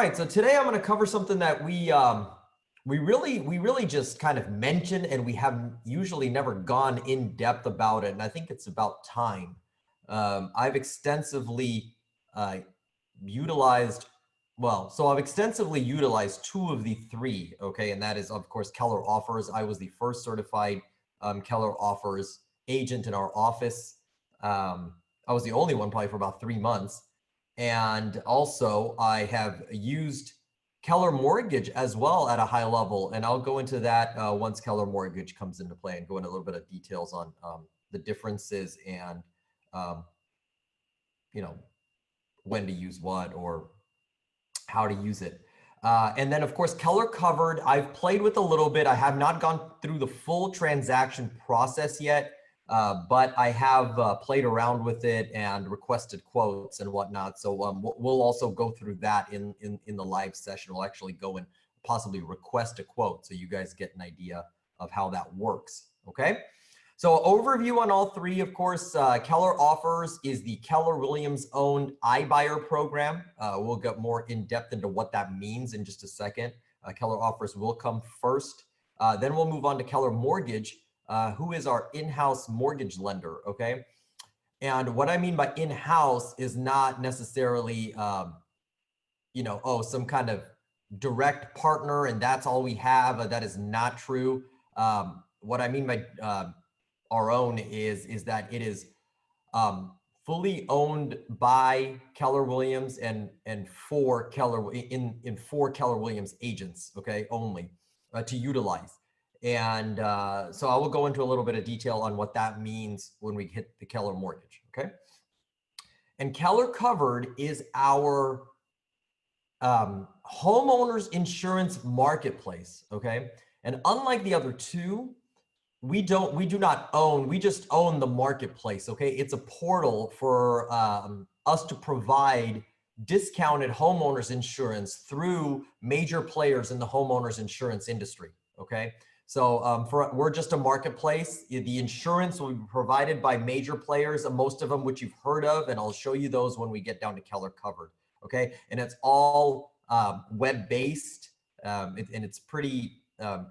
right, so today I'm going to cover something that we really just kind of mentioned, and we have usually never gone in depth about it, and I think it's about time. I've extensively utilized, I've extensively utilized two of the three, okay, and that is, of course, Keller Offers. I was the first certified Keller Offers agent in our office. I was the only one probably for about 3 months. And also I have used Keller Mortgage as well at a high level. And I'll go into that once Keller Mortgage comes into play and go into a little bit of details on the differences and, you know, when to use what or how to use it. And then of course, Keller Covered, I've played with a little bit. I have not gone through the full transaction process yet. But I have played around with it and requested quotes and whatnot. So we'll also go through that in the live session. We'll actually go and possibly request a quote so you guys get an idea of how that works. Okay. So overview on all three, of course, Keller Offers is the Keller Williams owned iBuyer program. We'll get more in depth into what that means in just a second. Keller Offers will come first. Then we'll move on to Keller Mortgage, who is our in-house mortgage lender, okay? And what I mean by in-house is not necessarily, some kind of direct partner and that's all we have. That is not true. What I mean by our own is that it is fully owned by Keller Williams and for Keller in for Keller Williams agents, okay, only to utilize. And so I will go into a little bit of detail on what that means when we hit the Keller Mortgage, okay? And Keller Covered is our homeowners insurance marketplace, okay? And unlike the other two, we just own the marketplace, okay? It's a portal for us to provide discounted homeowners insurance through major players in the homeowners insurance industry, okay? So we're just a marketplace. The insurance will be provided by major players, most of them which you've heard of, and I'll show you those when we get down to Keller Covered, okay? And it's all web-based, and it's pretty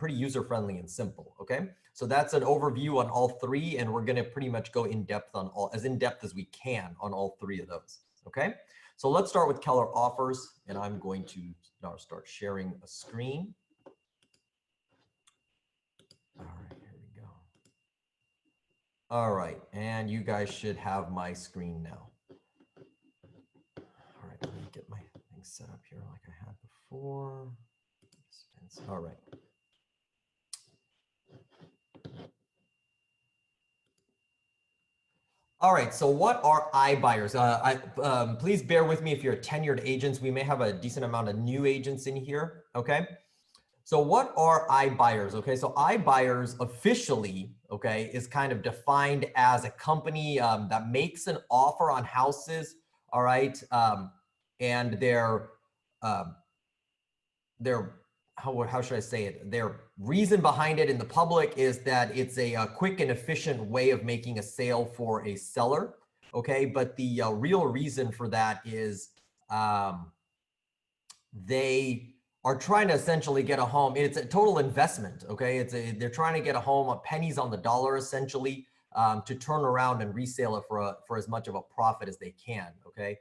user-friendly and simple, okay? So that's an overview on all three, and we're gonna pretty much go in depth on as in-depth as we can on all three of those, okay? So let's start with Keller Offers, and I'm going to now start sharing a screen. All right, here we go. All right, and you guys should have my screen now. All right, let me get my thing set up here like I had before. All right. All right, so what are iBuyers? Please bear with me if you're tenured agents. We may have a decent amount of new agents in here, okay? So what are iBuyers? Okay, so iBuyers officially, okay, is kind of defined as a company that makes an offer on houses, all right, and how should I say it? Their reason behind it in the public is that it's a quick and efficient way of making a sale for a seller, okay? But the real reason for that is they are trying to essentially get a home. It's a total investment, okay? They're trying to get a home, pennies on the dollar, essentially, to turn around and resale it for as much of a profit as they can, okay?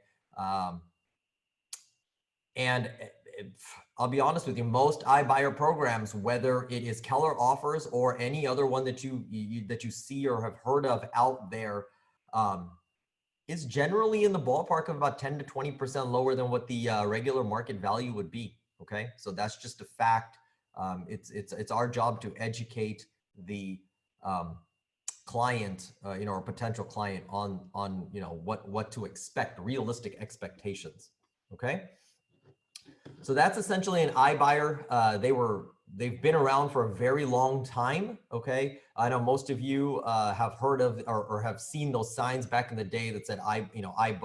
And I'll be honest with you, most iBuyer programs, whether it is Keller Offers or any other one that you see or have heard of out there, is generally in the ballpark of about 10 to 20% lower than what the regular market value would be. Okay, so that's just a fact. It's our job to educate the client, or potential client on what to expect, realistic expectations. Okay. So that's essentially an iBuyer. They've been around for a very long time. Okay, I know most of you have heard of or have seen those signs back in the day that said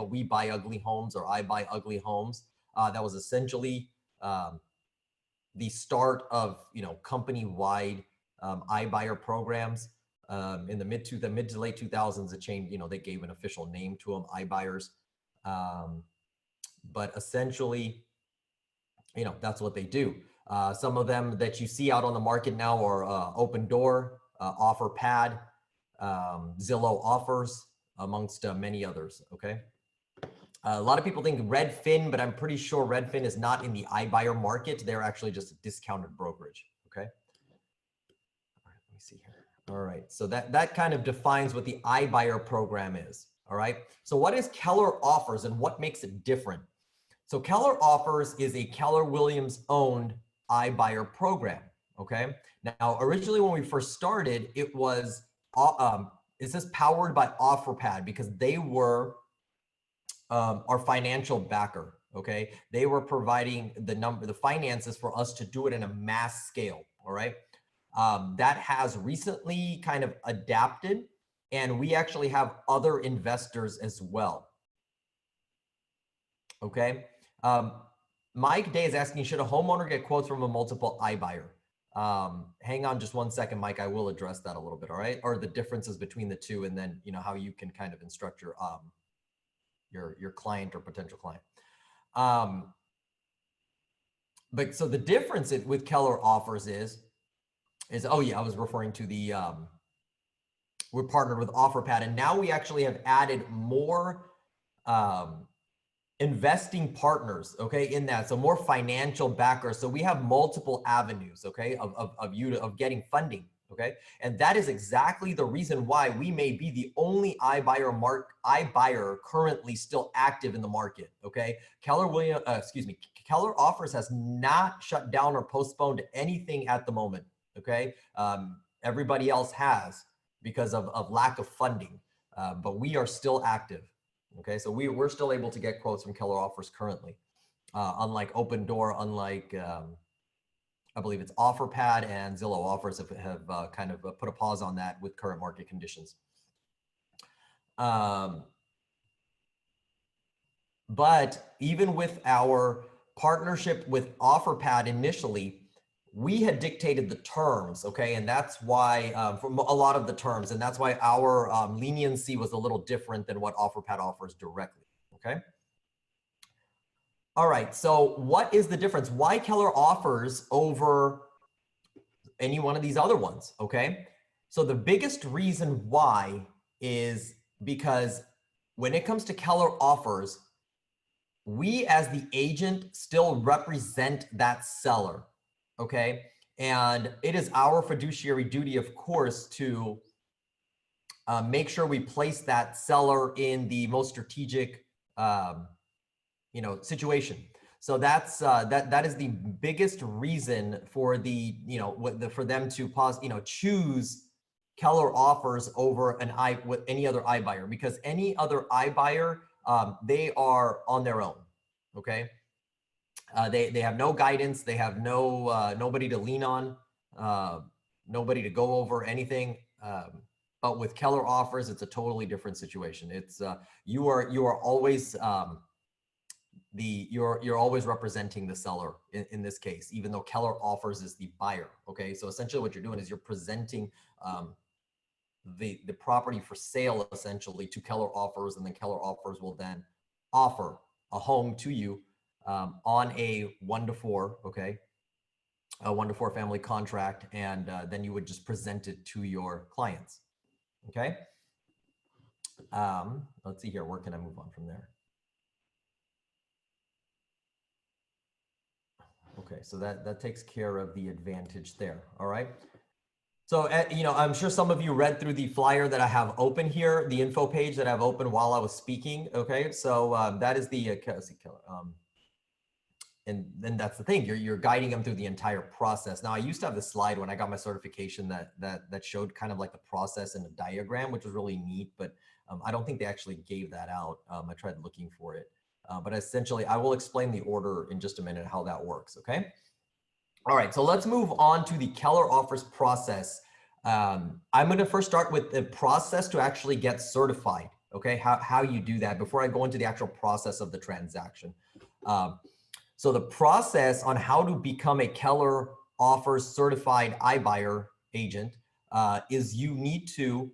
we buy ugly homes or I buy ugly homes. That was essentially the start of company-wide iBuyer programs in the mid to late 2000s. It changed. They gave an official name to them, iBuyers, but essentially that's what they do. Some of them that you see out on the market now are Open Door, OfferPad, Zillow Offers, amongst many others, okay? A lot of people think Redfin, but I'm pretty sure Redfin is not in the iBuyer market. They're actually just a discounted brokerage, okay? All right, let me see here. All right, so that kind of defines what the iBuyer program is, all right? So what is Keller Offers and what makes it different? So Keller Offers is a Keller Williams owned iBuyer program, okay? Now, originally when we first started, it says powered by OfferPad because they were our financial backer, okay? They were providing the finances for us to do it in a mass scale, all right? That has recently kind of adapted, and we actually have other investors as well, okay? Mike Day is asking, should a homeowner get quotes from a multiple iBuyer? Hang on just one second, Mike. I will address that a little bit, all right? Or the differences between the two, and then how you can kind of instruct your client or potential client. But so the difference with Keller Offers is oh yeah, I was referring to the we're partnered with OfferPad, and now we actually have added more investing partners, okay, in that. So more financial backers. So we have multiple avenues, okay, of getting funding, okay? And that is exactly the reason why we may be the only iBuyer currently still active in the market, okay? Keller Offers has not shut down or postponed anything at the moment, okay? Everybody else has because of lack of funding, but we are still active. Okay, so we're still able to get quotes from Keller Offers currently, unlike Open Door, unlike I believe it's OfferPad and Zillow Offers have kind of put a pause on that with current market conditions. But even with our partnership with OfferPad initially, we had dictated the terms, okay? And that's why, from a lot of the terms, and that's why our leniency was a little different than what OfferPad offers directly, okay? All right, so what is the difference? Why Keller Offers over any one of these other ones, okay? So the biggest reason why is because when it comes to Keller Offers, we as the agent still represent that seller, okay? And it is our fiduciary duty, of course, to make sure we place that seller in the most strategic, situation. So that's that is the biggest reason for for them to choose Keller Offers over any other iBuyer, because any other iBuyer, they are on their own, okay? They have no guidance. They have nobody to lean on, nobody to go over anything. But with Keller Offers, it's a totally different situation. It's you are always you're always representing the seller in this case, even though Keller Offers is the buyer. Okay, so essentially what you're doing is you're presenting the property for sale essentially to Keller Offers, and then Keller Offers will then offer a home to you on a 1-to-4, okay, a 1-to-4 family contract, and then you would just present it to your clients, okay? Let's see here, where can I move on from there? Okay, so that takes care of the advantage there, all right? So, I'm sure some of you read through the flyer that I have open here, the info page that I have open while I was speaking, okay? So that is the, and then that's the thing, you're guiding them through the entire process. Now, I used to have this slide when I got my certification that showed kind of like the process in a diagram, which was really neat, but I don't think they actually gave that out. I tried looking for it, but essentially I will explain the order in just a minute, how that works, okay? All right, so let's move on to the Keller Offers process. I'm gonna first start with the process to actually get certified, okay? How you do that before I go into the actual process of the transaction. So the process on how to become a Keller Offers certified iBuyer agent is you need to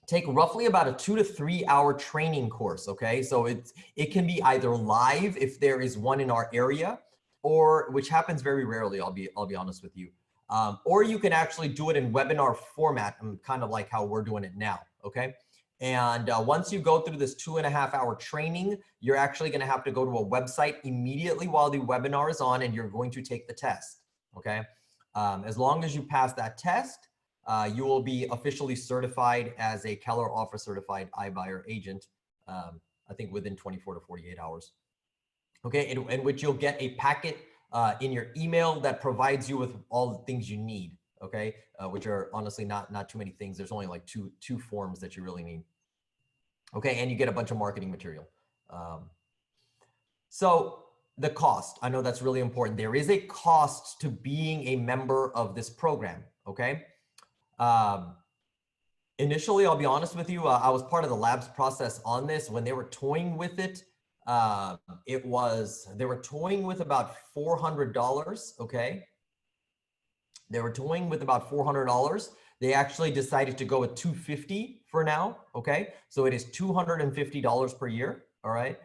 take roughly about a 2 to 3 hour training course, okay? So it can be either live if there is one in our area, or which happens very rarely, I'll be honest with you. Or you can actually do it in webinar format, kind of like how we're doing it now, okay? And once you go through this 2.5-hour training, you're actually gonna have to go to a website immediately while the webinar is on, and you're going to take the test, okay? As long as you pass that test, you will be officially certified as a Keller Offer Certified iBuyer agent, I think within 24 to 48 hours. Okay, in which you'll get a packet in your email that provides you with all the things you need, okay? Which are honestly not too many things. There's only like two forms that you really need. Okay, and you get a bunch of marketing material. So the cost, I know that's really important. There is a cost to being a member of this program, okay? Initially, I'll be honest with you, I was part of the labs process on this. When they were toying with it, they were toying with about $400, okay? They were toying with about $400. They actually decided to go with $250 for now, okay? So it is $250 per year, all right?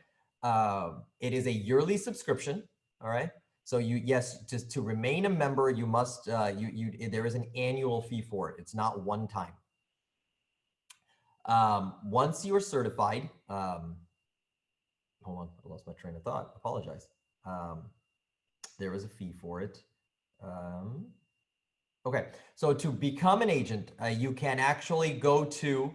It is a yearly subscription, all right? So yes, just to remain a member, you must, there is an annual fee for it. It's not one time. Once you are certified, hold on, I lost my train of thought. Apologize. There is a fee for it. Okay, so to become an agent, you can actually go to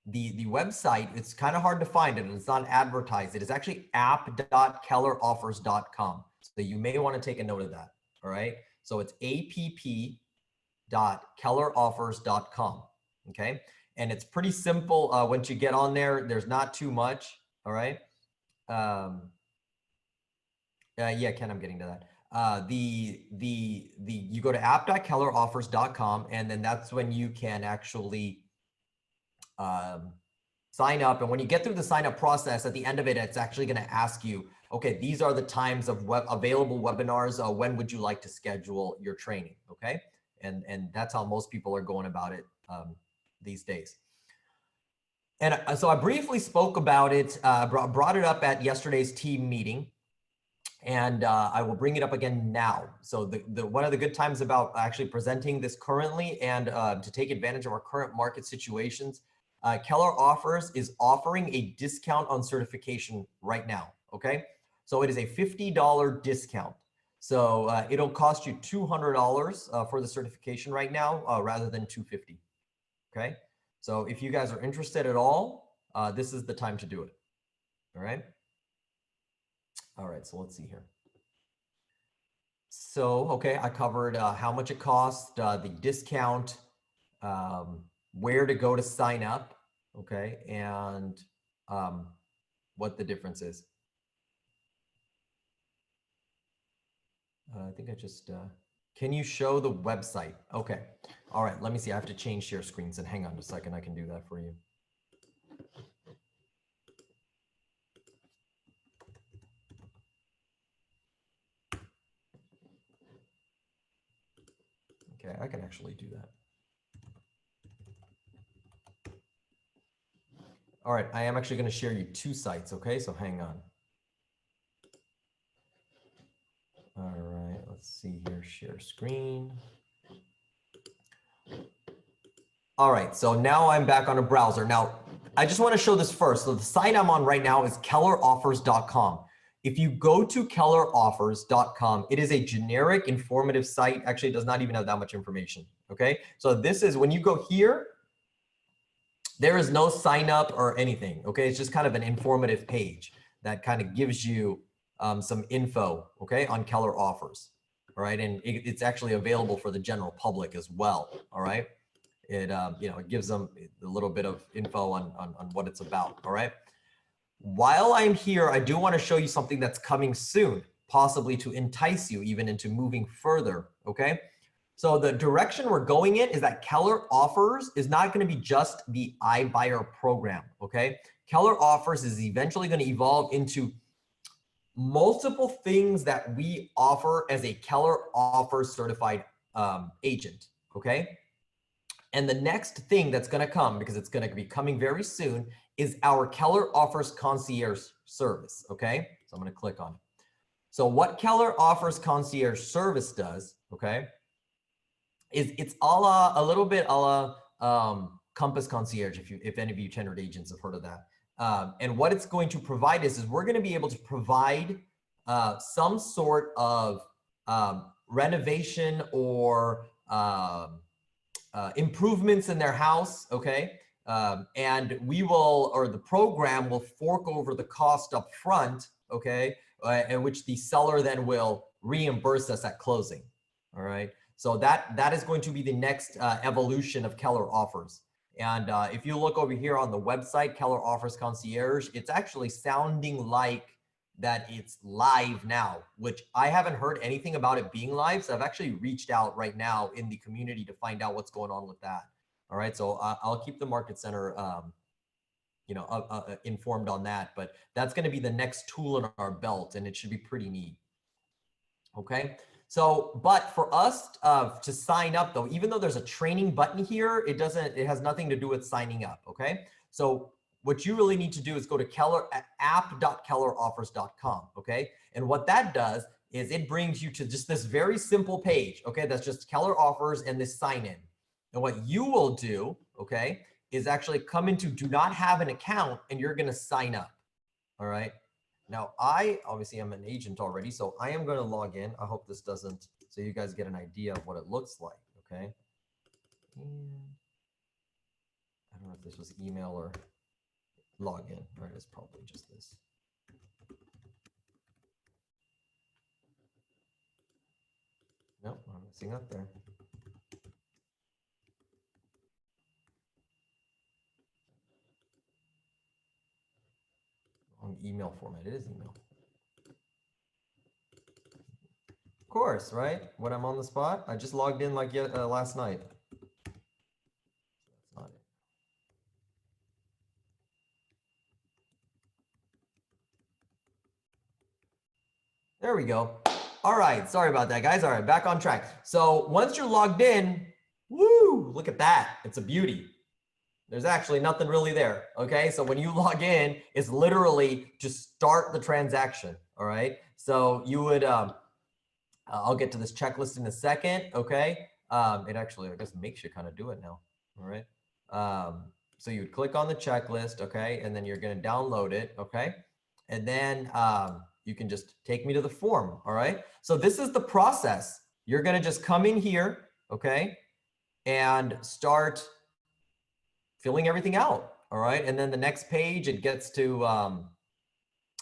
the website. It's kind of hard to find it, and it's not advertised. It is actually app.kelleroffers.com. So you may want to take a note of that. All right, so it's app.kelleroffers.com. Okay, and it's pretty simple. Once you get on there, there's not too much. All right. Yeah, Ken, I'm getting to that. You go to app.kelleroffers.com, and then that's when you can actually sign up. And when you get through the sign up process, at the end of it, it's actually going to ask you, okay, these are the times of available webinars. When would you like to schedule your training? Okay. And that's how most people are going about it these days. And so I briefly spoke about it, brought it up at yesterday's team meeting. And I will bring it up again now. So one of the good times about actually presenting this currently and to take advantage of our current market situations, Keller Offers is offering a discount on certification right now, okay? So it is a $50 discount. So it'll cost you $200 for the certification right now rather than $250, okay? So if you guys are interested at all, this is the time to do it, all right? All right, so let's see here. So, okay, I covered how much it costs, the discount, where to go to sign up, okay, and what the difference is. I think I just, can you show the website? Okay, all right, let me see. I have to change share screens, and hang on a second, I can do that for you. Okay, I can actually do that. All right, I am actually going to share you two sites, okay? So hang on. All right, let's see here, share screen. All right, so now I'm back on a browser. Now, I just want to show this first. So the site I'm on right now is kelleroffers.com. If you go to kelleroffers.com, it is a generic, informative site. Actually, it does not even have that much information, okay? So this is, when you go here, there is no sign up or anything, okay? It's just kind of an informative page that kind of gives you some info, okay, on Keller Offers, all right? And it's actually available for the general public as well, all right? It, it gives them a little bit of info on what it's about, all right? While I'm here, I do want to show you something that's coming soon, possibly to entice you even into moving further, okay? So the direction we're going in is that Keller Offers is not going to be just the iBuyer program, okay? Keller Offers is eventually going to evolve into multiple things that we offer as a Keller Offers certified agent, okay? And the next thing that's going to come, because it's going to be coming very soon, is our Keller Offers concierge service, okay? So I'm going to click on it. So what Keller Offers Concierge Service does, okay, is it's a little bit a la Compass Concierge, if any of you tenured agents have heard of that. And what it's going to provide is we're going to be able to provide some sort of renovation or improvements in their house, okay? And we will, or the program will fork over the cost up front, okay? In which the seller then will reimburse us at closing, all right? So that is going to be the next evolution of Keller Offers. And if you look over here on the website, Keller Offers Concierge, it's actually sounding like that it's live now, which I haven't heard anything about it being live. So I've actually reached out right now in the community to find out what's going on with that. All right, so I'll keep the Market Center informed on that, but that's going to be the next tool in our belt, and it should be pretty neat. Okay, so but for us to sign up though, even though there's a training button here, it has nothing to do with signing up. Okay, so what you really need to do is go to app.kelleroffers.com. Okay, and what that does is it brings you to just this very simple page. Okay, that's just Keller Offers and this sign in. And what you will do, okay, is actually come into do not have an account and you're going to sign up. All right. Now, I obviously am an agent already, so I am going to log in. I hope this doesn't, so you guys get an idea of what it looks like. Okay. And I don't know if this was email or login. All right, it's probably just this. Nope, I'm missing up there. On email format, it is email. Of course, right? When I'm on the spot, I just logged in like last night. That's not it. There we go. All right, sorry about that, guys. All right, back on track. So once you're logged in, woo, look at that. It's a beauty. There's actually nothing really there, okay? So when you log in, it's literally just start the transaction, all right? So you would, I'll get to this checklist in a second, okay? It actually, I guess, makes you kind of do it now, all right? So you would click on the checklist, okay? And then you're gonna download it, okay? And then you can just take me to the form, all right? So this is the process. You're gonna just come in here, okay? And start filling everything out, all right? And then the next page, it gets to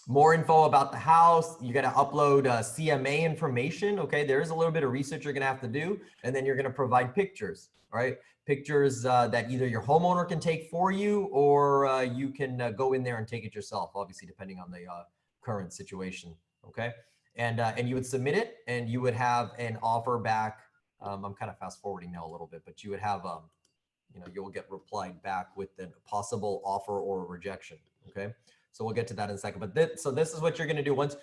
more info about the house. You got to upload CMA information, okay? There is a little bit of research you're going to have to do, and then you're going to provide pictures, all right? Pictures that either your homeowner can take for you, or you can go in there and take it yourself, obviously, depending on the current situation, okay? And you would submit it, and you would have an offer back. I'm kind of fast forwarding now a little bit, but you would have you'll get replied back with a possible offer or a rejection, okay? So we'll get to that in a second. But so this is what you're going to do. Once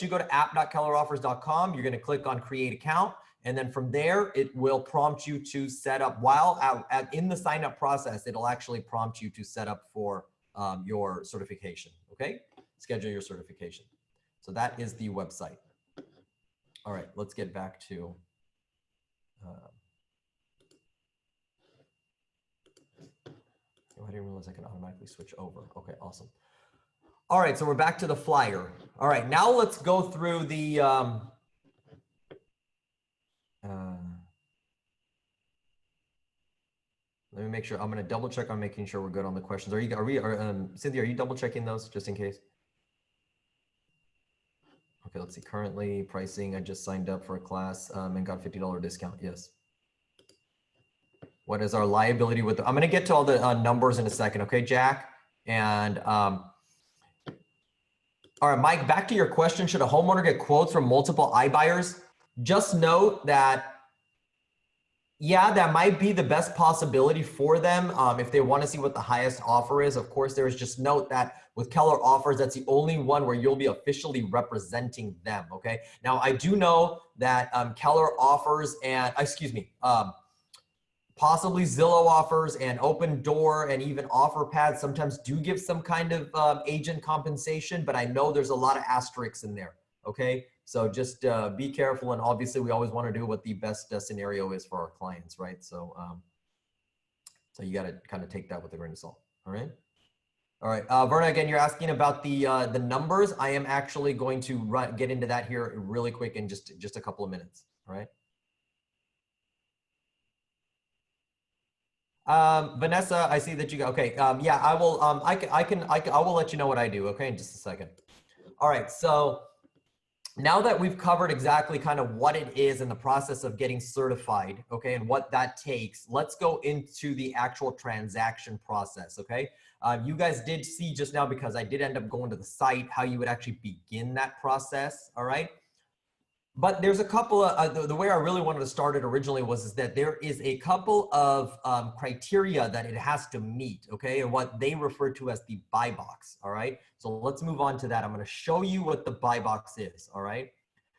you go to app.kelleroffers.com, you're going to click on create account. And then from there, it will prompt you to set up in the sign up process, it'll actually prompt you to set up for your certification, okay? Schedule your certification. So that is the website. All right, let's get back to I didn't realize I can automatically switch over. Okay, awesome. All right, so we're back to the flyer. All right, now let's go through the let me make sure. I'm going to double check on making sure we're good on the questions. Cynthia, are you double checking those just in case? Okay, let's see. Currently pricing, I just signed up for a class and got $50 discount. Yes. What is our liability with I'm going to get to all the numbers in a second. Okay, Jack. And all right, Mike, back to your question. Should a homeowner get quotes from multiple iBuyers? Just note that, yeah, that might be the best possibility for them if they want to see what the highest offer is. Of course, there is just note that with Keller Offers, that's the only one where you'll be officially representing them, okay? Now, I do know that Keller Offers and, possibly Zillow Offers and Open Door and even OfferPad sometimes do give some kind of agent compensation, but I know there's a lot of asterisks in there, okay? So just be careful. And obviously we always want to do what the best scenario is for our clients, right? So, so you got to kind of take that with a grain of salt. All right. All right, Verna, again, you're asking about the numbers. I am actually going to get into that here really quick in just a couple of minutes. All right. Vanessa, I see that you got, okay. Yeah, I will, I will let you know what I do. Okay. In just a second. All right. So now that we've covered exactly kind of what it is and the process of getting certified, okay, and what that takes, let's go into the actual transaction process, okay? You guys did see just now, because I did end up going to the site, how you would actually begin that process, all right? But there's a couple of, the way I really wanted to start it originally is that there is a couple of criteria that it has to meet, okay? And what they refer to as the buy box, all right? So let's move on to that. I'm gonna show you what the buy box is, all right?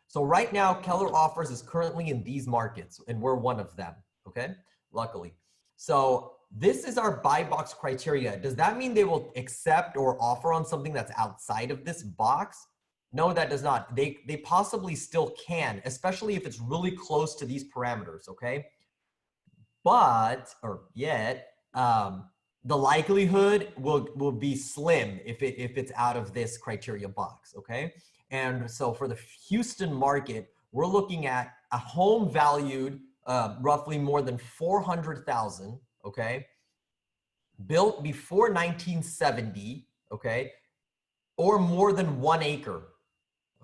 So right now, Keller Offers is currently in these markets, and we're one of them, okay? Luckily. So this is our buy box criteria. Does that mean they will accept or offer on something that's outside of this box? No, that does not. They possibly still can, especially if it's really close to these parameters, okay? But, or yet, the likelihood will be slim if it's out of this criteria box, okay? And so for the Houston market, we're looking at a home valued roughly more than 400,000, okay? Built before 1970, okay? Or more than 1 acre.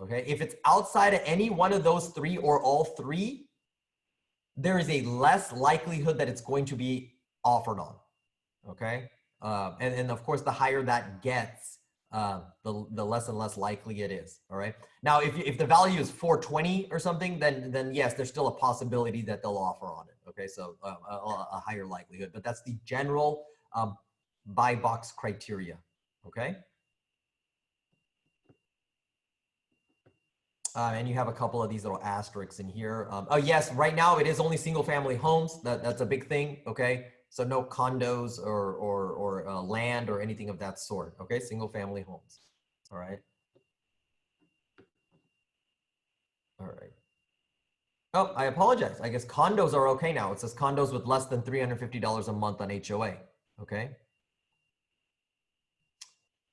Okay, if it's outside of any one of those three or all three, there is a less likelihood that it's going to be offered on. Okay, and of course, the higher that gets, the less and less likely it is. All right. Now, if the value is 420 or something, then yes, there's still a possibility that they'll offer on it. Okay, so a higher likelihood, but that's the general buy box criteria. Okay. And you have a couple of these little asterisks in here. Oh yes, right now it is only single family homes. That's a big thing, okay? So no condos or land or anything of that sort, okay? Single family homes, all right? All right. Oh, I apologize. I guess condos are okay now. It says condos with less than $350 a month on HOA, okay?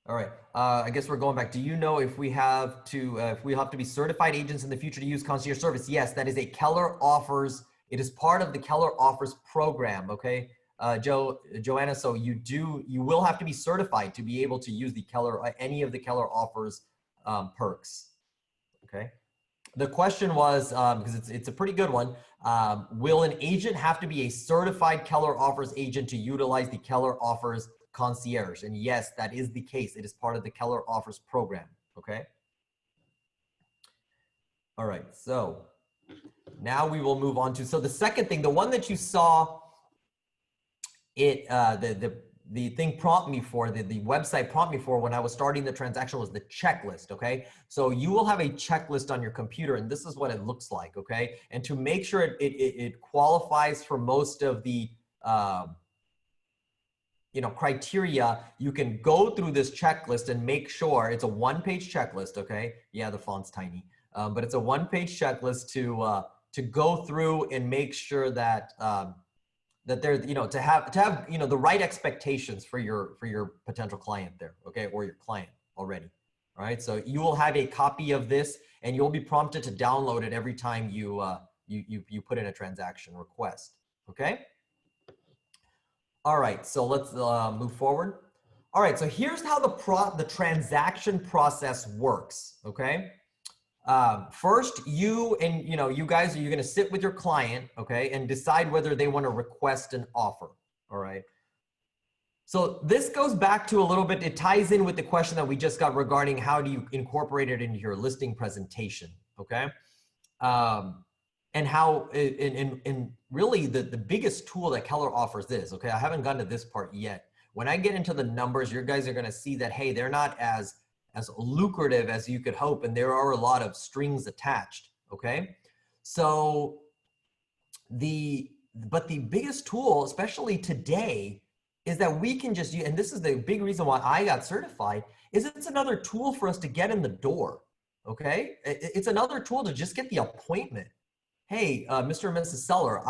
All right. I guess we're going back. Do you know if we have to be certified agents in the future to use concierge service? Yes, that is a Keller Offers. It is part of the Keller Offers program. Okay, Joanna. So you will have to be certified to be able to use the Keller any of the Keller Offers perks. Okay. The question was because it's a pretty good one. Will an agent have to be a certified Keller Offers agent to utilize the Keller Offers concierge? And yes, that is the case. It is part of the Keller Offers program. Okay. All right. So now we will move on to, so the second thing, the one that you saw it, the thing prompt me for, the website prompt me for when I was starting the transaction was the checklist, okay? So you will have a checklist on your computer, and this is what it looks like, okay? And to make sure it qualifies for most of the, criteria, you can go through this checklist and make sure it's a one-page checklist, okay? Yeah, the font's tiny, but it's a one-page checklist to go through and make sure that that there's, to have the right expectations for your potential client there, okay, or your client already. All right, so you will have a copy of this, and you'll be prompted to download it every time you you put in a transaction request. Okay. All right, so let's move forward. All right, so here's how the transaction process works. Okay. First, you guys you're going to sit with your client, okay, and decide whether they want to request an offer. All right. So this goes back to a little bit, it ties in with the question that we just got regarding how do you incorporate it into your listing presentation, okay? And how, and really the biggest tool that Keller offers is, okay, I haven't gotten to this part yet. When I get into the numbers, you guys are going to see that, hey, they're not as lucrative as you could hope, and there are a lot of strings attached, okay? So but the biggest tool, especially today, is that we can just use, and this is the big reason why I got certified, is it's another tool for us to get in the door, Okay. It's another tool to just get the appointment. Hey, Mr. and Mrs. Seller,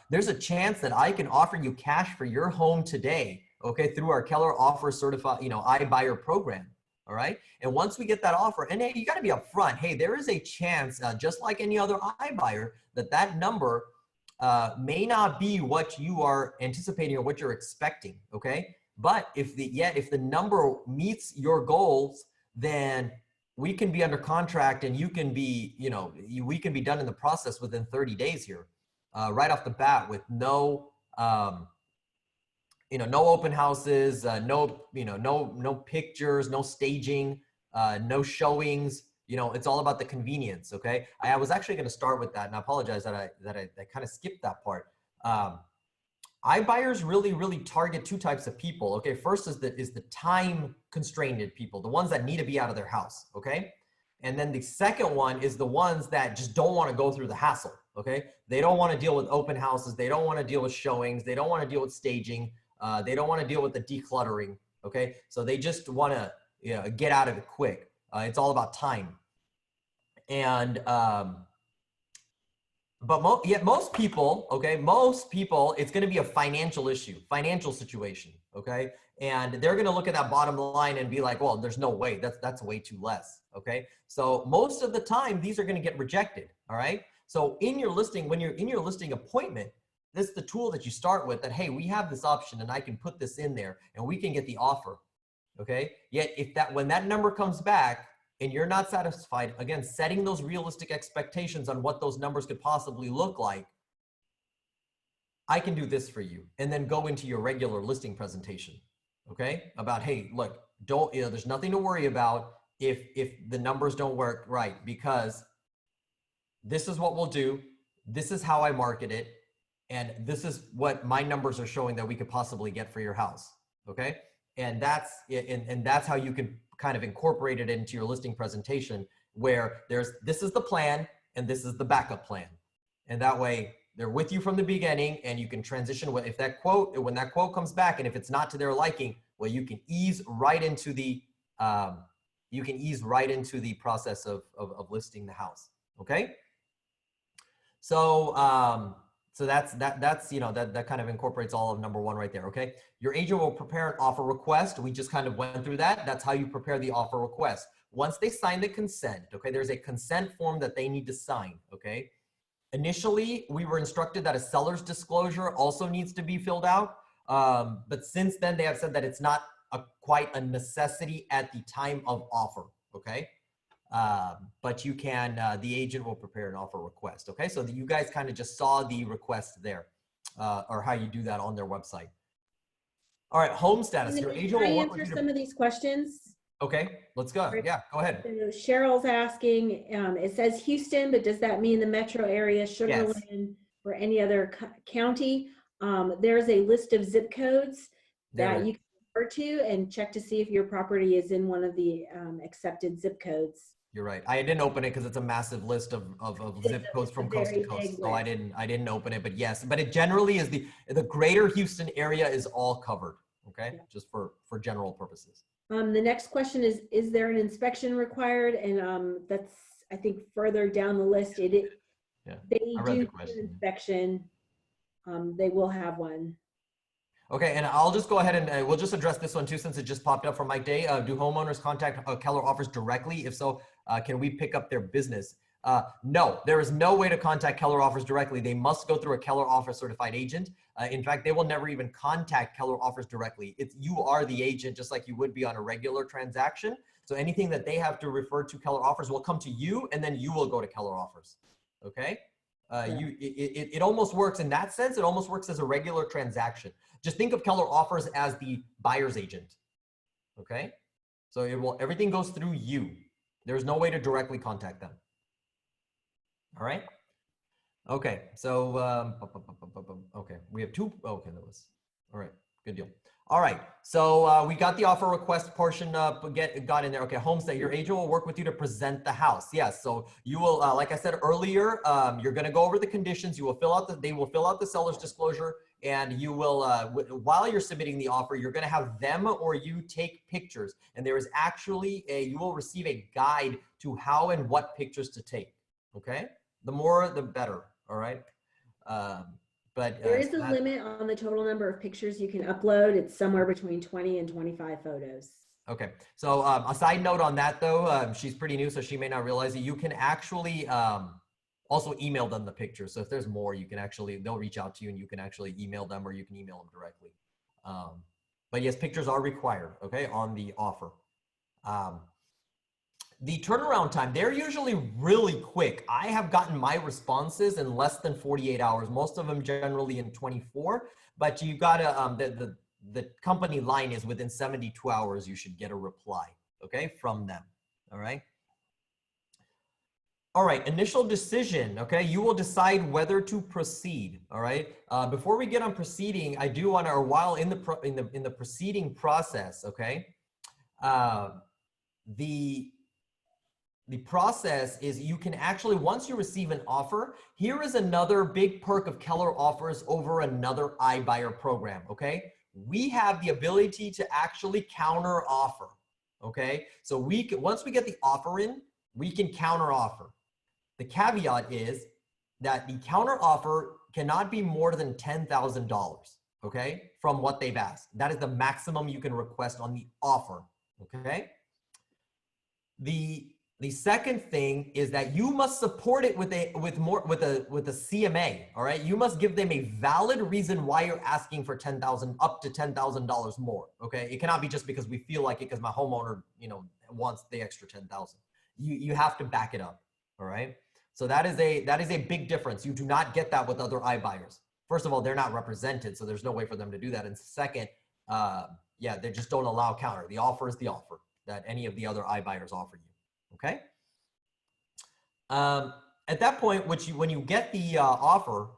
there's a chance that I can offer you cash for your home today, okay, through our Keller Offer Certified, iBuyer program, all right? And once we get that offer, and hey, you gotta be upfront, hey, there is a chance, just like any other iBuyer, that number may not be what you are anticipating or what you're expecting, okay? But if the number meets your goals, then we can be under contract and you can be, we can be done in the process within 30 days here, right off the bat with no, no open houses, no pictures, no staging, no showings. It's all about the convenience. Okay. I was actually going to start with that, and I apologize that I kind of skipped that part. iBuyers really target two types of people. Okay, first is the time constrained people, the ones that need to be out of their house. Okay, and then the second one is the ones that just don't want to go through the hassle. Okay, they don't want to deal with open houses, they don't want to deal with showings, they don't want to deal with staging, they don't want to deal with the decluttering. Okay, so they just want to get out of it quick. It's all about time. And but most people, okay, it's going to be a financial issue, financial situation, okay? And they're going to look at that bottom line and be like, well, there's no way, that's way too less, okay? So most of the time, these are going to get rejected, all right? So in your listing, when you're in your listing appointment, this is the tool that you start with, that, hey, we have this option and I can put this in there and we can get the offer, okay? Yet when that number comes back, and you're not satisfied, again, setting those realistic expectations on what those numbers could possibly look like, I can do this for you. And then go into your regular listing presentation, okay? About, hey, look, there's nothing to worry about if the numbers don't work right, because this is what we'll do. This is how I market it. And this is what my numbers are showing that we could possibly get for your house, okay? And that's how you can kind of incorporate it into your listing presentation, where this is the plan and this is the backup plan. And that way they're with you from the beginning, and you can transition when that quote comes back, and if it's not to their liking, well, you can ease right into the process of listing the house. Okay. So, so that kind of incorporates all of number one right there. Okay. Your agent will prepare an offer request. We just kind of went through that. That's how you prepare the offer request. Once they sign the consent, okay, there's a consent form that they need to sign. Okay. Initially, we were instructed that a seller's disclosure also needs to be filled out. But since then they have said that it's not quite a necessity at the time of offer. Okay. But you can, the agent will prepare an offer request. Okay, so you guys kind of just saw the request there, or how you do that on their website. All right, home status. Your agent will work with you to answer some of these questions. Okay, let's go. Yeah, go ahead. So Cheryl's asking, it says Houston, but does that mean the metro area, Sugar Land, yes, or any other county? There's a list of zip codes that you can refer to and check to see if your property is in one of the accepted zip codes. You're right. I didn't open it because it's a massive list of zip codes from coast to coast. So I didn't open it, but yes, but it generally is the greater Houston area is all covered. Okay. Yeah. Just for general purposes. The next question is there an inspection required? And that's, I think, further down the list. They do an inspection. They will have one. Okay, and I'll just go ahead and we'll just address this one too, since it just popped up from Mike Day. Do homeowners contact Keller Offers directly? If so, can we pick up their business? No, there is no way to contact Keller Offers directly. They must go through a Keller Offers certified agent. In fact, they will never even contact Keller Offers directly. You are the agent, just like you would be on a regular transaction. So anything that they have to refer to Keller Offers will come to you, and then you will go to Keller Offers. Okay. It almost works in that sense. It almost works as a regular transaction. Just think of Keller Offers as the buyer's agent. Okay. So everything goes through you. There's no way to directly contact them. All right. Okay. So, okay. We have two. Okay. That was, all right. Good deal. All right. So we got the offer request portion got in there. Okay. Homestead, your agent will work with you to present the house. Yes. So you will, like I said earlier, you're going to go over the conditions. You will fill out they will fill out the seller's disclosure and you will, while you're submitting the offer, you're going to have them or you take pictures. And there is actually you will receive a guide to how and what pictures to take. Okay. The more, the better. All right. But there is a limit on the total number of pictures you can upload. It's somewhere between 20 and 25 photos. Okay. So a side note on that though, she's pretty new, so she may not realize it. You can actually also email them the pictures. So if there's more, you can actually, they'll reach out to you and you can actually email them, or you can email them directly. But yes, pictures are required, okay, on the offer. The turnaround time, they're usually really quick. I have gotten my responses in less than 48 hours, most of them generally in 24, but you gotta, the company line is within 72 hours, you should get a reply, okay, from them, all right? All right, initial decision, okay? You will decide whether to proceed, all right? Before we get on proceeding, I do want to, or while in the proceeding process, okay? The process is you can actually, once you receive an offer, here is another big perk of Keller offers over another iBuyer program, okay? We have the ability to actually counter offer, okay? So we can, once we get the offer in, we can counter offer. The caveat is that the counter offer cannot be more than $10,000, okay, from what they've asked. That is the maximum you can request on the offer, okay? The second thing is that you must support it with a CMA, all right? You must give them a valid reason why you're asking for up to $10,000 more, okay? It cannot be just because we feel like it because my homeowner, you know, wants the extra 10,000. You have to back it up, all right? So that is a big difference. You do not get that with other iBuyers. First of all, they're not represented, so there's no way for them to do that. And second, yeah, they just don't allow counter. The offer is the offer that any of the other iBuyers offer you. Okay. At that point, when you get the offer,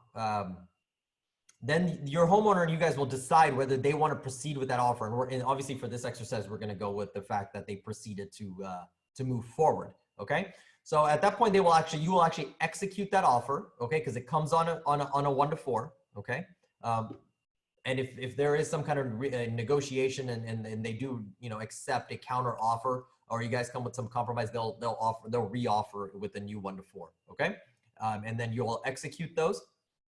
then your homeowner and you guys will decide whether they want to proceed with that offer. And obviously for this exercise, we're going to go with the fact that they proceeded to move forward. Okay. So at that point, you will actually execute that offer. Okay. Because it comes on a 1-to-4. Okay. And if there is some kind of negotiation and they do, you know, accept a counter offer, or you guys come with some compromise, they'll re-offer with a new 1-to-4. Okay. And then you'll execute those.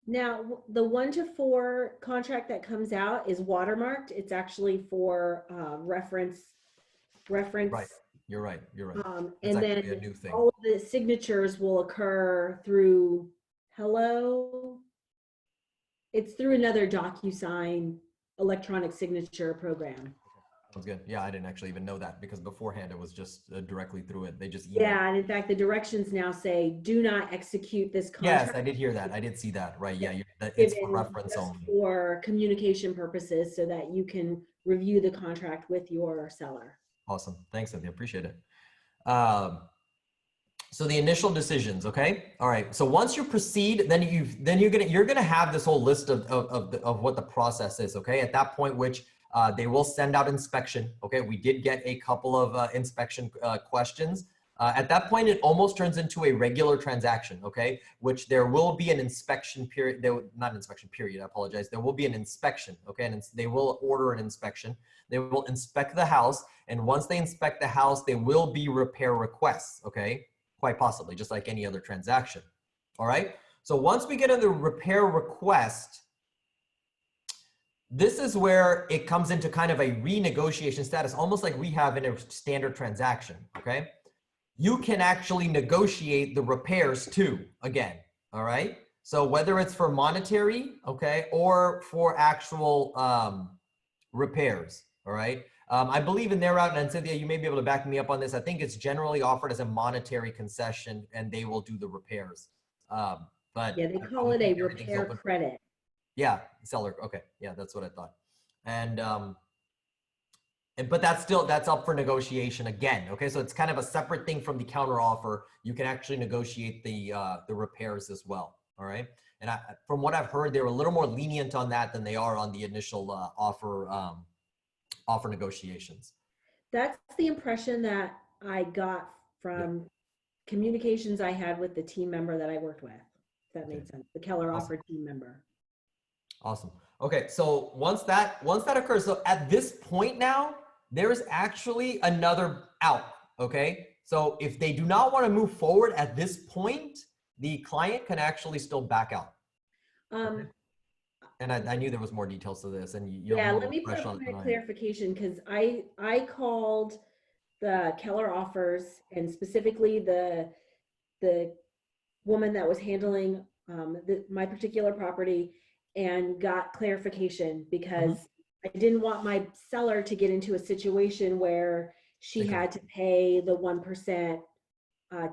Now, the 1-to-4 contract that comes out is watermarked. It's actually for reference. Right. You're right. You're right. And then a new thing. all of the signatures will occur through it's through another DocuSign electronic signature program. Sounds good. Yeah, I didn't actually even know that because beforehand it was just directly through it. They just emailed. Yeah, and in fact, the directions now say, do not execute this contract. Yes, I did hear that. I did see that. Right. Yeah, it's for reference only. For communication purposes so that you can review the contract with your seller. Awesome. Thanks, Cynthia. Appreciate it. So the initial decisions, okay? All right. So once you proceed, then you're gonna have this whole list of what the process is, okay? At that point, which they will send out inspection, okay? We did get a couple of inspection questions. At that point, it almost turns into a regular transaction, okay? Which there will be an inspection period. Not inspection period, I apologize. There will be an inspection, okay? And they will order an inspection. They will inspect the house. And once they inspect the house, there will be repair requests, okay? Quite possibly, just like any other transaction, all right? So once we get into repair request, this is where it comes into kind of a renegotiation status, almost like we have in a standard transaction, okay? You can actually negotiate the repairs too, again, all right? So whether it's for monetary, okay, or for actual repairs, all right? I believe in their route, and Cynthia, you may be able to back me up on this. I think it's generally offered as a monetary concession and they will do the repairs. But yeah, they call it a repair credit. Yeah, seller. Okay. Yeah, that's what I thought. But that's up for negotiation again. Okay. So it's kind of a separate thing from the counter offer. You can actually negotiate the repairs as well. All right. And from what I've heard, they're a little more lenient on that than they are on the initial offer negotiations. That's the impression that I got from communications I had with the team member that I worked with. If that made sense. The Keller offer team member. Awesome. Okay, so once that occurs, so at this point now, there is actually another out. Okay, so if they do not want to move forward at this point, the client can actually still back out. Okay. Um, And I knew there was more details to this, and you're yeah, let more me put fresh a on it point than of I am. clarification because I called the Keller offers and specifically the woman that was handling my particular property and got clarification because Mhm. I didn't want my seller to get into a situation where she They could. had to pay the 1%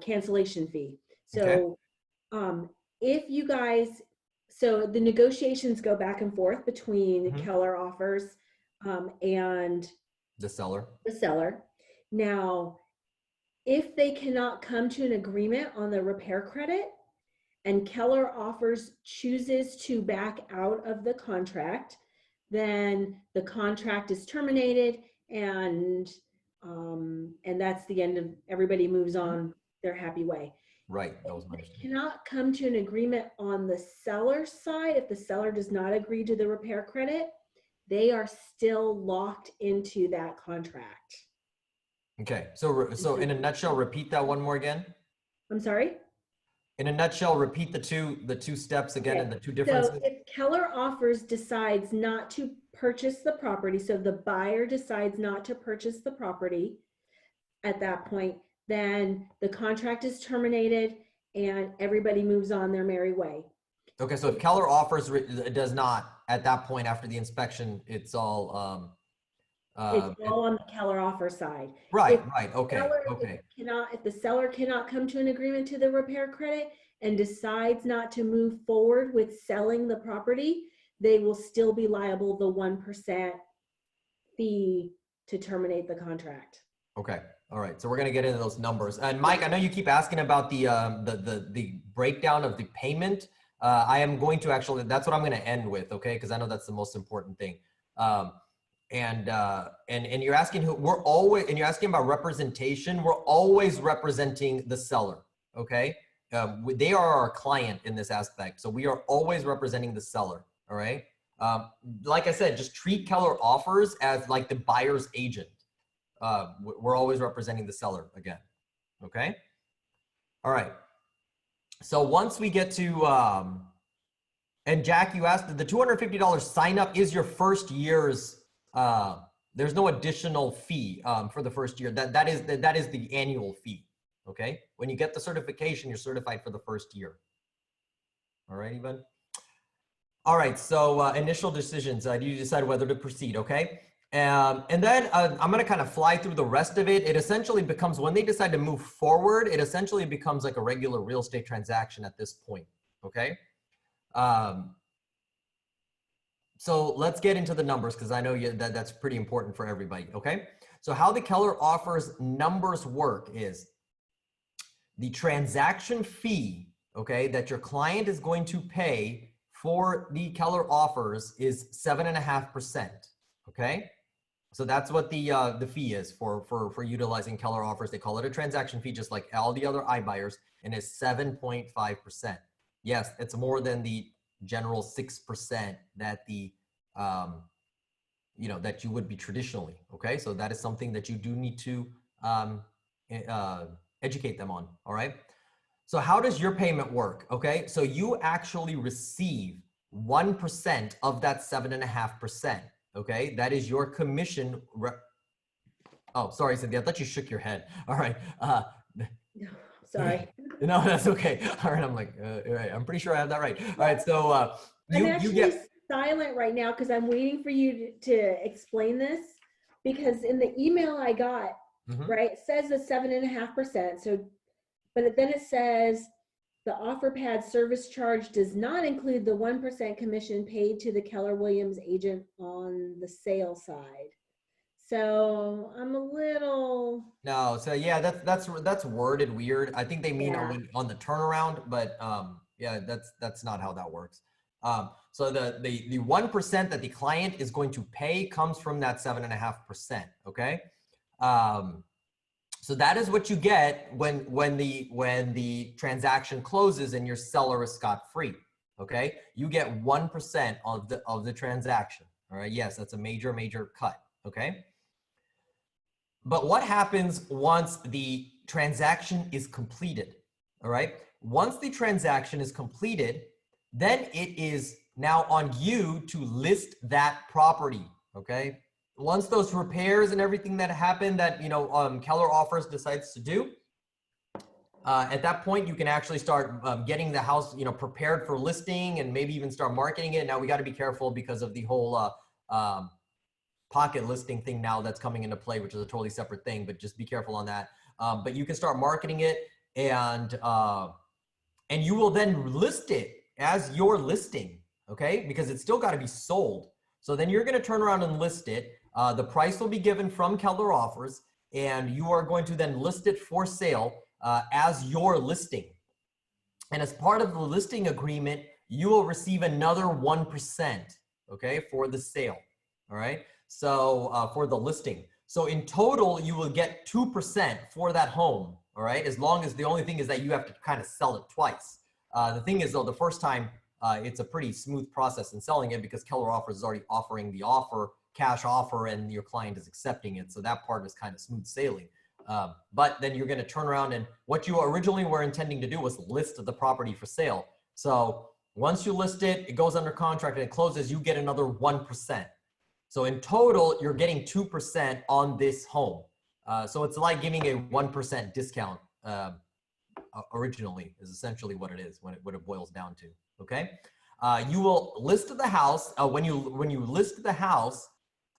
cancellation fee. Okay. So if you guys, so the negotiations go back and forth between Mhm. Keller offers and The seller. the seller. Now, if they cannot come to an agreement on the repair credit and Keller offers chooses to back out of the contract, then the contract is terminated and that's the end of everybody moves Mhm. on their happy way. Right. That If was my they understanding. cannot come to an agreement on the seller side, if the seller does not agree to the repair credit, they are still locked into that contract. Okay. So in a nutshell, repeat that one more again. I'm sorry? In a nutshell, repeat the two steps again Okay, and the two so differences. if Keller Offers decides not to purchase the property, so the buyer decides not to purchase the property at that point, then the contract is terminated and everybody moves on their merry way. Okay, so if If Keller offers does not at that point after the inspection, it's all it's it, all on the Keller Offer side. right, If right. Okay, okay, if the seller cannot come to an agreement to the repair credit and decides not to move forward with selling the property, they will still be liable the 1% fee to terminate the contract. okay. All right. So we're gonna get into those numbers. And Mike, I know you keep asking about the breakdown of the payment. I am going to actually. That's what I'm gonna end with. Okay, because I know that's the most important thing. Um, and you're asking who we're always and you're asking about representation. We're always representing the seller. Okay, they are our client in this aspect, so we are always representing the seller. All right. Like I said, just treat Keller Offers as like the buyer's agent. We're always representing the seller again. Okay. All right. So once we get to and Jack, you asked the $250 sign up is your first year's. There's no additional fee for the first year. That is the annual fee. Okay. When you get the certification, you're certified for the first year. All right, Ivan. All right. So initial decisions. You decide whether to proceed. Okay. And then I'm going to kind of fly through the rest of it. It essentially becomes when they decide to move forward. It essentially becomes like a regular real estate transaction at this point. Okay. Um, So let's get into the numbers because I know that's pretty important for everybody. Okay. So how the Keller Offers numbers work is the transaction fee, okay, that your client is going to pay for the Keller Offers is 7.5%. Okay. So that's what the fee is for utilizing Keller Offers. They call it a transaction fee, just like all the other iBuyers, and it's 7.5%. Yes, it's more than the general 6% that the that you would be traditionally. Okay, so that is something that you do need to um, educate them on. All right. So how does your payment work? Okay, so you actually receive 1% of that 7.5%. Okay, that is your commission. Oh, sorry, Cynthia. I thought you shook your head. All right. Sorry. No, that's okay. All right. I'm like, all right. I'm pretty sure I have that right. All right. So I'm you actually get. silent right now because I'm waiting for you to explain this because in the email I got, Mhm. right, it says a 7.5%. So, but then it says the offer pad service charge does not include the 1% commission paid to the Keller Williams agent on the sale side. So I'm a little, No, so yeah, that's worded weird. I think they mean yeah. on the turnaround, but yeah, that's not how that works. So the 1% that the client is going to pay comes from that 7.5%. Okay. Um, so that is what you get when the transaction closes and your seller is scot free. okay? You get 1% of the transaction, all right? Yes, that's a major, major cut, okay? But what happens once the transaction is completed, all right? Once the transaction is completed, then it is now on you to list that property, okay? Once those repairs and everything that happen that, Keller Offers decides to do, at that point, you can actually start getting the house, prepared for listing and maybe even start marketing it. Now we got to be careful because of the whole pocket listing thing now that's coming into play, which is a totally separate thing, but just be careful on that. But you can start marketing it and you will then list it as your listing, okay? Because it's still got to be sold. So then you're going to turn around and list it. The price will be given from Keller Offers, and you are going to then list it for sale as your listing. And as part of the listing agreement, you will receive another 1%, okay, for the sale, all right? So for the listing. So in total, you will get 2% for that home, all right? As long as the only thing is that you have to kind of sell it twice. The thing is though, the first time, it's a pretty smooth process in selling it because Keller Offers is already offering the offer, cash offer, and your client is accepting it. So that part is kind of smooth sailing. But then you're going to turn around and what you originally were intending to do was list the property for sale. So once you list it, it goes under contract and it closes, you get another 1%. So in total, you're getting 2% on this home. So it's like giving a 1% discount originally is essentially what it is what it boils down to. Okay. You will list the house when you list the house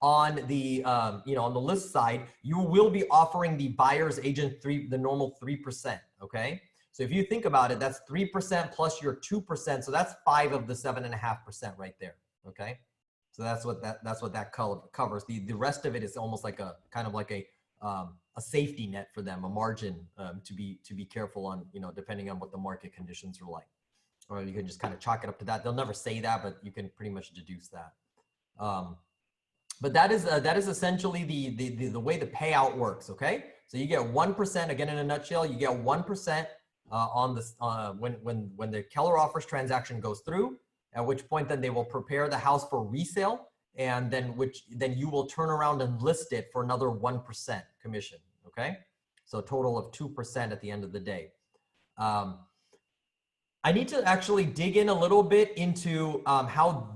on the on the list side, you will be offering the buyer's agent the normal 3%. Okay. So if you think about it, that's 3% plus your 2%. So that's 5 of the 7.5% right there. Okay. So that's what that covers. The rest of it is almost like a kind of like a safety net for them, a margin to be careful on, depending on what the market conditions are like. Or you can just kind of chalk it up to that. They'll never say that, but you can pretty much deduce that. But that is essentially the way the payout works. Okay, so you get 1%. Again, in a nutshell, you get 1% on this when the Keller Offers transaction goes through. At which point, then they will prepare the house for resale, and then you will turn around and list it for another 1% commission. Okay, so a total of 2% at the end of the day. I need to actually dig in a little bit into how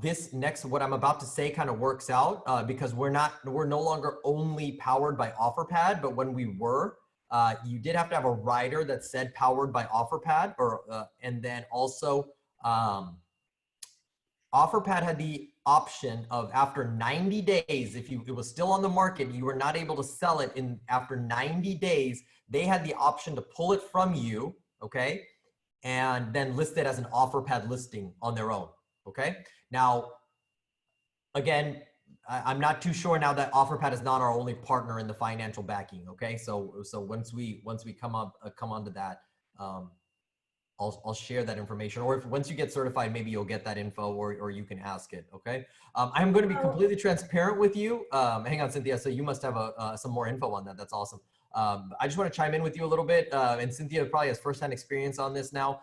what I'm about to say kind of works out because we're no longer only powered by OfferPad, but when we were, you did have to have a rider that said powered by OfferPad, and then also OfferPad had the option of after 90 days, if it was still on the market, you were not able to sell it after 90 days, they had the option to pull it from you, okay? And then list it as an OfferPad listing on their own, okay? Now, again, I'm not too sure now that OfferPad is not our only partner in the financial backing, okay? So once we come onto that, I'll share that information. Or once you get certified, maybe you'll get that info or you can ask it, okay? I'm going to be completely transparent with you. Hang on, Cynthia. So you must have some more info on that. That's awesome. I just want to chime in with you a little bit. And Cynthia probably has firsthand experience on this now.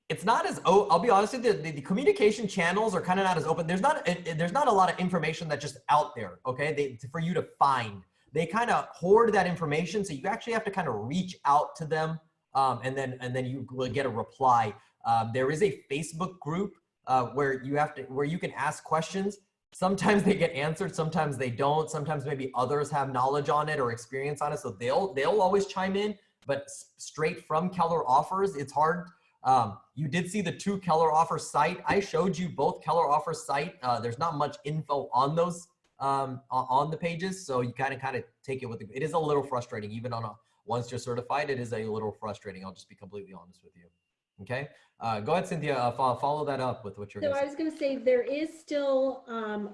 It's not as, I'll be honest with you, the communication channels are kind of not as open. There's not a lot of information that's just out there, okay? For you to find. They kind of hoard that information. So you actually have to kind of reach out to them. And then you will get a reply. There is a Facebook group where you can ask questions. Sometimes they get answered, sometimes they don't. Sometimes maybe others have knowledge on it or experience on it, so they'll always chime in. But straight from Keller Offers, it's hard. You did see the 2 Keller Offers site. I showed you both Keller Offers site. There's not much info on those on the pages, so you kind of take it with it is a little frustrating, even once you're certified, it is a little frustrating. I'll just be completely honest with you. Okay. Go ahead, Cynthia. Follow that up with what you're going to say. So I was going to say there is still an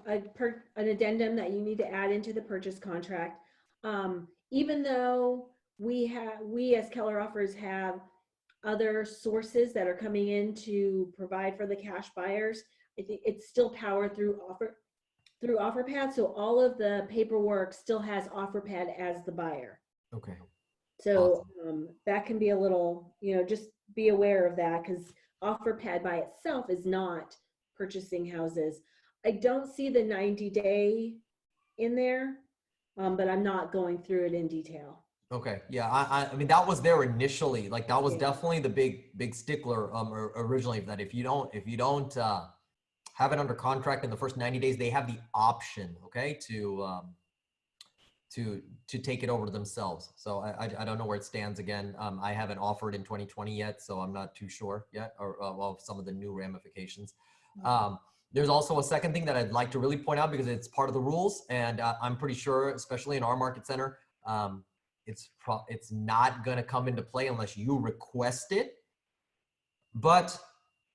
addendum that you need to add into the purchase contract. Even though we as Keller Offers have other sources that are coming in to provide for the cash buyers, I think it's still powered through OfferPad. So all of the paperwork still has OfferPad as the buyer. Okay. So that can be a little, just be aware of that, because offer pad by itself is not purchasing houses. I don't see the 90-day in there, but I'm not going through it in detail. Okay, yeah, I mean that was there initially. Like that was Yeah. definitely the big stickler originally, that if you don't have it under contract in the first 90 days, they have the option, okay, to take it over to themselves. So I don't know where it stands again. I haven't offered in 2020 yet, so I'm not too sure yet, or of some of the new ramifications. There's also a second thing that I'd like to really point out, because it's part of the rules, and I'm pretty sure, especially in our market center, it's not going to come into play unless you request it. But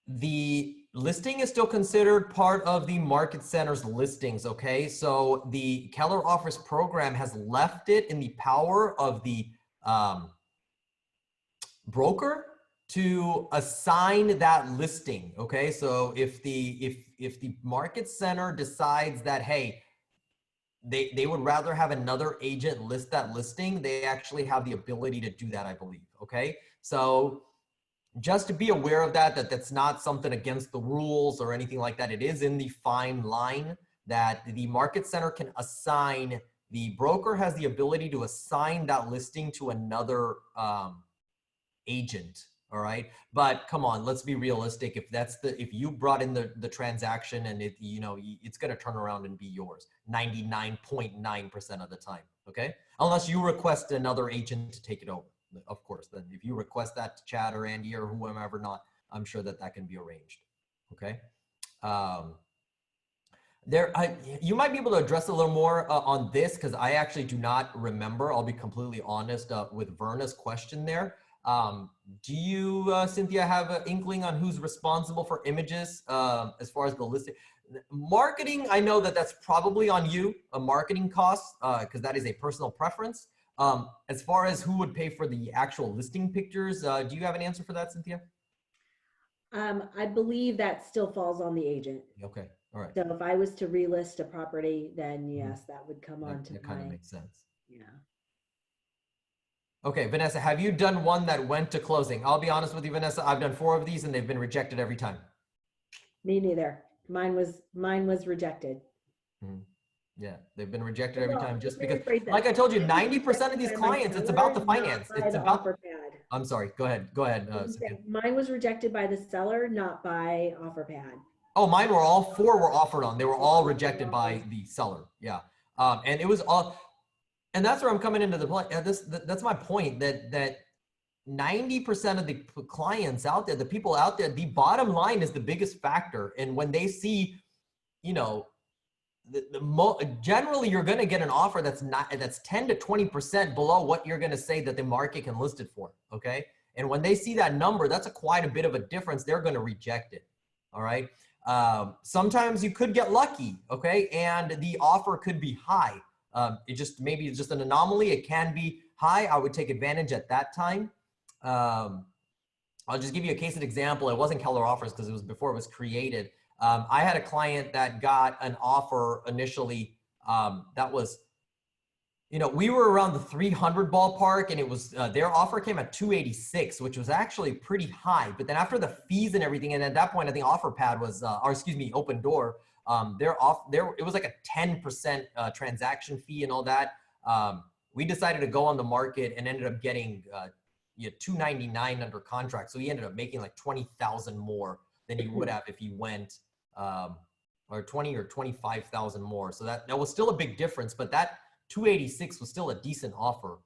the listing is still considered part of the market center's listings, okay? So the Keller Offers program has left it in the power of the broker to assign that listing, okay? So if the market center decides that, hey, they would rather have another agent list that listing, they actually have the ability to do that, I believe, okay? So just to be aware of that, that's not something against the rules or anything like that. It is in the fine line that the market center can assign, the broker has the ability to assign that listing to another agent. All right. But come on, let's be realistic. If you brought in the transaction, and it's going to turn around and be yours 99.9% of the time. Okay. Unless you request another agent to take it over. Of course, then if you request that to Chad or Andy or whoever not, I'm sure that can be arranged. Okay. You might be able to address a little more on this, because I actually do not remember. I'll be completely honest with Verna's question there. Do you, Cynthia, have an inkling on who's responsible for images as far as the listing? Marketing, I know that's probably on you, a marketing cost, because that is a personal preference. As far as who would pay for the actual listing pictures, do you have an answer for that, Cynthia? I believe that still falls on the agent. Okay, all right. So if I was to relist a property, then yes, that would come on to that my, kind of makes sense. yeah. Okay, Vanessa, have you done one that went to closing? I'll be honest with you, Vanessa, I've done 4 of these and they've been rejected every time. Me neither. Mine was rejected. Yeah, they've been rejected every time, just Let because, me rephrase that. like I told you, Mine was 90% of these rejected by my clients, it's seller, about the not finance. by It's the about, offer pad. I'm sorry, go ahead, Cynthia. Mine was rejected by the seller, not by offer pad. Oh, mine were all 4 were offered on. They were all rejected by the seller. Yeah. And it was all, and that's where I'm coming into the play. That's my point, that 90% of the clients out there, the people out there, the bottom line is the biggest factor. And when they see, generally you're going to get an offer that's 10 to 20% below what you're going to say that the market can list it for. Okay. And when they see that number, that's quite a bit of a difference. They're going to reject it. All right. Sometimes you could get lucky. Okay. And the offer could be high. Maybe it's just an anomaly. It can be high. I would take advantage at that time. I'll just give you a case of example. It wasn't Keller Offers because it was before it was created. I had a client that got an offer initially that was, we were around the 300 ballpark, and it was their offer came at 286, which was actually pretty high. But then after the fees and everything, and at that point, I think OfferPad was, Open Door, it was like a 10% transaction fee and all that. We decided to go on the market and ended up getting 299 under contract. So he ended up making like 20,000 more than he would have if he went, or 20 or 25,000 more. So that was still a big difference, but that 286 was still a decent offer.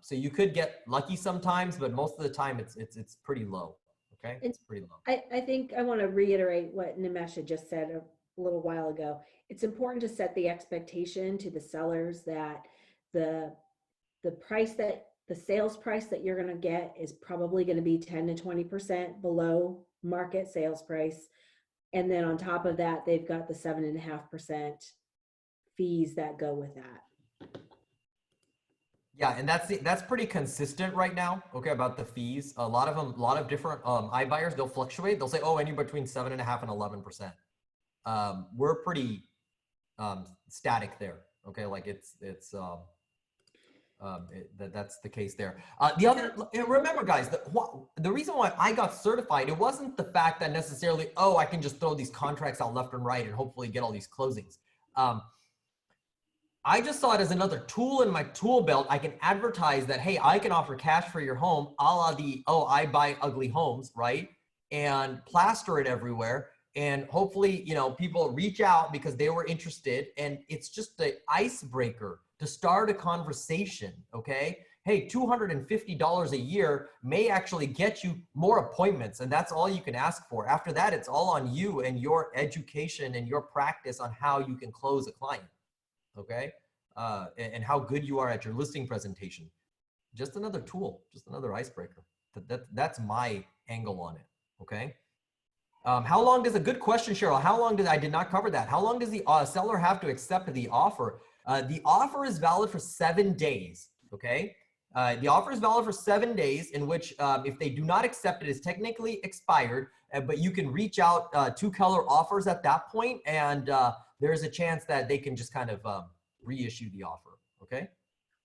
So you could get lucky sometimes, but most of the time it's pretty low. Okay, it's pretty low. I think I want to reiterate what Nimesh had just said a little while ago. It's important to set the expectation to the sellers that the sales price that you're going to get is probably going to be 10 to 20% below market sales price. And then on top of that, they've got the 7.5% fees that go with that. Yeah, and that's pretty consistent right now. Okay, about the fees. A lot of different iBuyers, they'll fluctuate. They'll say, oh, anywhere between 7.5% and 11%. We're pretty static there. Okay, like it's That's the case there. Remember guys, the reason why I got certified, it wasn't the fact that necessarily, oh, I can just throw these contracts out left and right and hopefully get all these closings. I just saw it as another tool in my tool belt. I can advertise that, hey, I can offer cash for your home, a la the, oh, I buy ugly homes, right? And plaster it everywhere. And hopefully, you know, people reach out because they were interested. And it's just the icebreaker to start a conversation, okay? Hey, $250 a year may actually get you more appointments, and that's all you can ask for. After that, it's all on you and your education and your practice on how you can close a client. Okay, and how good you are at your listing presentation. Just another tool, just another icebreaker. That's my angle on it. Okay. How long does, a good question, Cheryl, how long I did not cover that. How long does the seller have to accept the offer? The offer is valid for 7 days. Okay. The offer is valid for 7 days, in which if they do not accept it, it's technically expired, but you can reach out to Keller Offers at that point, and there's a chance that they can just kind of reissue the offer. Okay.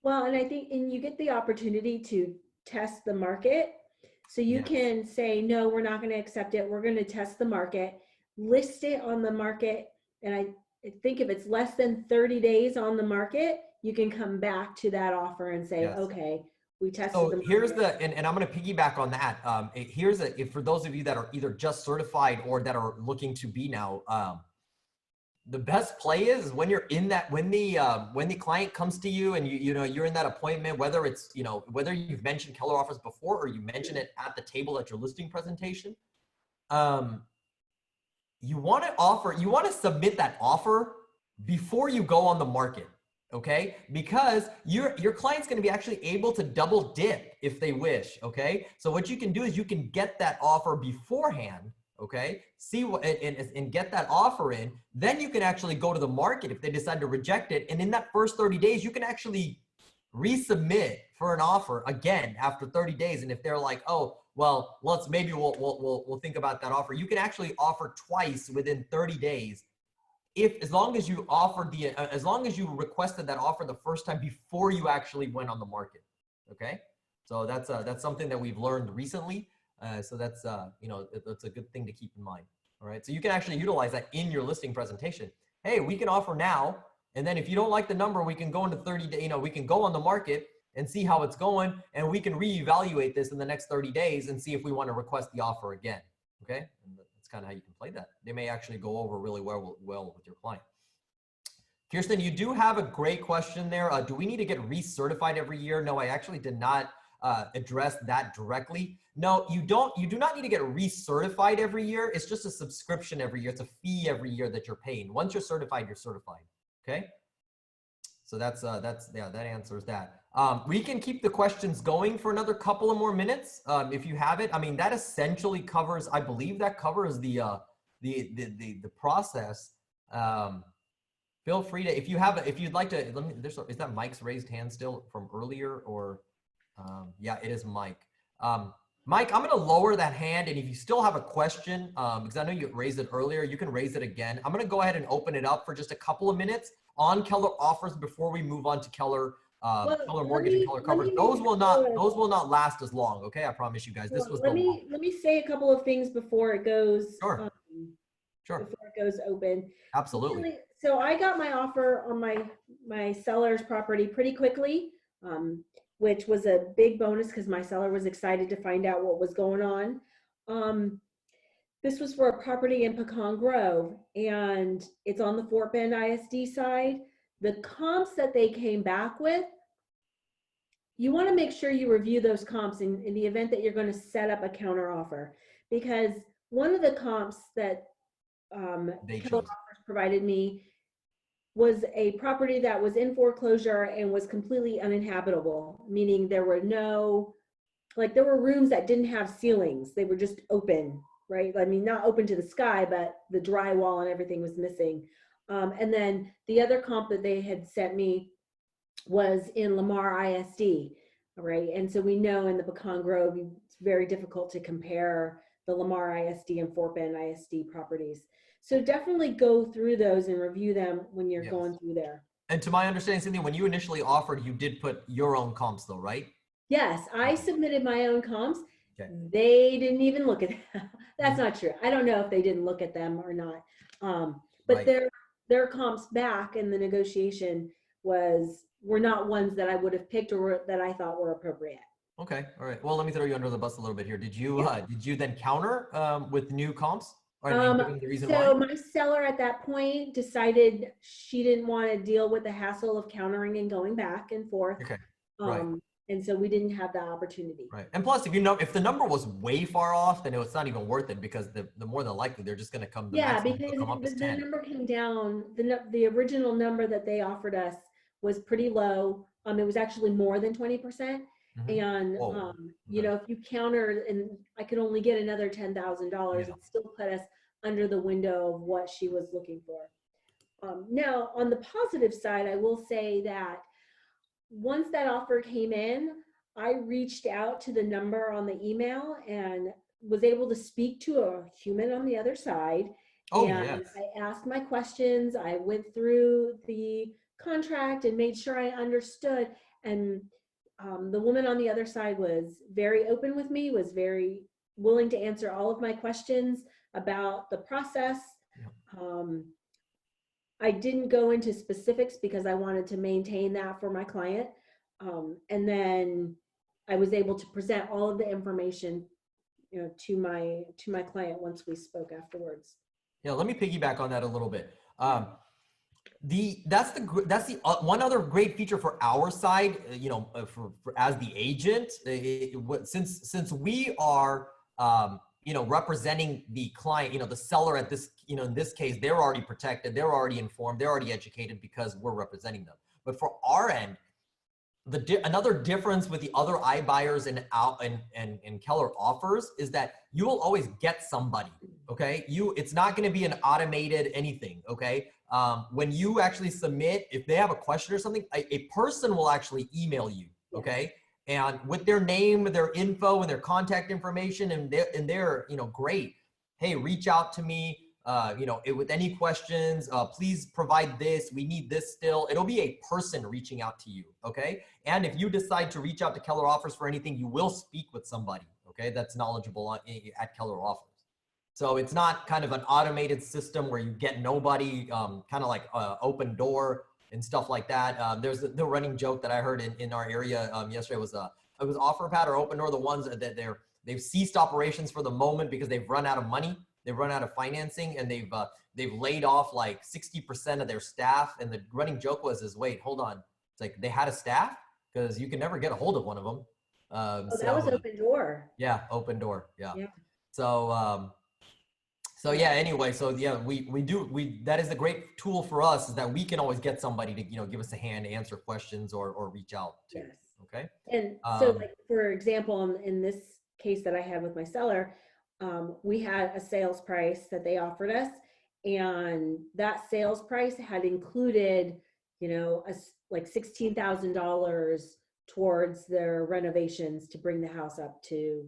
Well, and I think, and you get the opportunity to test the market. So you can say, no, we're not going to accept it. We're going to test the market, list it on the market. And I think if it's less than 30 days on the market, you can come back to that offer and say, okay, we tested the market. Here's the, and I'm going to piggyback on that. Here's a, for those of you that are either just certified or that are looking to be now, the best play is when you're in that, when the client comes to you and you know, you're in that appointment, whether it's, you know, whether you've mentioned Keller Offers before or you mention it at the table at your listing presentation, you want to offer, you want to submit that offer before you go on the market. Okay, because your client's going to be actually able to double dip if they wish. Okay, so what you can do is you can get that offer beforehand. Okay, see what, and get that offer in, then you can actually go to the market if they decide to reject it. And in that first 30 days, you can actually resubmit for an offer again after 30 days. And if they're like, oh, well, maybe we'll think about that offer, you can actually offer twice within 30 days. As long as you offered as long as you requested that offer the first time before you actually went on the market. Okay, so that's something that we've learned recently. So that's you know, that's a good thing to keep in mind. All right, so you can actually utilize that in your listing presentation. Hey, we can offer now, and then if you don't like the number, we can go into 30 days. You know, we can go on the market and see how it's going, and we can reevaluate this in the next 30 days and see if we want to request the offer again. Okay, and that's kind of how you can play that. They may actually go over really well with your client. Kirsten, you do have a great question there. Do we need to get recertified every year? No, I actually did not address that directly. No, you don't. You do not need to get recertified every year. It's just a subscription every year. It's a fee every year that you're paying. Once you're certified, you're certified. Okay. So that's yeah, that answers that. We can keep the questions going for another couple of more minutes if you have it. I mean, that essentially covers, I believe that covers the process. Feel free to, if you have, if you'd like to, let me, is that Mike's raised hand still from earlier, or yeah, it is Mike. Mike, I'm going to lower that hand, and if you still have a question, because I know you raised it earlier, you can raise it again. I'm going to go ahead and open it up for just a couple of minutes on Keller Offers before we move on to Keller Keller Mortgage and Keller Coverage. Those will not last as long. Okay, I promise you guys. This was let me say a couple of things before it goes. Sure. Before it goes open. Absolutely. So I got my offer on my seller's property pretty quickly, which was a big bonus because my seller was excited to find out what was going on. This was for a property in Pecan Grove, and it's on the Fort Bend ISD side. The comps that they came back with, you want to make sure you review those comps in the event that you're going to set up a counter offer, because one of the comps that Keller Offers provided me was a property that was in foreclosure and was completely uninhabitable, meaning there were no, like there were rooms that didn't have ceilings. They were just open, right? I mean, not open to the sky, but the drywall and everything was missing. And then the other comp that they had sent me was in Lamar ISD, right? And so we know in the Pecan Grove, it's very difficult to compare the Lamar ISD and Fort Bend ISD properties. So definitely go through those and review them when you're going through there. And to my understanding, Cynthia, when you initially offered, you did put your own comps though, right? Yes, I submitted my own comps. Okay. They didn't even look at them. That's Mhm. not true. I don't know if they didn't look at them or not. But Right. their comps back in the negotiation were not ones that I would have picked or that I thought were appropriate. Okay. All right. Well, let me throw you under the bus a little bit here. Yeah. Did you then counter with new comps? Or and give them the reason why? So my seller at that point decided she didn't want to deal with the hassle of countering and going back and forth. Okay. Right. Um, and so we didn't have that opportunity. Right. And plus, if the number was way far off, then it's not even worth it because the more than likely they're just going to come, the Yeah, maximum because will come up as the 10. number came down, the original number that they offered us was pretty low. It was actually more than 20%. Mhm. And, Whoa. you Okay. know, if you countered and I could only get another $10,000, Yeah. it still put us under the window of what she was looking for. Now, on the positive side, I will say that once that offer came in, I reached out to the number on the email and was able to speak to a human on the other side. Oh, And yes. I asked my questions. I went through the contract and made sure I understood. And the woman on the other side was very open with me, was very willing to answer all of my questions about the process. Yeah. I didn't go into specifics because I wanted to maintain that for my client. And then I was able to present all of the information, you know, to my client once we spoke afterwards. Yeah. Let me piggyback on that a little bit. That's the one other great feature for our side, for as the agent, since we are, representing the client, the seller at this, in this case, they're already protected, they're already informed, they're already educated because we're representing them. But for our end, another difference with the other iBuyers and Keller offers is that you will always get somebody. Okay, it's not going to be an automated anything. Okay, when you actually submit, if they have a question or something, a person will actually email you. Okay, and with their name, their info, and their contact information, and they're great. Hey, reach out to me. With any questions, please provide this. We need this still. It'll be a person reaching out to you, okay? And if you decide to reach out to Keller Offers for anything, you will speak with somebody, okay, that's knowledgeable at Keller Offers. So it's not kind of an automated system where you get nobody, kind of like open door and stuff like that. There's the running joke that I heard in our area yesterday was it was OfferPad or Open Door, the ones that they've ceased operations for the moment because they've run out of money. They've run out of financing and they've laid off like 60% of their staff. And the running joke was, wait, hold on. It's like they had a staff because you can never get a hold of one of them. That was Open Door. Yeah, Open Door. Yeah. Yeah. So yeah, anyway, so yeah, that is a great tool for us is that we can always get somebody to, give us a hand, answer questions or reach out to. Yes. Okay. And so like, for example, in this case that I had with my seller, we had a sales price that they offered us, and that sales price had included, like $16,000 towards their renovations to bring the house up to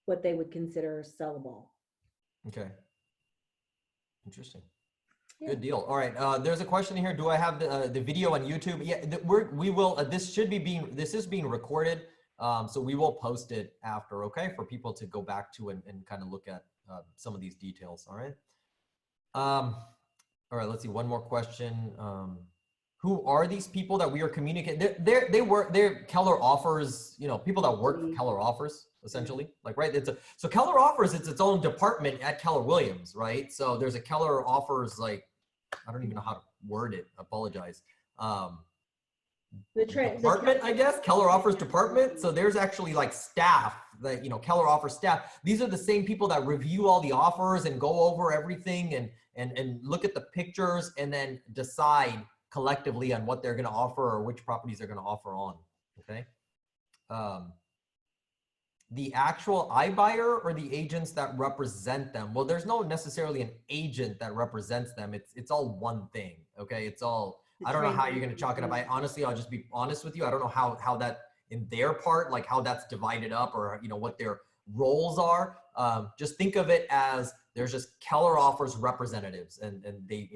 what they would consider sellable. Okay. Interesting. Yeah. Good deal. All right. There's a question here. Do I have the video on YouTube? Yeah, we will. This is being recorded. So we will post it after, okay, for people to go back to and kind of look at some of these details. All right. All right. Let's see. One more question. Who are these people that we are communicating? They're Keller Offers. People that work for Keller Offers, essentially. Like, right. So Keller Offers. It's its own department at Keller Williams, right? So there's a Keller Offers, like, I don't even know how to word it. I apologize. Department, I guess, Keller Offers department. So there's actually like staff that, Keller Offers staff. These are the same people that review all the offers and go over everything and look at the pictures and then decide collectively on what they're going to offer or which properties they're going to offer on. Okay. The actual iBuyer or the agents that represent them? Well, there's no necessarily an agent that represents them. It's all one thing. Okay. It's all, I don't know how you're going to chalk it up. I'll just be honest with you. I don't know how that in their part, like how that's divided up or, what their roles are. Just think of it as There's just Keller Offers representatives, and they,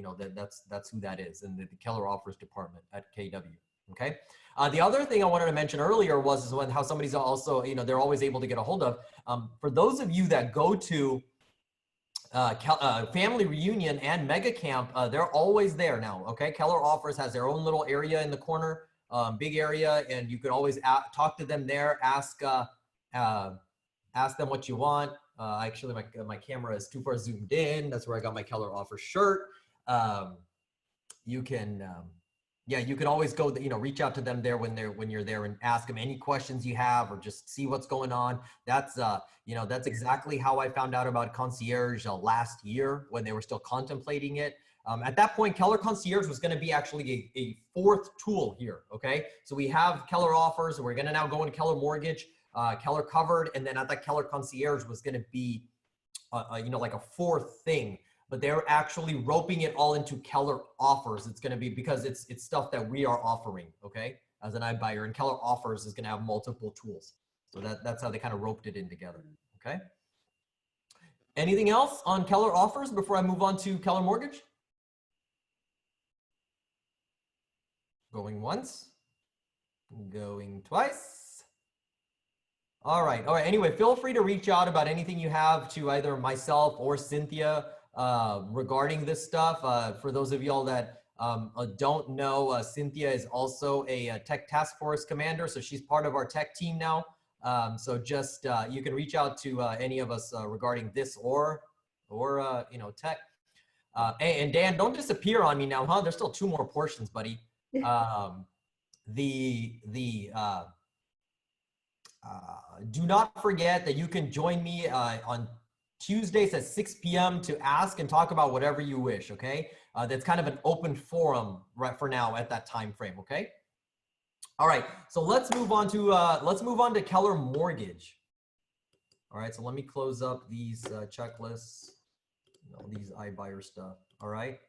that's who that is, and the Keller Offers department at KW. Okay. The other thing I wanted to mention earlier was when how somebody's also, they're always able to get a hold of. For those of you that go to family reunion and mega camp, they're always there now. Okay. Keller Offers has their own little area in the corner, big area, and you can always talk to them there, ask them what you want. Actually, my camera is too far zoomed in. That's where I got my Keller Offers shirt. You can always go, reach out to them there when you're there and ask them any questions you have, or just see what's going on. That's that's exactly how I found out about concierge last year when they were still contemplating it. At that point, Keller Concierge was going to be actually a fourth tool here. Okay, so we have Keller Offers, and we're going to now go into Keller Mortgage, Keller Covered, and then at that Keller Concierge was going to be like a fourth thing. But they're actually roping it all into Keller Offers. It's going to be because it's stuff that we are offering, okay, as an iBuyer, and Keller Offers is going to have multiple tools. So that's how they kind of roped it in together, okay? Anything else on Keller Offers before I move on to Keller Mortgage? Going once, going twice. All right. Anyway, feel free to reach out about anything you have to either myself or Cynthia regarding this stuff. For those of y'all that don't know, Cynthia is also a tech task force commander, so she's part of our tech team now. So just you can reach out to any of us regarding this or tech. And Dan, don't disappear on me now, huh? There's still 2 more portions, buddy. Do not forget that you can join me on Tuesdays at 6 p.m. to ask and talk about whatever you wish, okay? That's kind of an open forum right for now at that time frame, okay? All right, so let's move on to Keller Mortgage. All right, so let me close up these checklists, these iBuyer stuff. All right.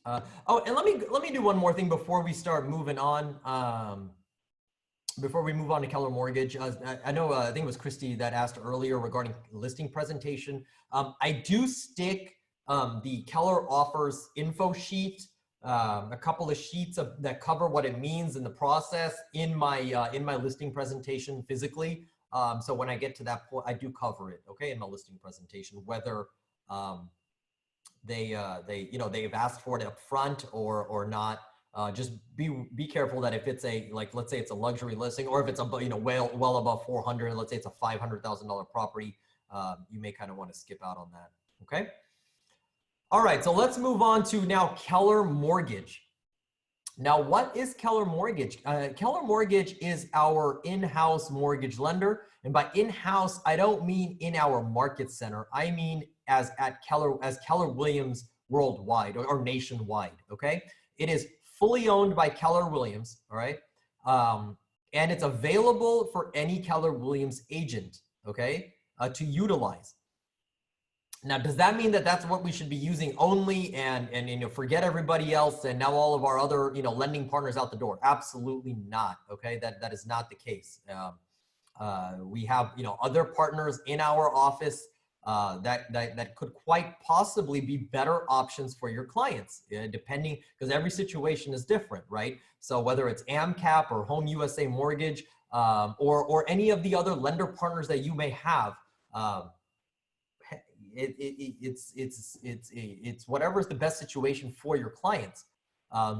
And let me do one more thing before we start moving on. Before we move on to Keller Mortgage, I know I think it was Christy that asked earlier regarding listing presentation. I do stick the Keller Offers info sheet, a couple of sheets that cover what it means in the process in my listing presentation physically. So when I get to that point, I do cover it, okay, in my listing presentation, whether they've asked for it up front or not. Just be careful that if it's let's say it's a luxury listing, or if it's well above 400, let's say it's a $500,000 property, you may kind of want to skip out on that. Okay. All right. So let's move on to now Keller Mortgage. Now, what is Keller Mortgage? Keller Mortgage is our in-house mortgage lender. And by in-house, I don't mean in our market center. I mean as Keller Williams worldwide or nationwide. Okay. It is fully owned by Keller Williams, all right? And it's available for any Keller Williams agent, okay, to utilize. Now, does that mean that that's what we should be using only and forget everybody else and now all of our other, lending partners out the door? Absolutely not, okay? That is not the case. We have, other partners in our office that could quite possibly be better options for your clients, depending, because every situation is different, right? So whether it's AMCAP or Home USA Mortgage or any of the other lender partners that you may have, it's whatever's the best situation for your clients.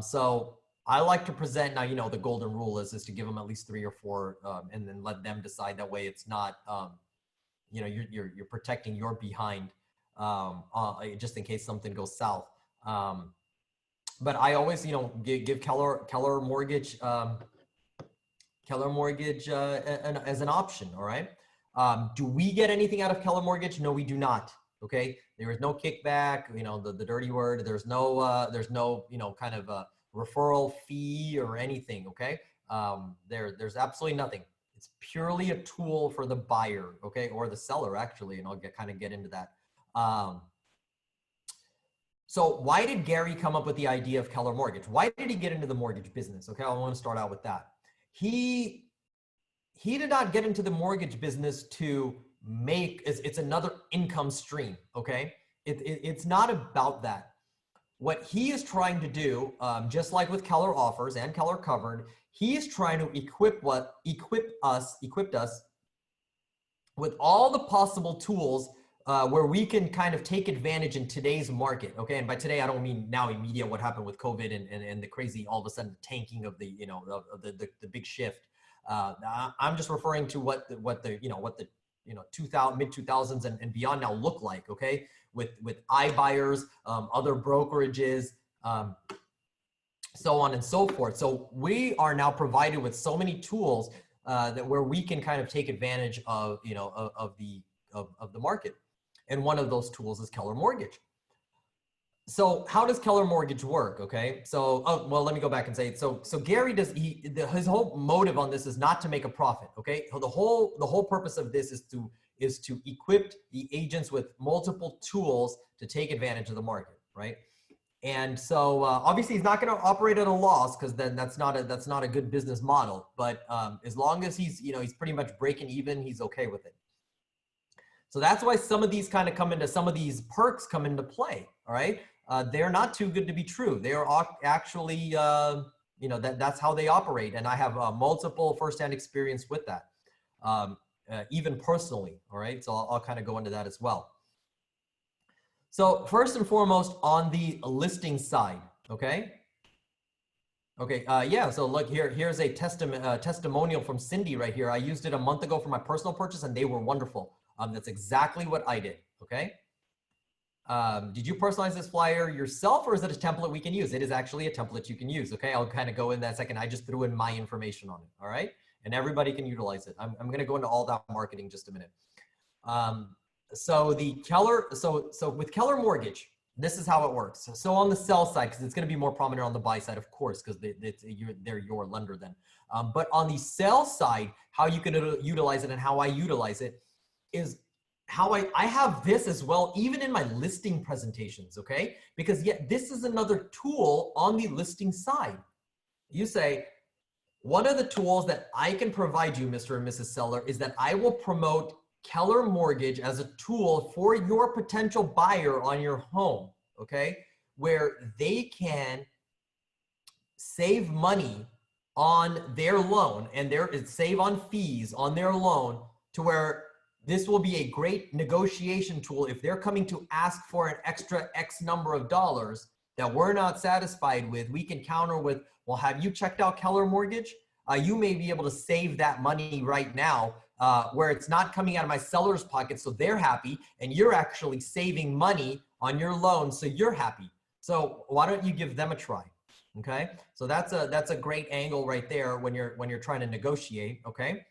So I like to present now, the golden rule is to give them at least 3 or 4 and then let them decide. That way it's not, you're protecting your behind just in case something goes south. But I always, give Keller Mortgage as an option. All right. Do we get anything out of Keller Mortgage? No, we do not. Okay. There is no kickback, the dirty word. There's no, kind of a referral fee or anything. Okay. There's absolutely nothing. It's purely a tool for the buyer, okay, or the seller actually, and I'll kind of get into that. So why did Gary come up with the idea of Keller Mortgage? Why did he get into the mortgage business? Okay, I want to start out with that. He did not get into the mortgage business to it's another income stream, okay? It's not about that. What he is trying to do, just like with Keller Offers and Keller Covered, he is trying to equip us with all the possible tools where we can kind of take advantage in today's market. Okay, and by today I don't mean now immediate what happened with COVID and the crazy all of a sudden tanking of the of the big shift. I'm just referring to what the mid 2000s and beyond now look like. Okay, with iBuyers, other brokerages. So on and so forth. So we are now provided with so many tools that where we can kind of take advantage of of the market, and one of those tools is Keller Mortgage. So how does Keller Mortgage work? Okay, so well, let me go back and say so Gary his whole motive on this is not to make a profit. Okay, the whole purpose of this is to equip the agents with multiple tools to take advantage of the market, right? And so obviously he's not going to operate at a loss, because then that's not a good business model. But as long as he's pretty much breaking even, he's okay with it. So that's why some of these perks come into play. All right, they're not too good to be true. They are actually that's how they operate, and I have multiple firsthand experience with that, even personally. All right, so I'll kind of go into that as well. So first and foremost, on the listing side, okay? Okay, yeah, so look, here's a testimonial from Cindy right here. I used it a month ago for my personal purchase and they were wonderful. That's exactly what I did, okay? Did you personalize this flyer yourself, or is it a template we can use? It is actually a template you can use, okay? I'll kind of go in that second. I just threw in my information on it, all right? And everybody can utilize it. I'm gonna go into all that marketing in just a minute. So with Keller Mortgage, this is how it works. So on the sell side, because it's going to be more prominent on the buy side, of course, because they're your lender then. But on the sell side, how you can utilize it and how I utilize it is how I have this as well, even in my listing presentations, okay? Because this is another tool on the listing side. You say, one of the tools that I can provide you, Mr. and Mrs. Seller, is that I will promote Keller Mortgage as a tool for your potential buyer on your home, okay? Where they can save money on their loan and save on fees on their loan, to where this will be a great negotiation tool. If they're coming to ask for an extra X number of dollars that we're not satisfied with, we can counter with, well, have you checked out Keller Mortgage? You may be able to save that money right now, where it's not coming out of my seller's pocket, so they're happy, and you're actually saving money on your loan, so you're happy. So why don't you give them a try? Okay, so that's a great angle right there when you're trying to negotiate. Okay,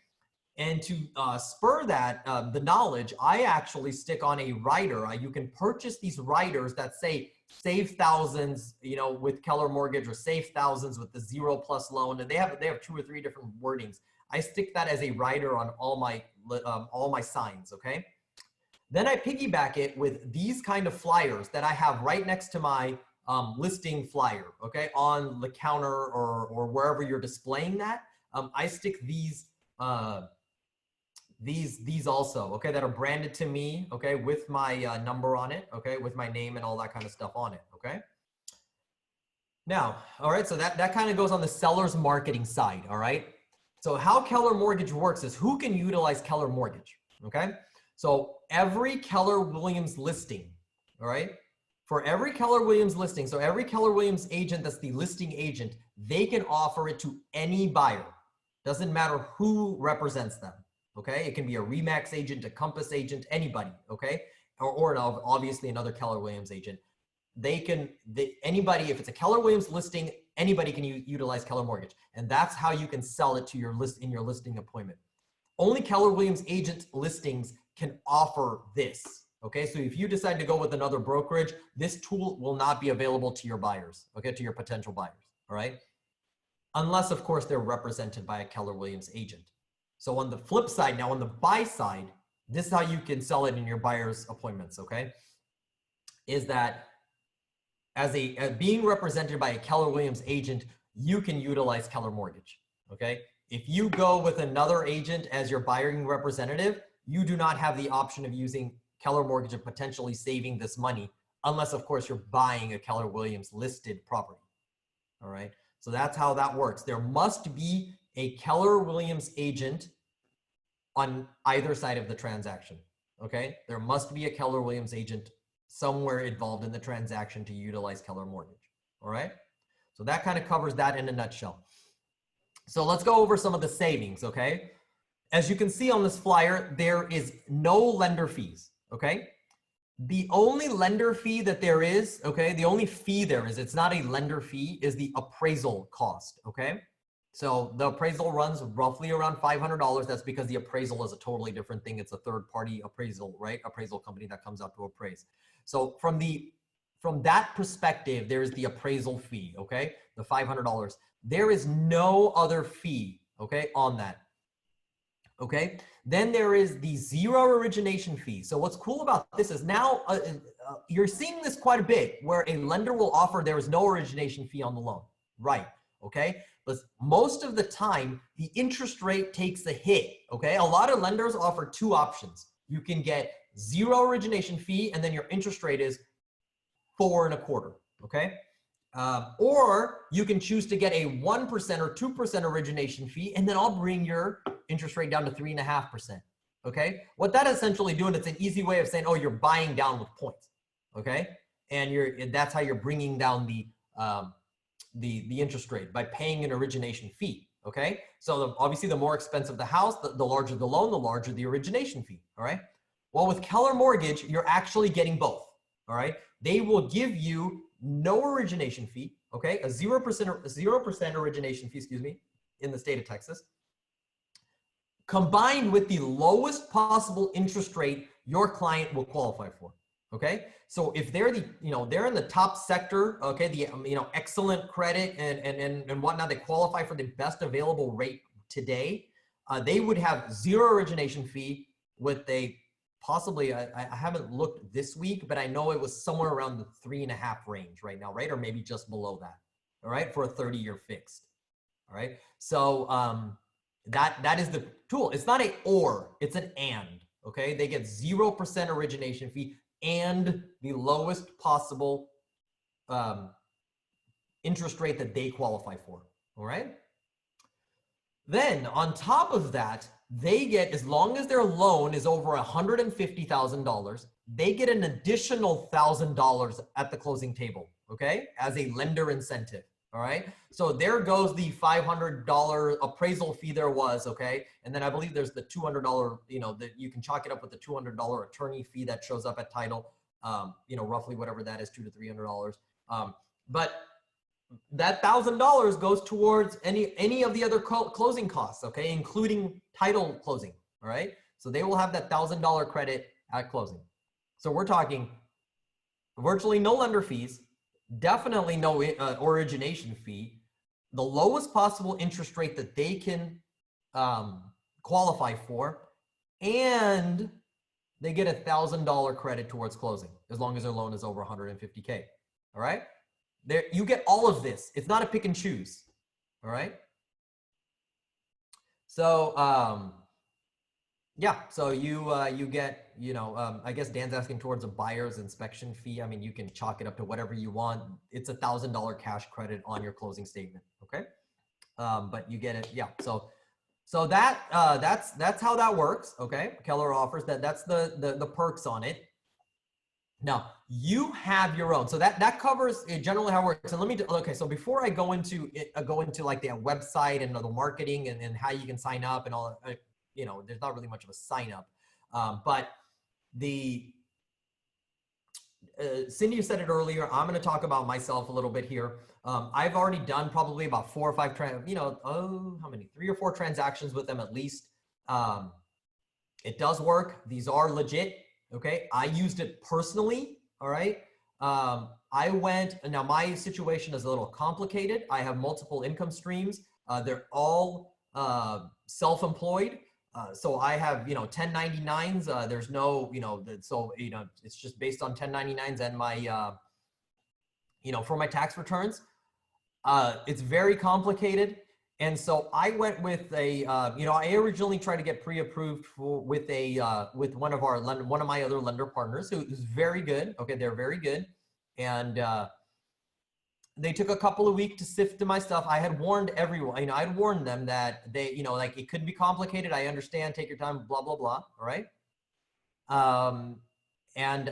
and to spur that the knowledge, I actually stick on a rider. You can purchase these riders that say save thousands, with Keller Mortgage, or save thousands with the 0+ loan, and they have 2 or 3 different wordings. I stick that as a rider on all my signs, okay? Then I piggyback it with these kind of flyers that I have right next to my listing flyer, okay? On the counter or wherever you're displaying that. I stick these also, okay, that are branded to me, okay, with my number on it, okay, with my name and all that kind of stuff on it, okay? Now, all right, so that kind of goes on the seller's marketing side, all right? So how Keller Mortgage works is who can utilize Keller Mortgage, okay? So every Keller Williams listing, all right? For every Keller Williams listing, so every Keller Williams agent that's the listing agent, they can offer it to any buyer. Doesn't matter who represents them, okay? It can be a RE/MAX agent, a Compass agent, anybody, okay? Or obviously another Keller Williams agent. Anybody, if it's a Keller Williams listing, anybody can utilize Keller Mortgage. And that's how you can sell it to your listing appointment. Only Keller Williams agent listings can offer this, okay? So if you decide to go with another brokerage, this tool will not be available to your buyers, okay? To your potential buyers, all right? Unless, of course, they're represented by a Keller Williams agent. So on the flip side, now on the buy side, this is how you can sell it in your buyer's appointments, okay? Is that as being represented by a Keller Williams agent, you can utilize Keller Mortgage, okay? If you go with another agent as your buying representative, you do not have the option of using Keller Mortgage and potentially saving this money, unless of course you're buying a Keller Williams listed property. All right. So that's how that works. There must be a Keller Williams agent on either side of the transaction. Okay. There must be a Keller Williams agent somewhere involved in the transaction to utilize Keller Mortgage. All right. So that kind of covers that in a nutshell. So let's go over some of the savings. Okay. As you can see on this flyer, there is no lender fees. Okay. The only lender fee that there is, okay, the only fee there is, it's not a lender fee, is the appraisal cost, okay? So the appraisal runs roughly around $500. That's because the appraisal is a totally different thing. It's a third-party appraisal, right? Appraisal company that comes out to appraise. So from that perspective, there's the appraisal fee, okay? The $500. There is no other fee, okay, on that. Okay, then there is the zero origination fee. So what's cool about this is now you're seeing this quite a bit where a lender will offer there is no origination fee on the loan, right? Okay, but most of the time the interest rate takes a hit. Okay, a lot of lenders offer two options. You can get zero origination fee and then your interest rate is 4.25%. Okay. Or you can choose to get a 1% or 2% origination fee, and then I'll bring your interest rate down to 3.5%. Okay. What that essentially doing, it's an easy way of saying, oh, you're buying down with points. Okay. And that's how you're bringing down the interest rate, by paying an origination fee. Okay. So obviously the more expensive the house, the larger the loan, the larger the origination fee. All right. Well, with Keller Mortgage, you're actually getting both. All right. They will give you no origination fee, okay? A 0% origination fee, excuse me, in the state of Texas, combined with the lowest possible interest rate your client will qualify for, okay? So if they're they're in the top sector, okay, the excellent credit and whatnot, they qualify for the best available rate today, they would have zero origination fee with a possibly, I haven't looked this week, but I know it was somewhere around the 3.5 range right now, right? Or maybe just below that, all right, for a 30-year fixed, all right? So that is the tool. It's not a or, it's an and, okay? They get 0% origination fee and the lowest possible interest rate that they qualify for, all right? Then on top of that, they get, as long as their loan is over $150,000, they get an additional $1,000 at the closing table, okay, as a lender incentive. All right. So there goes the $500 appraisal fee there was, okay, and then I believe there's the $200, that you can chalk it up with the $200 attorney fee that shows up at title, roughly whatever that is, $200 to $300. But that $1,000 goes towards any of the other closing costs, okay, including title closing. All right. So they will have that $1,000 credit at closing. So we're talking virtually no lender fees, definitely no origination fee, the lowest possible interest rate that they can qualify for, and they get a $1,000 credit towards closing as long as their loan is over 150K. All right. There, you get all of this. It's not a pick and choose. All right. So, yeah. So you get, I guess Dan's asking towards a buyer's inspection fee. I mean, you can chalk it up to whatever you want. It's a $1,000 cash credit on your closing statement. Okay. But you get it. Yeah. So that's how that works. Okay. Keller offers that. That's the perks on it. Now you have your own, so that covers generally how it works. And let me do, okay. So before I go into like the website and the marketing and how you can sign up and all, there's not really much of a sign up, but Cindy said it earlier. I'm going to talk about myself a little bit here. I've already done probably about 4 or 5, 3 or 4 transactions with them at least. It does work. These are legit. Okay, I used it personally. All right. Now my situation is a little complicated. I have multiple income streams. They're all self-employed. So I have, 1099s. There's no, it's just based on 1099s and my, for my tax returns. It's very complicated. And so I went with a, you know, I originally tried to get pre-approved with one of my other lender partners who's very good. Okay, they're very good, and they took a couple of weeks to sift through my stuff. I had warned everyone, you know, I'd warned them that they, you know, like it could be complicated. I understand. Take your time. Blah blah blah. All right. And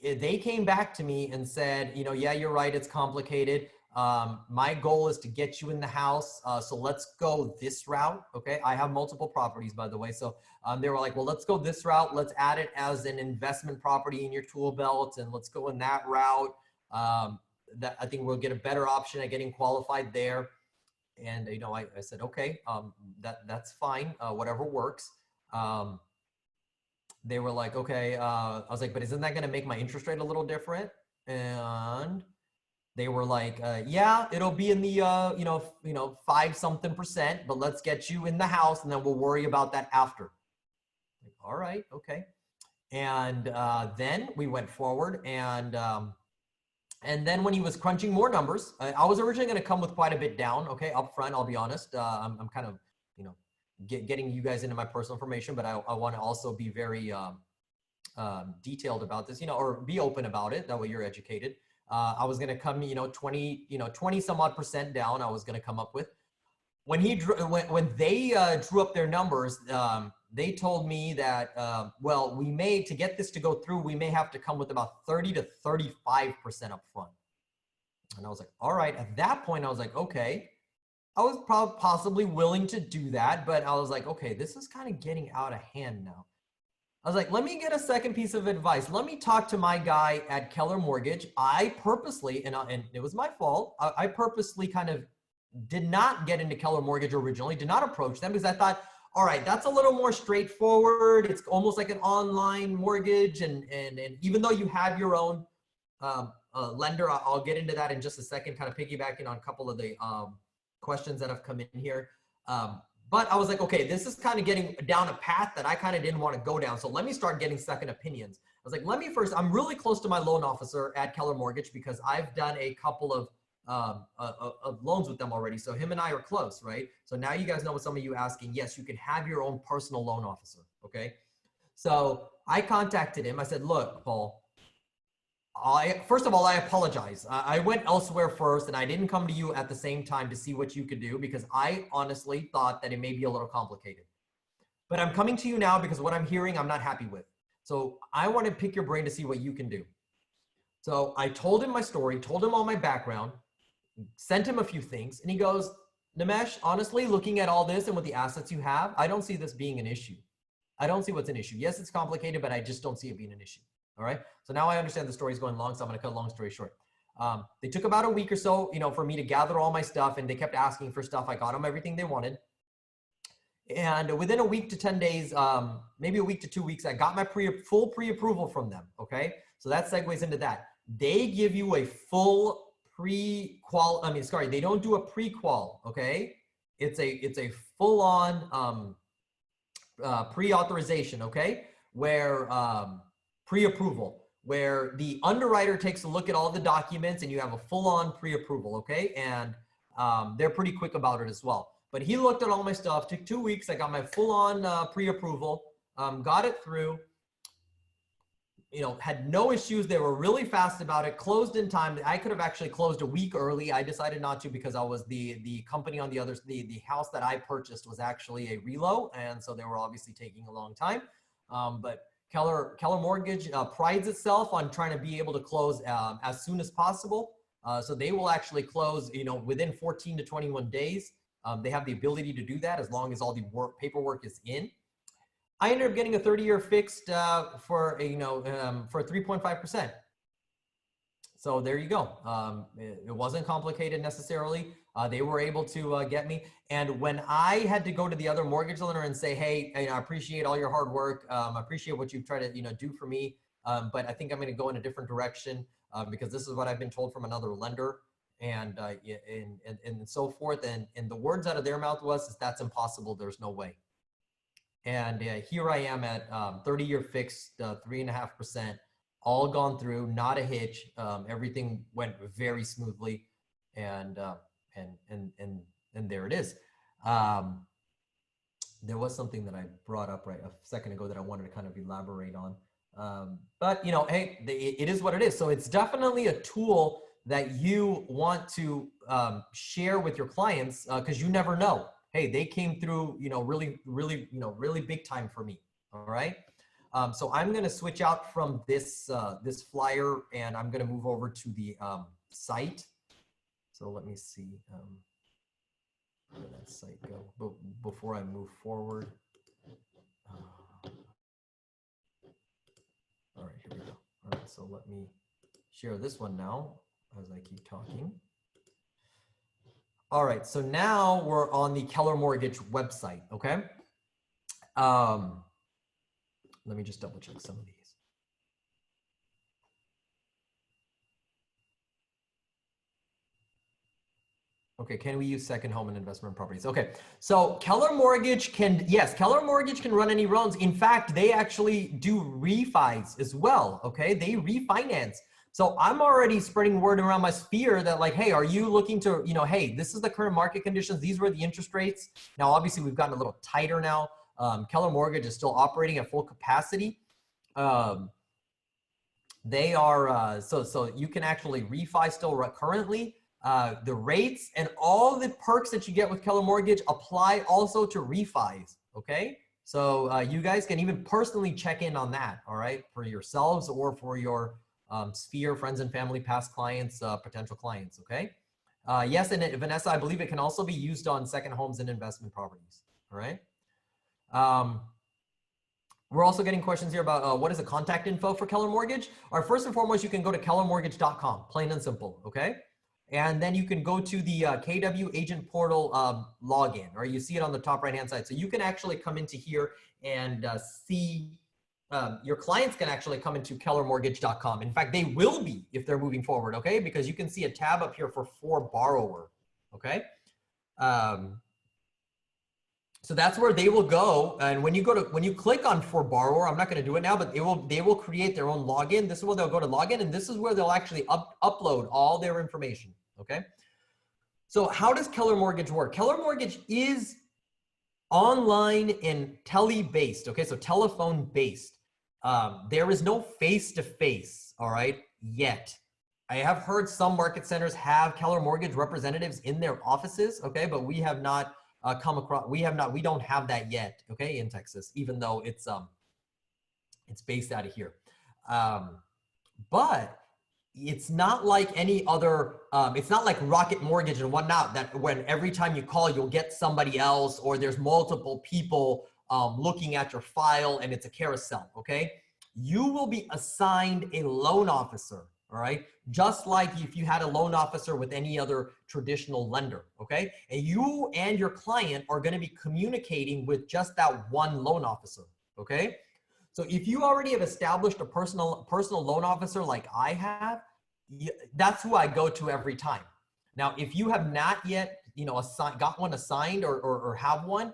they came back to me and said, you know, yeah, you're right. It's complicated. My goal is to get you in the house. So let's go this route. Okay. I have multiple properties, by the way. So they were like, well, let's go this route. Let's add it as an investment property in your tool belt. And let's go in that route. That I think we'll get a better option at getting qualified there. And, you know, I said, okay, that's fine. Whatever works. They were like, okay, I was like, but isn't that going to make my interest rate a little different? And they were like, yeah, it'll be in the, you know, 5-something%, but let's get you in the house and then we'll worry about that after. Like, all right. Okay. And then we went forward and then when he was crunching more numbers, I was originally going to come with quite a bit down. Okay. Up front, I'll be honest. I'm kind of, you know, getting you guys into my personal information, but I want to also be very detailed about this, you know, or be open about it. That way you're educated. I was going to come, you know, 20 some odd % down. I was going to come up with when they drew up their numbers. They told me that, well, to get this to go through, we may have to come with about 30 to 35% up front. And I was like, all right. At that point, I was like, okay. I was possibly willing to do that, but I was like, okay, this is kind of getting out of hand now. I was like, let me get a second piece of advice. Let me talk to my guy at Keller Mortgage. I purposely, and it was my fault, I purposely kind of did not get into Keller Mortgage originally, did not approach them because I thought, all right, that's a little more straightforward. It's almost like an online mortgage. And even though you have your own lender, I'll get into that in just a second, kind of piggybacking on a couple of the questions that have come in here. But I was like, okay, this is kind of getting down a path that I kind of didn't want to go down. So let me start getting second opinions. I was like, let me first, I'm really close to my loan officer at Keller Mortgage because I've done a couple of loans with them already. So him and I are close, right? So now you guys know what some of you asking, yes, you can have your own personal loan officer, okay? So I contacted him. I said, look, Paul, first of all, I apologize. I went elsewhere first and I didn't come to you at the same time to see what you could do because I honestly thought that it may be a little complicated. But I'm coming to you now because what I'm hearing, I'm not happy with. So I want to pick your brain to see what you can do. So I told him my story, told him all my background, sent him a few things, and he goes, Nimesh, honestly, looking at all this and with the assets you have, I don't see this being an issue. I don't see what's an issue. Yes, it's complicated, but I just don't see it being an issue. All right. So now I understand the story's going long, so I'm going to cut a long story short. They took about a week or so, you know, for me to gather all my stuff, and they kept asking for stuff. I got them everything they wanted. And within a week to 10 days, maybe a week to 2 weeks, I got my full pre-approval from them. Okay. So that segues into that. They give you a full they don't do a pre-qual. Okay. It's a full-on pre-authorization. Okay. Where, pre-approval, where the underwriter takes a look at all the documents and you have a full-on pre-approval, okay? And they're pretty quick about it as well. But he looked at all my stuff, took 2 weeks. I got my full-on pre-approval, got it through, you know, had no issues. They were really fast about it, closed in time. I could have actually closed a week early. I decided not to because I was the company on the other, the house that I purchased was actually a relo. And so they were obviously taking a long time. But Keller Mortgage prides itself on trying to be able to close as soon as possible. So they will actually close, you know, within 14 to 21 days. They have the ability to do that as long as all the paperwork is in. I ended up getting a 30-year fixed for 3.5%. So there you go. It wasn't complicated necessarily. They were able to get me. And when I had to go to the other mortgage lender and say, hey, I appreciate all your hard work. I appreciate what you've tried to do for me. But I think I'm going to go in a different direction because this is what I've been told from another lender and so forth. And the words out of their mouth was, that's impossible. There's no way. And here I am at 30-year fixed, 3.5%. All gone through, not a hitch. Everything went very smoothly, and there it is. There was something that I brought up right a second ago that I wanted to kind of elaborate on. But you know, hey, it is what it is. So it's definitely a tool that you want to share with your clients because you never know. Hey, they came through, you know, really, really big time for me. All right. So I'm going to switch out from this this flyer and I'm going to move over to the site. So let me see. Where did that site go? But before I move forward. All right, here we go. All right, so let me share this one now as I keep talking. All right, so now we're on the Keller Mortgage website, okay? Let me just double check some of these. Okay, can we use second home and investment properties? Okay, so Keller Mortgage can, yes, Keller Mortgage can run any loans. In fact, they actually do refis as well, okay? They refinance. So I'm already spreading word around my sphere that like, hey, are you looking to, you know, hey, this is the current market conditions. These were the interest rates. Now, obviously, we've gotten a little tighter now. Keller Mortgage is still operating at full capacity. They are, so you can actually refi still currently. The rates and all the perks that you get with Keller Mortgage apply also to refis, okay? So you guys can even personally check in on that, all right, for yourselves or for your sphere, friends and family, past clients, potential clients, okay? Yes, and Vanessa, I believe it can also be used on second homes and investment properties, all right? We're also getting questions here about what is the contact info for Keller Mortgage? Or first and foremost, you can go to kellermortgage.com, plain and simple, okay? And then you can go to the KW Agent Portal login, or you see it on the top right-hand side. So you can actually come into here and see, your clients can actually come into kellermortgage.com. In fact, they will be if they're moving forward, okay? Because you can see a tab up here for borrower, okay? So that's where they will go. And when you click on for borrower, I'm not going to do it now, but they will create their own login. This is where they'll go to login, and this is where they'll actually upload all their information. Okay. So how does Keller Mortgage work? Keller Mortgage is online and tele-based. Okay. So telephone based. There is no face-to-face. All right. Yet. I have heard some market centers have Keller Mortgage representatives in their offices. Okay. But we have not come across, we don't have that yet. Okay. In Texas, even though it's based out of here. But it's not like any other, it's not like Rocket Mortgage and whatnot, that when every time you call, you'll get somebody else, or there's multiple people looking at your file and it's a carousel, okay? You will be assigned a loan officer, all right? Just like if you had a loan officer with any other traditional lender, okay? And you and your client are gonna be communicating with just that one loan officer, okay? So if you already have established a personal loan officer like I have, that's who I go to every time. Now, if you have not yet, got one assigned or have one,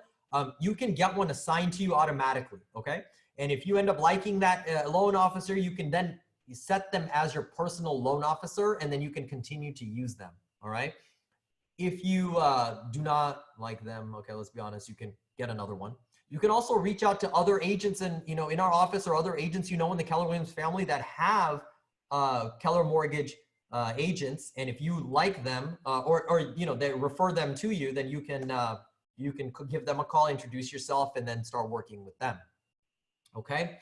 you can get one assigned to you automatically, okay? And if you end up liking that loan officer, you can then set them as your personal loan officer, and then you can continue to use them, all right? If you do not like them, okay, let's be honest, you can get another one. You can also reach out to other agents in our office or other agents in the Keller Williams family that have Keller Mortgage agents, and if you like them or they refer them to you, then you can give them a call, introduce yourself, and then start working with them. Okay.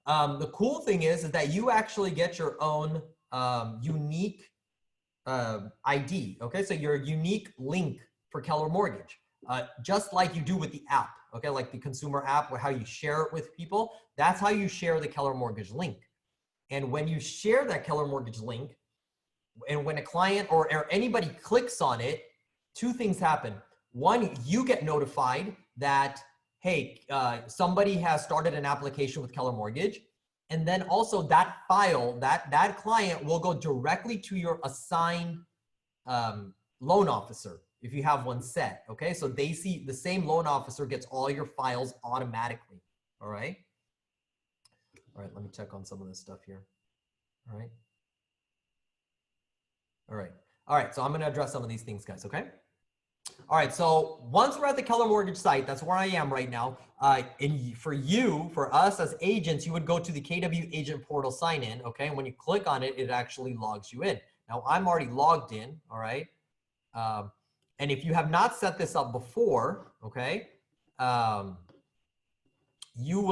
The cool thing is that you actually get your own unique ID. Okay, so your unique link for Keller Mortgage, just like you do with the app. Okay, like the consumer app, where how you share it with people, that's how you share the Keller Mortgage link. And when you share that Keller Mortgage link, and when a client or anybody clicks on it, two things happen. One, you get notified that, hey, somebody has started an application with Keller Mortgage. And then also that file, that client will go directly to your assigned loan officer if you have one set, okay? So they see the same loan officer gets all your files automatically, all right? All right, let me check on some of this stuff here, all right? All right, so I'm gonna address some of these things, guys, okay? All right, so once we're at the Keller Mortgage site, that's where I am right now. And for us as agents, you would go to the KW Agent Portal sign in, okay? And when you click on it, it actually logs you in. Now, I'm already logged in, all right? And if you have not set this up before, okay, you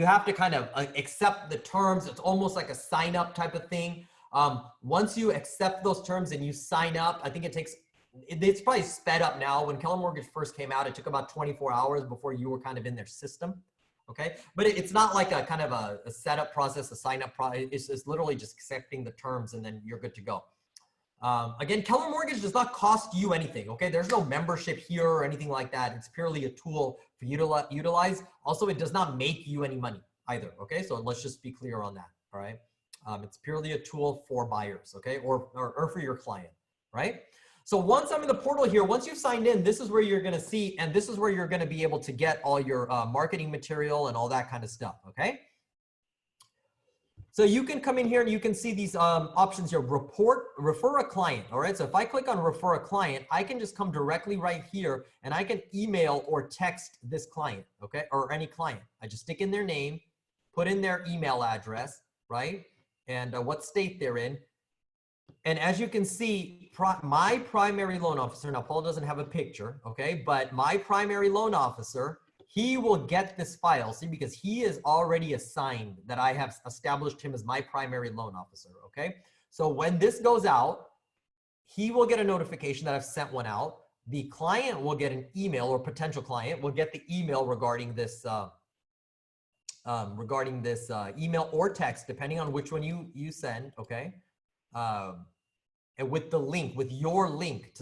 have to kind of accept the terms. It's almost like a sign up type of thing. Once you accept those terms and you sign up, I think it's probably sped up now. When Keller Mortgage first came out, it took about 24 hours before you were kind of in their system. Okay. But it's not like a kind of a setup process, a sign up process. It's literally just accepting the terms and then you're good to go. Again, Keller Mortgage does not cost you anything, okay? There's no membership here or anything like that. It's purely a tool for you to utilize. Also, it does not make you any money either, okay? So let's just be clear on that, all right? It's purely a tool for buyers, okay? Or for your client, right? So once I'm in the portal here, once you've signed in, this is where you're gonna see, and this is where you're gonna be able to get all your marketing material and all that kind of stuff, okay? So you can come in here and you can see these options here, refer a client, all right? So if I click on refer a client, I can just come directly right here and I can email or text this client, okay? Or any client. I just stick in their name, put in their email address, right? And what state they're in. And as you can see, my primary loan officer, now Paul doesn't have a picture, okay? But my primary loan officer, he will get this file, see, because he is already assigned that I have established him as my primary loan officer, okay? So when this goes out, he will get a notification that I've sent one out. The client will get an email, or potential client will get the email regarding this email or text, depending on which one you send, okay? And with the link, with your link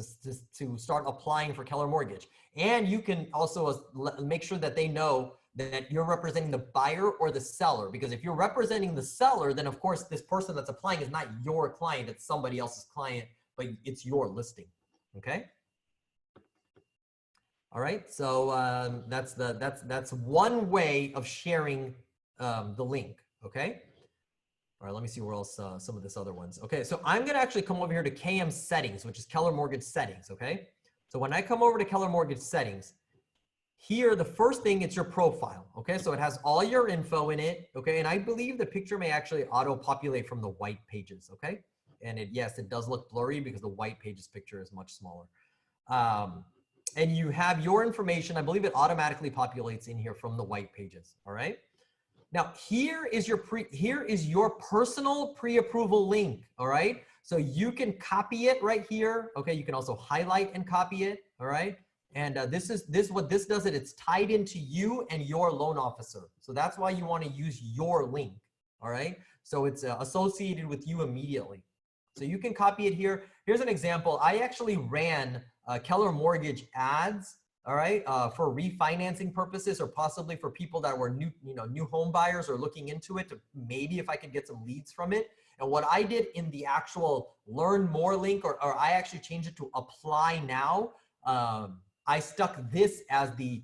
to start applying for Keller Mortgage. And you can also make sure that they know that you're representing the buyer or the seller, because if you're representing the seller, then of course this person that's applying is not your client, it's somebody else's client, but it's your listing, okay? All right, so that's one way of sharing the link, okay? All right, let me see where else some of this other ones. Okay, so I'm gonna actually come over here to KM settings, which is Keller Mortgage settings, okay? So when I come over to Keller Mortgage settings, here, the first thing, it's your profile, okay? So it has all your info in it, okay? And I believe the picture may actually auto-populate from the white pages, okay? And yes, it does look blurry because the white pages picture is much smaller. And you have your information. I believe it automatically populates in here from the white pages, all right? Now, here is your personal pre-approval link, all right? So you can copy it right here, okay? You can also highlight and copy it, all right? And what this does, it's tied into you and your loan officer. So that's why you want to use your link, all right? So it's associated with you immediately. So you can copy it here. Here's an example. I actually ran Keller Mortgage ads, all right, for refinancing purposes, or possibly for people that were new home buyers or looking into it, to maybe if I could get some leads from it. And what I did in the actual learn more link, or I actually changed it to apply now. I stuck this as the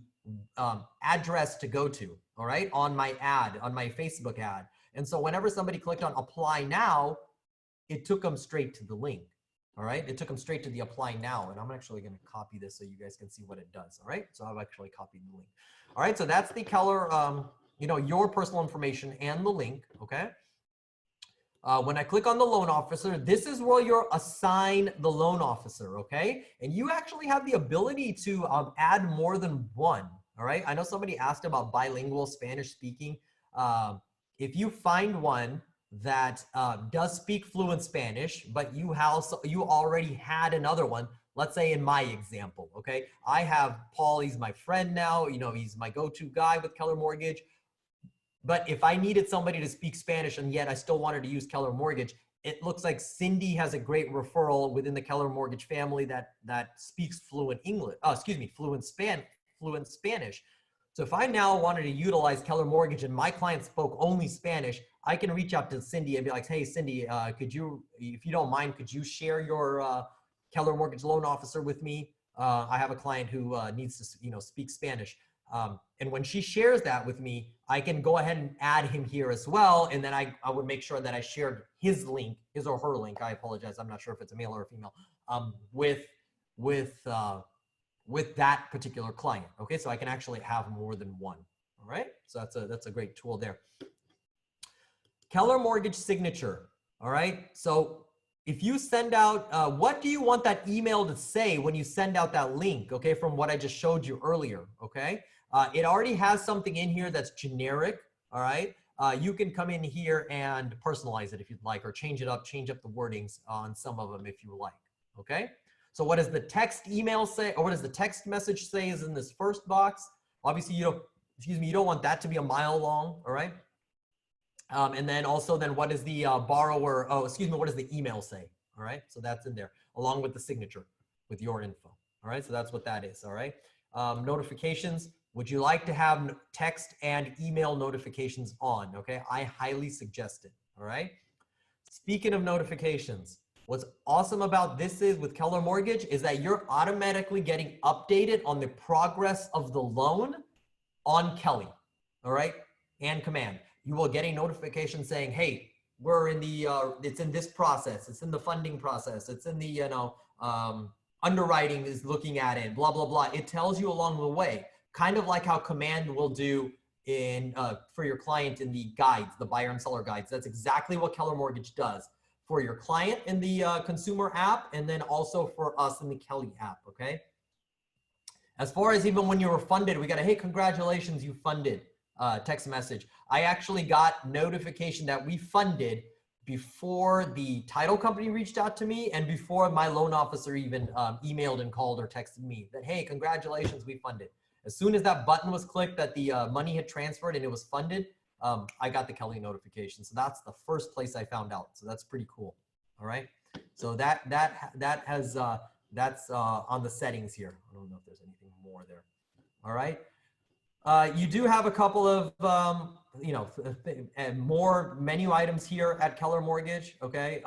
address to go to, all right, on my ad, on my Facebook ad. And so whenever somebody clicked on apply now, it took them straight to the link. All right, it took them straight to the apply now, and I'm actually going to copy this so you guys can see what it does. All right, so I've actually copied the link. All right, so that's the Keller, your personal information and the link. Okay. When I click on the loan officer, this is where you're assigned the loan officer. Okay, and you actually have the ability to add more than one. All right, I know somebody asked about bilingual Spanish speaking. If you find one that does speak fluent Spanish, but you already had another one, let's say in my example, okay? I have Paul, he's my friend now, he's my go-to guy with Keller Mortgage. But if I needed somebody to speak Spanish and yet I still wanted to use Keller Mortgage, it looks like Cindy has a great referral within the Keller Mortgage family that speaks fluent English, fluent Spanish. So if I now wanted to utilize Keller Mortgage and my client spoke only Spanish, I can reach out to Cindy and be like, hey, Cindy, could you, if you don't mind, could you share your Keller Mortgage loan officer with me? I have a client who needs to, speak Spanish. And when she shares that with me, I can go ahead and add him here as well. And then I would make sure that I shared his link, his or her link. I apologize. I'm not sure if it's a male or a female. with with that particular client. Okay, so I can actually have more than one. All right, so that's a great tool there. Keller Mortgage Signature. All right, so if you send out, what do you want that email to say when you send out that link? Okay, from what I just showed you earlier. Okay, it already has something in here that's generic. All right, you can come in here and personalize it if you'd like, or change it up, change up the wordings on some of them if you like. Okay, so what does the text email say, or what does the text message say is in this first box? Obviously, you don't, excuse me, you don't want that to be a mile long. All right. And then also then what is the borrower, oh, excuse me, what does the email say? All right, so that's in there along with the signature with your info. All right, so that's what that is. All right, notifications. Would you like to have text and email notifications on? Okay, I highly suggest it. All right. Speaking of notifications, what's awesome about this is with Keller Mortgage is that you're automatically getting updated on the progress of the loan on Kelly. All right, and Command. You will get a notification saying, hey, we're in the, it's in this process. It's in the funding process. It's in the, underwriting is looking at it, blah, blah, blah. It tells you along the way, kind of like how Command will do in, for your client in the guides, the buyer and seller guides. That's exactly what Keller Mortgage does for your client in the consumer app, and then also for us in the Kelly app, okay? As far as even when you were funded, we got a, hey, congratulations, you funded. Text message. I actually got notification that we funded before the title company reached out to me and before my loan officer even emailed and called or texted me that, hey, congratulations, we funded. As soon as that button was clicked that the money had transferred and it was funded, I got the Kelly notification. So that's the first place I found out. So that's pretty cool. All right. So that has that's on the settings here. I don't know if there's anything more there. All right. You do have a couple of, more menu items here at Keller Mortgage, okay?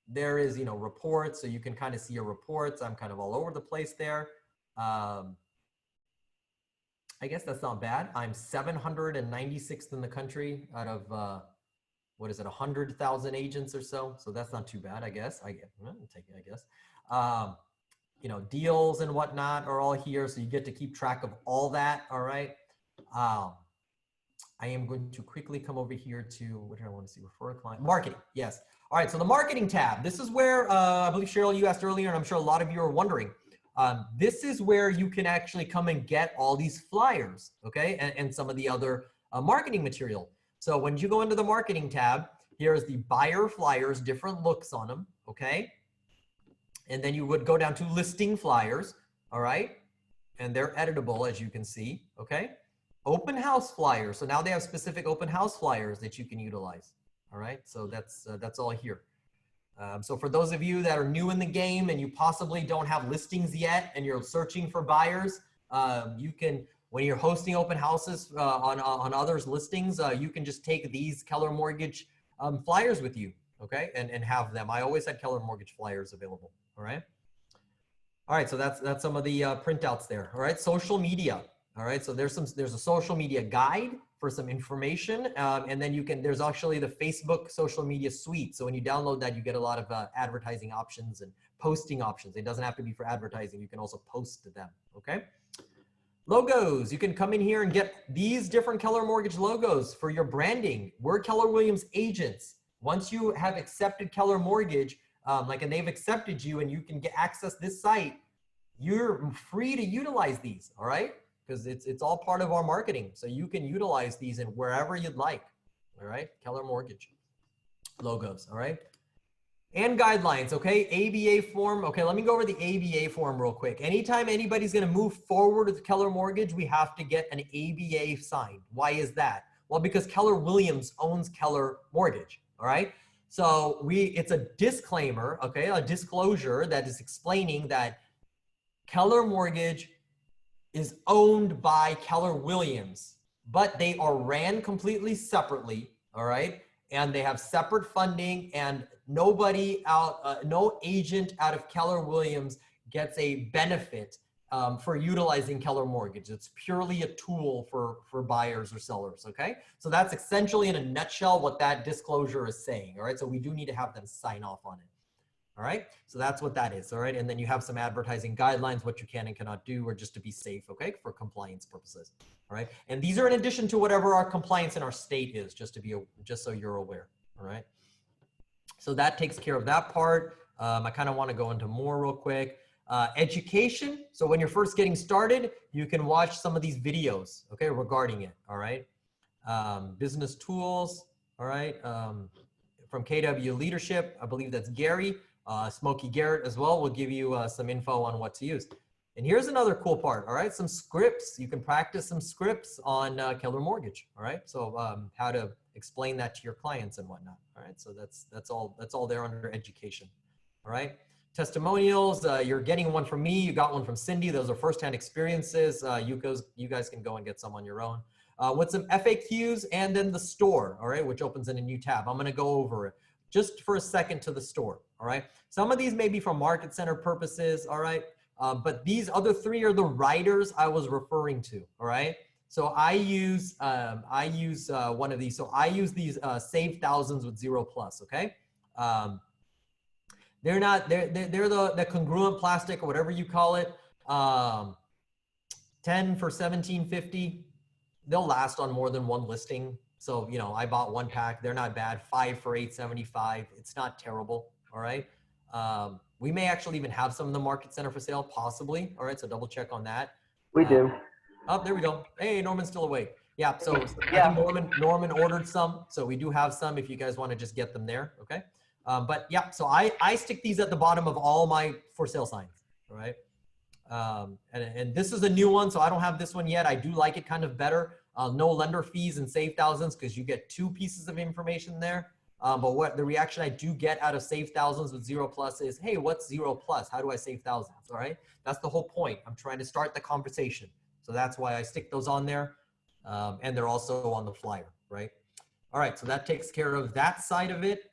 There is, reports, so you can kind of see your reports. I'm kind of all over the place there. I guess that's not bad. I'm 796th in the country out of, what is it, 100,000 agents or so? So that's not too bad, I guess. I'll take it, I guess. Deals and whatnot are all here. So you get to keep track of all that. All right. I am going to quickly come over here to, what do I want to see? Refer a client. Marketing. Yes. All right. So the marketing tab, this is where, I believe Cheryl, you asked earlier, and I'm sure a lot of you are wondering, this is where you can actually come and get all these flyers. Okay. And some of the other marketing material. So when you go into the marketing tab, here's the buyer flyers, different looks on them. Okay. And then you would go down to listing flyers, all right? And they're editable, as you can see, okay? Open house flyers. So now they have specific open house flyers that you can utilize, all right? So that's all here. So for those of you that are new in the game and you possibly don't have listings yet and you're searching for buyers, you can, when you're hosting open houses on others' listings, you can just take these Keller Mortgage flyers with you, okay? And have them. I always had Keller Mortgage flyers available. All right. All right. So that's some of the printouts there. All right. Social media. All right. So there's a social media guide for some information. And then there's actually the Facebook social media suite. So when you download that, you get a lot of advertising options and posting options. It doesn't have to be for advertising. You can also post to them. Okay. Logos. You can come in here and get these different Keller Mortgage logos for your branding. We're Keller Williams agents. Once you have accepted Keller Mortgage, and they've accepted you and you can access this site, you're free to utilize these, all right? Because it's all part of our marketing. So you can utilize these in wherever you'd like, all right? Keller Mortgage logos, all right? And guidelines, okay? ABA form. Okay, let me go over the ABA form real quick. Anytime anybody's gonna move forward with Keller Mortgage, we have to get an ABA signed. Why is that? Well, because Keller Williams owns Keller Mortgage, all right? So it's a disclaimer, okay, a disclosure that is explaining that Keller Mortgage is owned by Keller Williams, but they are ran completely separately, all right? And they have separate funding, and no agent out of Keller Williams gets a benefit for utilizing Keller Mortgage. It's purely a tool for buyers or sellers, okay? So that's essentially in a nutshell what that disclosure is saying, all right? So we do need to have them sign off on it, All right, so that's what that is. All right, and then you have some advertising guidelines, what you can and cannot do, or just to be safe, okay, for compliance purposes. All right, and these are in addition to whatever our compliance in our state is, just so you're aware. All right, so that takes care of that part. I kind of want to go into more real quick. Education. So when you're first getting started, you can watch some of these videos, okay, regarding it. All right, business tools. All right, from KW Leadership, I believe that's Gary. Smokey Garrett as well will give you some info on what to use. And here's another cool part, all right? Some scripts. You can practice some scripts on Keller Mortgage, all right? So how to explain that to your clients and whatnot, all right? So that's all there under education, all right? Testimonials, you're getting one from me. You got one from Cindy. Those are firsthand experiences. You guys can go and get some on your own. With some FAQs and then the store, all right, which opens in a new tab. I'm gonna go over it just for a second to the store, all right? Some of these may be for market center purposes, all right? But these other three are the writers I was referring to, all right? So I use one of these. So I use these Save Thousands with 0+, okay? They're the congruent plastic or whatever you call it. 10 for $17.50. They'll last on more than one listing. So, you know, I bought one pack. They're not bad. 5 for $8.75. It's not terrible. All right. We may actually even have some in the market center for sale, possibly. All right. So double check on that. We do. Oh, there we go. Hey, Norman's still awake. Yeah. So Yeah. I think Norman ordered some. So we do have some if you guys want to just get them there. Okay. But yeah, so I stick these at the bottom of all my for sale signs. All right. And this is a new one, so I don't have this one yet. I do like it kind of better. No lender fees and Save Thousands because you get 2 pieces of information there. But what the reaction I do get out of Save Thousands with 0+ is, hey, what's 0+? How do I save thousands? All right, that's the whole point. I'm trying to start the conversation, so that's why I stick those on there, and they're also on the flyer, right? All right, so that takes care of that side of it.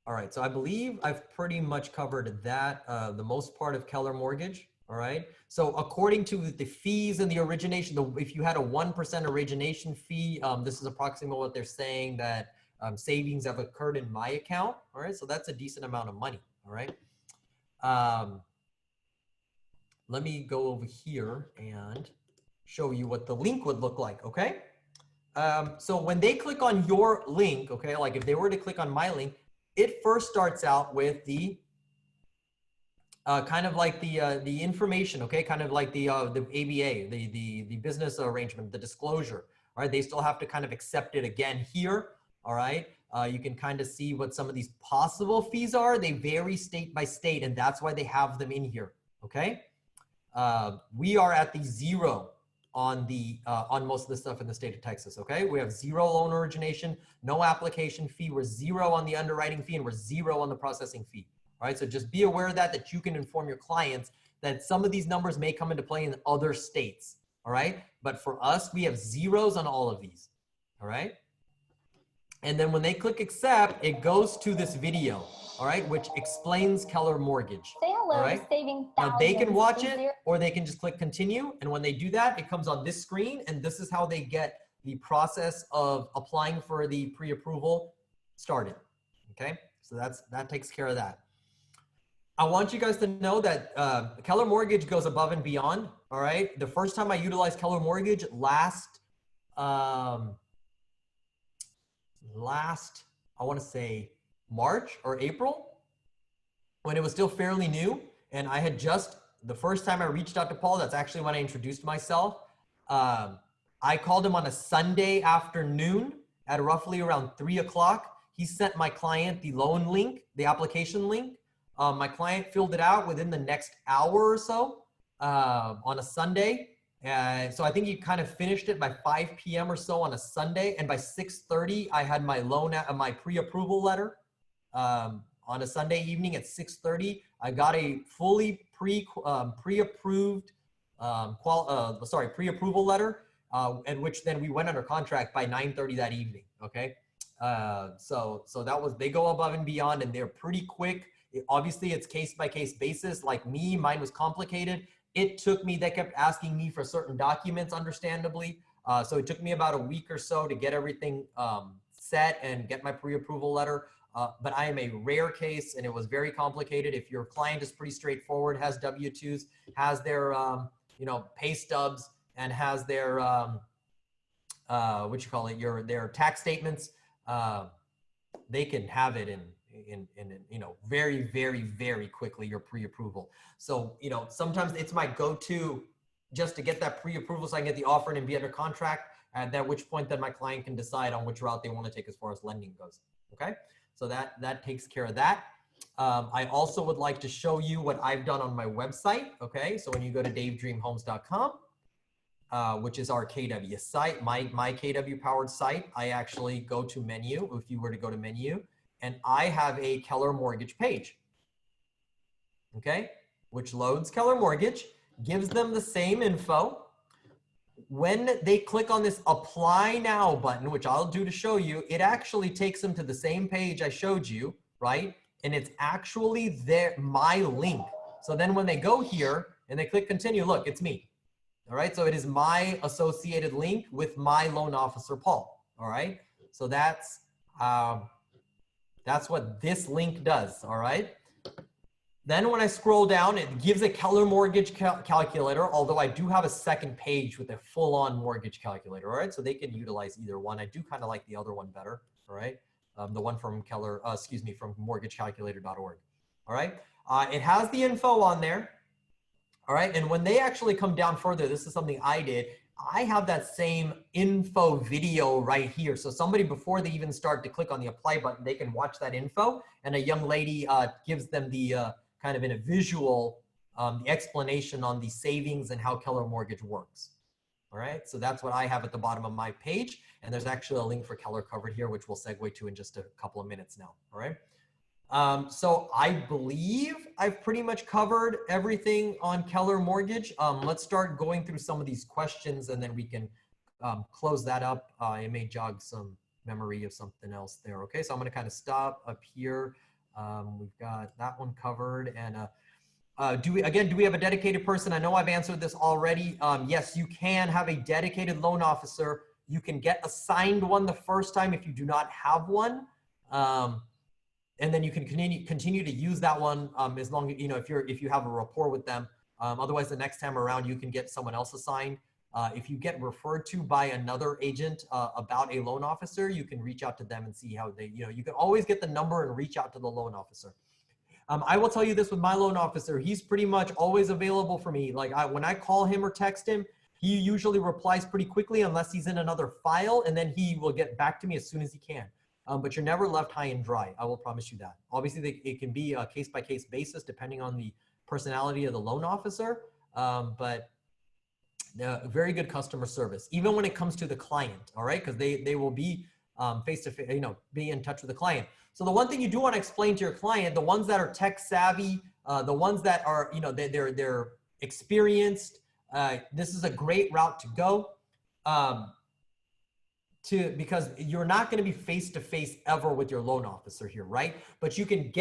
All right, so I believe I've pretty much covered that, the most part of Keller Mortgage, all right? So according to the fees and the origination, if you had a 1% origination fee, this is approximately what they're saying that savings have occurred in my account, all right? So that's a decent amount of money, all right? Let me go over here and show you what the link would look like, okay? So when they click on your link, okay, like if they were to click on my link, it first starts out with the kind of like the information, okay, kind of like the ABA, the business arrangement, the disclosure. All right, they still have to kind of accept it again here. All right, you can kind of see what some of these possible fees are. They vary state by state, and that's why they have them in here. Okay, we are at the 0 on most of the stuff in the state of Texas. Okay, we have 0 loan origination, no application fee. We're 0 on the underwriting fee, and we're 0 on the processing fee. All right, so just be aware of that you can inform your clients that some of these numbers may come into play in other states. All right, but for us, we have 0s on all of these. All right, and then when they click accept, it goes to this video. All right, which explains Keller Mortgage. Say hello all right? to saving Now they can watch thousands. it, or they can just click continue. And when they do that, it comes on this screen, and this is how they get the process of applying for the pre-approval started. Okay, so that takes care of that. I want you guys to know that Keller Mortgage goes above and beyond. All right, the first time I utilized Keller Mortgage last, I want to say March or April, when it was still fairly new, and I had the first time I reached out to Paul, that's actually when I introduced myself. I called him on a Sunday afternoon at roughly around 3 o'clock. He sent my client the loan link, the application link. My client filled it out within the next hour or so on a Sunday. So I think he kind of finished it by 5 p.m. or so on a Sunday. And by 6:30, I had my my pre-approval letter. On a Sunday evening at 6:30, I got a fully pre-approved, pre-approval letter, at which then we went under contract by 9:30 that evening. Okay, so they go above and beyond, and they're pretty quick. Obviously, it's case-by-case basis. Like me, mine was complicated. They kept asking me for certain documents, understandably. So it took me about a week or so to get everything set and get my pre-approval letter. but I am a rare case, and it was very complicated. If your client is pretty straightforward, has W-2s, has their pay stubs, and has their their tax statements, they can have it in very, very, very quickly, your pre-approval. So sometimes it's my go-to just to get that pre-approval so I can get the offer and be under contract, at which point then my client can decide on which route they want to take as far as lending goes. Okay, so that takes care of that. I also would like to show you what I've done on my website. Okay, so when you go to davedreamhomes.com, which is our KW site, my KW powered site, I actually go to menu. If you were to go to menu, and I have a Keller Mortgage page, okay, which loads Keller Mortgage, gives them the same info. When they click on this apply now button, which I'll do to show you, it actually takes them to the same page I showed you, right? And it's actually my link. So then when they go here and they click continue, look, it's me. All right, so it is my associated link with my loan officer, Paul. All right, so that's what this link does. All right. Then when I scroll down, it gives a Keller Mortgage calculator, although I do have a second page with a full-on mortgage calculator. All right, so they can utilize either one. I do kind of like the other one better. All right, the one from Keller, from mortgagecalculator.org. All right, it has the info on there. All right, and when they actually come down further, this is something I did. I have that same info video right here. So somebody, before they even start to click on the apply button, they can watch that info, and a young lady gives them the kind of in a visual the explanation on the savings and how Keller Mortgage works. All right, so that's what I have at the bottom of my page, and there's actually a link for Keller covered here, which we'll segue to in just a couple of minutes now. All right. So I believe I've pretty much covered everything on Keller Mortgage. Let's start going through some of these questions, and then we can close that up. It may jog some memory of something else there. Okay, so I'm going to kind of stop up here. We've got that one covered. And do we have a dedicated person? I know I've answered this already. Yes, you can have a dedicated loan officer. You can get assigned one the first time if you do not have one. And then you can continue to use that one as long as, if you have a rapport with them. Otherwise, the next time around, you can get someone else assigned. If you get referred to by another agent about a loan officer, you can reach out to them and see how they, you can always get the number and reach out to the loan officer. I will tell you this with my loan officer, he's pretty much always available for me. Like when I call him or text him, he usually replies pretty quickly unless he's in another file, and then he will get back to me as soon as he can. But you're never left high and dry. I will promise you that. Obviously, it can be a case-by-case basis depending on the personality of the loan officer, but very good customer service, even when it comes to the client, all right? Because they will be face-to-face, be in touch with the client. So the one thing you do want to explain to your client, the ones that are tech savvy, the ones that are, they're experienced, this is a great route to go. Because you're not going to be face-to-face ever with your loan officer here, right? But you can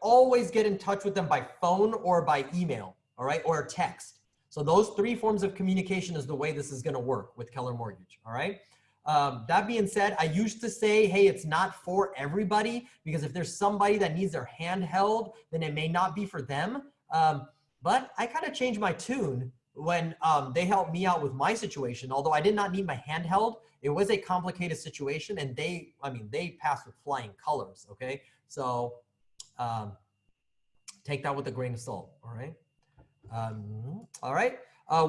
always get in touch with them by phone or by email, all right, or text. So those three forms of communication is the way this is going to work with Keller Mortgage, all right? That being said, I used to say, hey, it's not for everybody, because if there's somebody that needs their hand held, then it may not be for them. But I kind of changed my tune when they helped me out with my situation. Although I did not need my hand held, it was a complicated situation, and they passed with flying colors, okay? So take that with a grain of salt, all right? All right,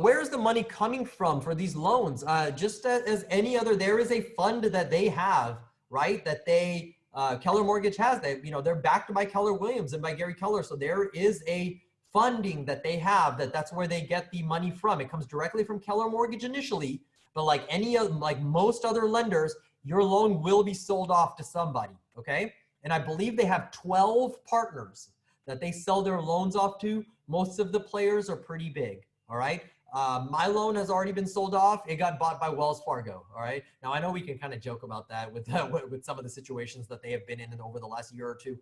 where's the money coming from for these loans? Just as any other, there is a fund that they have, right? That Keller Mortgage has, they're backed by Keller Williams and by Gary Keller. So there is a funding that they have that's where they get the money from. It comes directly from Keller Mortgage initially, but like most other lenders, your loan will be sold off to somebody, okay? And I believe they have 12 partners that they sell their loans off to. Most of the players are pretty big, all right? My loan has already been sold off. It got bought by Wells Fargo, all right? Now, I know we can kind of joke about that with some of the situations that they have been in over the last year or two,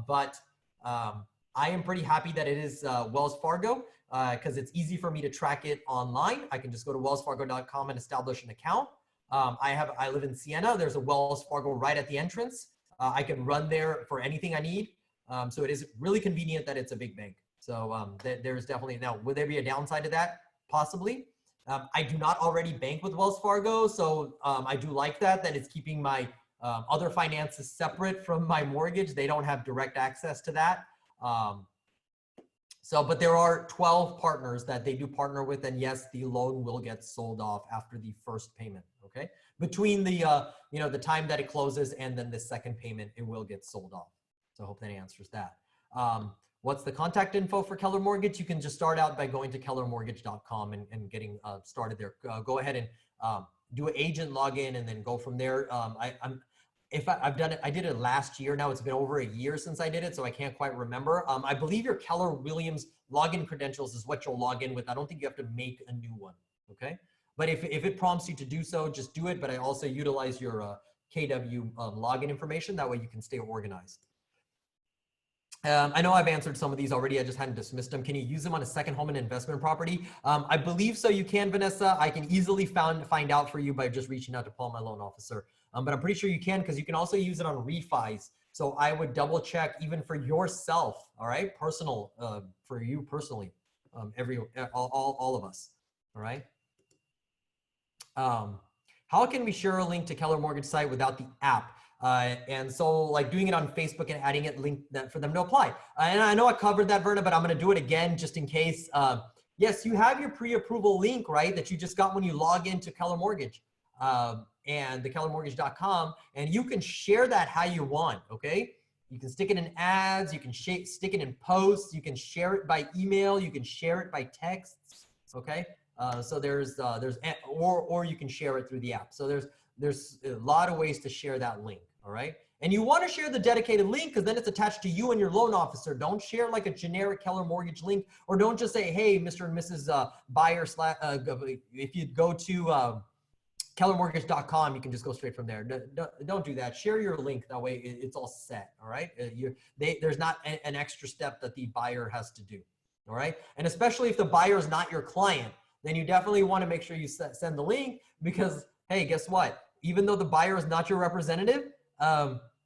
but I am pretty happy that it is Wells Fargo because it's easy for me to track it online. I can just go to wellsfargo.com and establish an account. I live in Siena. There's a Wells Fargo right at the entrance. I can run there for anything I need. So it is really convenient that it's a big bank. So there's definitely, now, would there be a downside to that? Possibly. I do not already bank with Wells Fargo, so I do like that it's keeping my other finances separate from my mortgage. They don't have direct access to that. But there are 12 partners that they do partner with, and yes, the loan will get sold off after the first payment. Okay, between the the time that it closes and then the second payment, it will get sold off. So I hope that answers that. What's the contact info for Keller Mortgage? You can just start out by going to kellermortgage.com and getting started there. Go ahead and do an agent login and then go from there. I've done it, I did it last year. Now it's been over a year since I did it, so I can't quite remember. I believe your Keller Williams login credentials is what you'll log in with. I don't think you have to make a new one, okay? But if it prompts you to do so, just do it. But I also utilize your KW login information. That way you can stay organized. I know I've answered some of these already. I just hadn't dismissed them. Can you use them on a second home and investment property? I believe so. You can, Vanessa. I can easily find out for you by just reaching out to Paul, my loan officer. But I'm pretty sure you can, because you can also use it on refis. So I would double check even for yourself. All right, personal for you personally, all of us. All right. How can we share a link to Keller Mortgage site without the app? And so like doing it on Facebook and adding it link that for them to apply. And I know I covered that, Verna, but I'm going to do it again just in case. Yes, you have your pre-approval link, right, that you just got when you log into Keller Mortgage and the kellermortgage.com, and you can share that how you want, okay? You can stick it in ads, you can stick it in posts, you can share it by email, you can share it by texts, okay? So or you can share it through the app. So there's a lot of ways to share that link, all right? And you want to share the dedicated link because then it's attached to you and your loan officer. Don't share like a generic Keller Mortgage link, or don't just say, hey, Mr. and Mrs. Buyer, if you go to kellermortgage.com, you can just go straight from there. Don't do that. Share your link. That way it's all set, all right? There's not an extra step that the buyer has to do, all right? And especially if the buyer is not your client, then you definitely want to make sure you send the link because, hey, guess what? Even though the buyer is not your representative,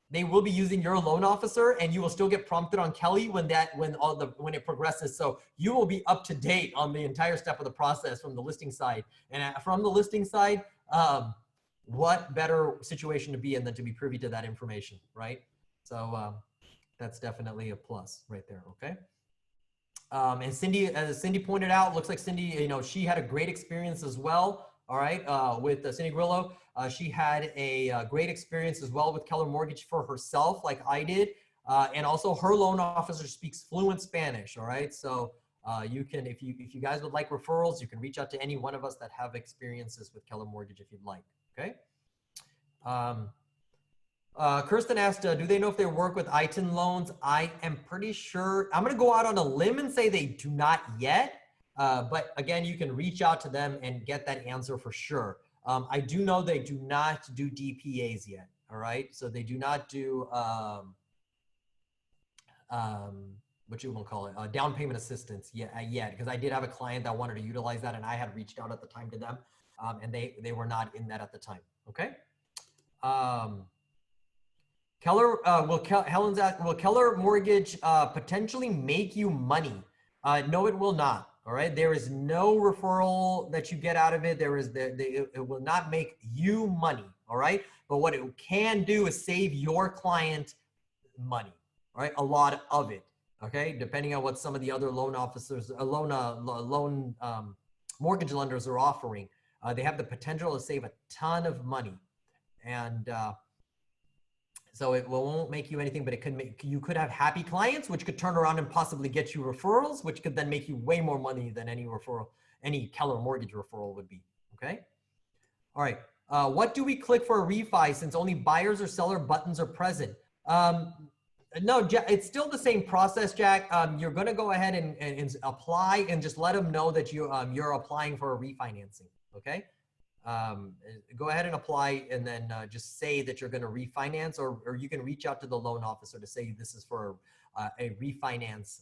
they will be using your loan officer, and you will still get prompted on Kelly when it progresses. So you will be up to date on the entire step of the process from the listing side. And from the listing side, what better situation to be in than to be privy to that information, right? So that's definitely a plus right there. Okay. And Cindy, as Cindy pointed out, looks like Cindy, she had a great experience as well. All right, with Cindy Grillo, she had a great experience as well with Keller Mortgage for herself, like I did, and also her loan officer speaks fluent Spanish. All right, so you can, if you guys would like referrals, you can reach out to any one of us that have experiences with Keller Mortgage if you'd like. Okay. Kirsten asked, do they know if they work with ITIN loans? I am pretty sure. I'm going to go out on a limb and say they do not yet. But again, you can reach out to them and get that answer for sure. I do know they do not do DPAs yet. All right. So they do not do, what you want to call it, down payment assistance yet, because I did have a client that wanted to utilize that, and I had reached out at the time to them, and they were not in that at the time. Okay. Keller, Helen's asked, will Keller Mortgage potentially make you money? No, it will not. All right. There is no referral that you get out of it. It will not make you money. All right. But what it can do is save your client money. All right. A lot of it. Okay. Depending on what some of the other loan officers, mortgage lenders are offering, they have the potential to save a ton of money. And, so it won't make you anything, but you could have happy clients, which could turn around and possibly get you referrals, which could then make you way more money than any Keller Mortgage referral would be. Okay. All right. What do we click for a refi since only buyers or seller buttons are present? No, it's still the same process, Jack. You're going to go ahead and apply and just let them know that you're applying for a refinancing. Okay. Go ahead and apply, and then just say that you're going to refinance, or you can reach out to the loan officer to say this is for a refinance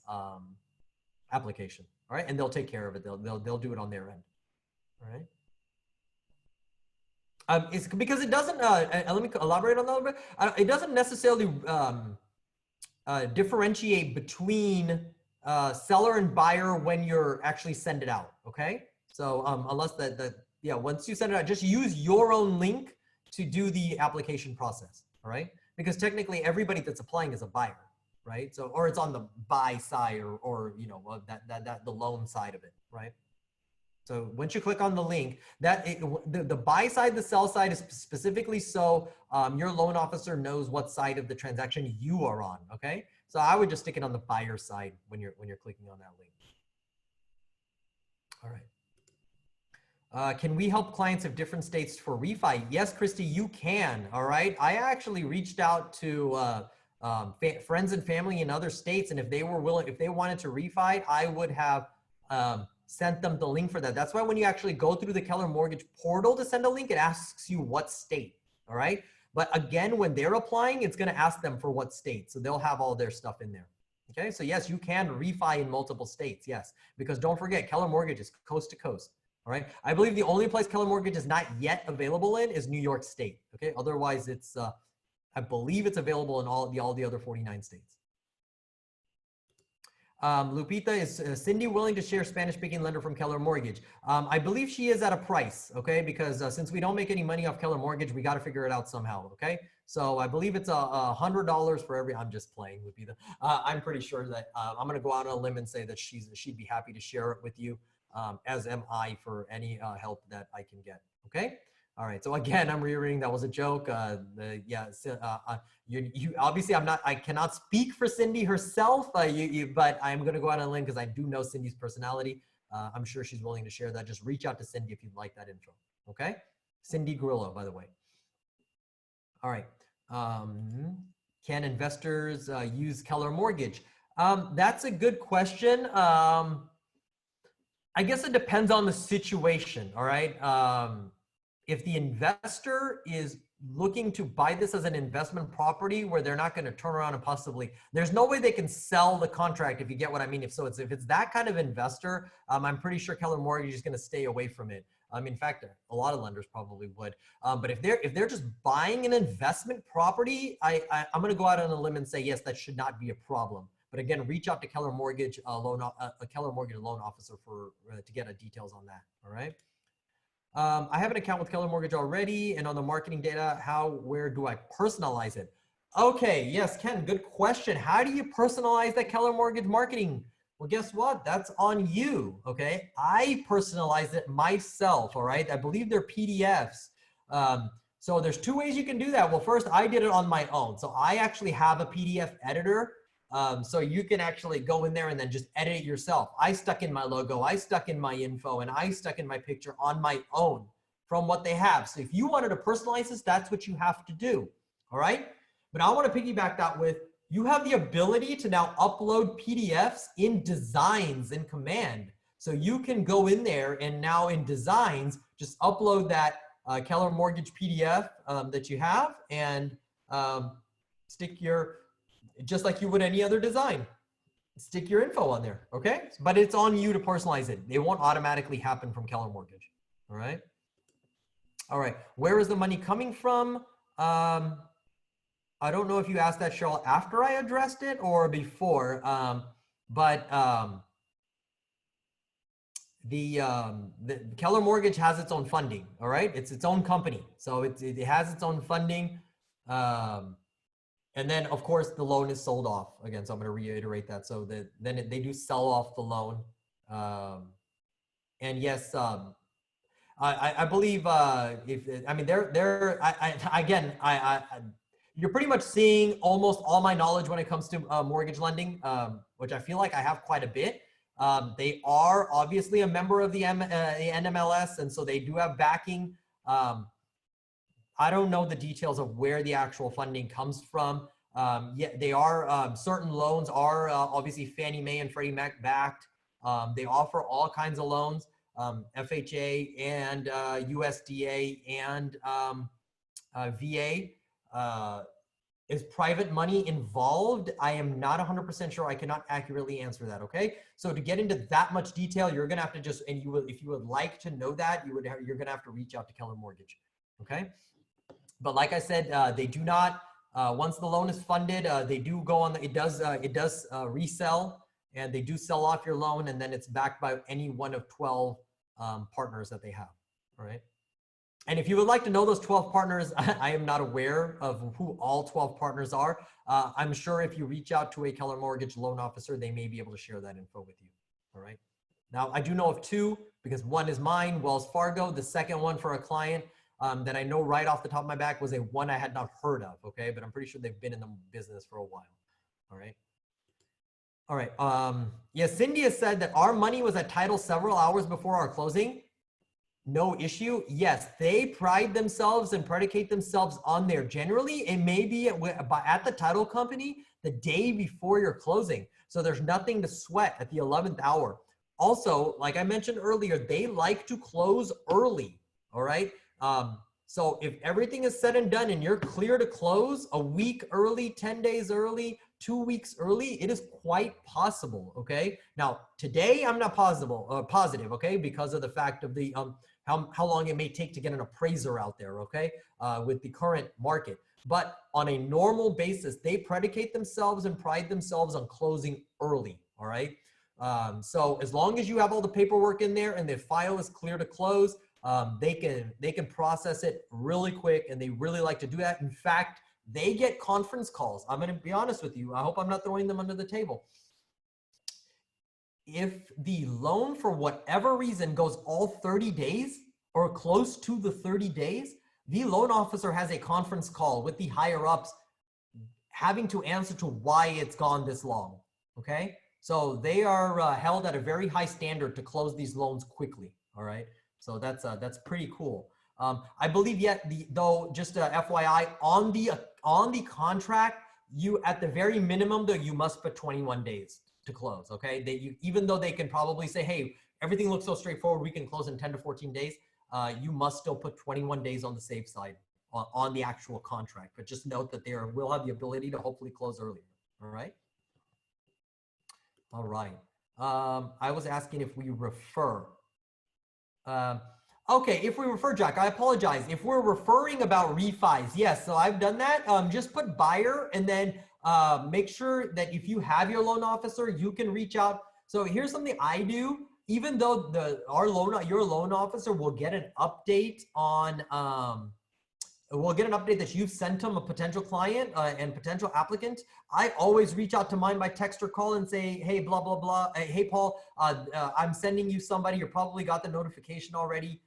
application. All right. And they'll take care of it. They'll do it on their end. All right. It's because it doesn't, let me elaborate on that a little bit. It doesn't necessarily differentiate between seller and buyer when you're actually send it out, okay? So unless yeah, once you send it out, just use your own link to do the application process, all right? Because technically everybody that's applying is a buyer, right? So, or it's on the buy side or you know, the loan side of it, right? So once you click on the link, the buy side, the sell side is specifically so your loan officer knows what side of the transaction you are on. Okay, so I would just stick it on the buyer side when you're clicking on that link. All right. Can we help clients of different states for refi? Yes, Christy, you can. All right. I actually reached out to friends and family in other states, and if they were willing, if they wanted to refi, I would have sent them the link for that. That's why when you actually go through the Keller Mortgage portal to send a link, it asks you what state. All right. But again, when they're applying, it's going to ask them for what state. So they'll have all their stuff in there. Okay. So yes, you can refi in multiple states. Yes. Because don't forget, Keller Mortgage is coast to coast. All right. I believe the only place Keller Mortgage is not yet available in is New York State. Okay. Otherwise, it's, I believe it's available in all the other 49 states. Lupita, is Cindy willing to share Spanish-speaking lender from Keller Mortgage? I believe she is at a price, okay? Because since we don't make any money off Keller Mortgage, we got to figure it out somehow, okay? So I believe it's $100 for every, I'm just playing, Lupita. I'm pretty sure that I'm going to go out on a limb and say that she'd be happy to share it with you, as am I for any help that I can get, okay? All right. So again, I'm reiterating that was a joke. You obviously I cannot speak for Cindy herself, but I'm going to go out on a limb because I do know Cindy's personality. I'm sure she's willing to share that. Just reach out to Cindy if you'd like that info. Okay. Cindy Grillo, by the way. All right. Can investors use Keller Mortgage? That's a good question. I guess it depends on the situation. All right. If the investor is looking to buy this as an investment property where they're not going to turn around and possibly, there's no way they can sell the contract, if you get what I mean. If it's that kind of investor, I'm pretty sure Keller Mortgage is going to stay away from it. In fact, a lot of lenders probably would. But if they're just buying an investment property, I'm going to go out on a limb and say, yes, that should not be a problem. But again, reach out to Keller Mortgage a Keller Mortgage loan officer to get details on that. All right. I have an account with Keller Mortgage already, and on the marketing data, where do I personalize it? Okay, yes, Ken, good question. How do you personalize that Keller Mortgage marketing? Well, guess what? That's on you, okay? I personalized it myself, all right? I believe they're PDFs. So there's two ways you can do that. Well, first, I did it on my own. So I actually have a PDF editor. So you can actually go in there and then just edit it yourself. I stuck in my logo, I stuck in my info, and I stuck in my picture on my own from what they have. So if you wanted to personalize this, that's what you have to do. All right. But I want to piggyback that with, you have the ability to now upload PDFs in designs in Command. So you can go in there and now in designs, just upload that Keller Mortgage PDF that you have and stick just like you would any other design, stick your info on there, okay? But it's on you to personalize it. It won't automatically happen from Keller Mortgage, all right? All right, where is the money coming from? I don't know if you asked that, Cheryl, after I addressed it or before, the Keller Mortgage has its own funding, all right? It's its own company, so it has its own funding. And then, of course, the loan is sold off again. So I'm going to reiterate that. So then they do sell off the loan. And yes, I believe you're pretty much seeing almost all my knowledge when it comes to mortgage lending, which I feel like I have quite a bit. They are obviously a member of the NMLS, and so they do have backing. I don't know the details of where the actual funding comes from. Yeah, they are, certain loans are obviously Fannie Mae and Freddie Mac backed. They offer all kinds of loans, FHA and USDA and VA. Is private money involved? I am not 100% sure. I cannot accurately answer that, okay? So to get into that much detail, you're gonna have to just, if you would like to know that, you're gonna have to reach out to Keller Mortgage. okay? But like I said, they do not, once the loan is funded, they do go on, it does resell, and they do sell off your loan, and then it's backed by any one of 12 partners that they have, all right? And if you would like to know those 12 partners, I am not aware of who all 12 partners are. I'm sure if you reach out to a Keller Mortgage loan officer, they may be able to share that info with you, all right? Now, I do know of two, because one is mine, Wells Fargo. The second one for a client that I know right off the top of my back was a one I had not heard of, okay? But I'm pretty sure they've been in the business for a while, all right? All right, yeah, Cindy has said that our money was at title several hours before our closing. No issue. Yes, they pride themselves and predicate themselves on there. Generally, it may be at the title company the day before your closing. So there's nothing to sweat at the 11th hour. Also, like I mentioned earlier, they like to close early. All right. So if everything is said and done and you're clear to close a week early, 10 days early, 2 weeks early, it is quite possible. Okay. Now today I'm not positive. Okay. Because of the fact of the, how long it may take to get an appraiser out there, okay, with the current market. But on a normal basis, they predicate themselves and pride themselves on closing early, all right? So as long as you have all the paperwork in there and the file is clear to close, they can process it really quick, and they really like to do that. In fact, they get conference calls. I'm going to be honest with you. I hope I'm not throwing them under the table. If the loan, for whatever reason, goes all 30 days or close to the 30 days, the loan officer has a conference call with the higher ups having to answer to why it's gone this long, okay? So they are held at a very high standard to close these loans quickly, all right? So that's pretty cool. I believe though, just FYI, on the contract, you, at the very minimum though, you must put 21 days to close, okay? Even though they can probably say, hey, everything looks so straightforward, we can close in 10 to 14 days, you must still put 21 days on the safe side on the actual contract. But just note that they will have the ability to hopefully close earlier, all right? All right. I was asking if we refer. Okay, if we refer, Jack, I apologize. If we're referring about refis, yes, so I've done that. Just put buyer, and then make sure that if you have your loan officer, you can reach out. So here's something I do. Even though your loan officer will get an update on, we'll get an update that you've sent them a potential client and potential applicant, I always reach out to mine by text or call and say, hey, blah, blah, blah. Hey, Paul, I'm sending you somebody. You probably got the notification already.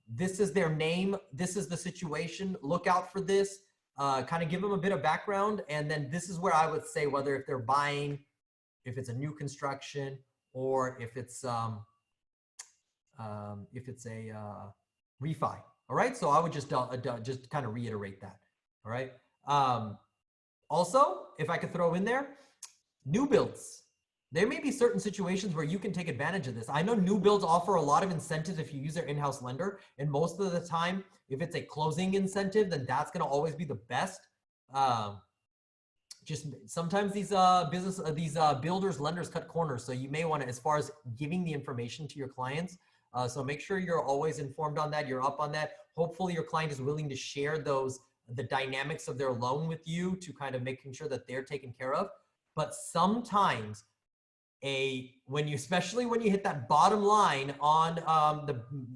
This is their name. This is the situation. Look out for this. Kind of give them a bit of background. And then this is where I would say whether if they're buying, if it's a new construction, or if it's a refi. All right. So I would just kind of reiterate that. All right. Also, if I could throw in there, new builds. There may be certain situations where you can take advantage of this. I know new builds offer a lot of incentives if you use their in-house lender. And most of the time, if it's a closing incentive, then that's going to always be the best. Just sometimes these builders, lenders cut corners. So you may want to, as far as giving the information to your clients, so make sure you're always informed on that. You're up on that. Hopefully your client is willing to share the dynamics of their loan with you to kind of making sure that they're taken care of. But sometimes especially when you hit that bottom line on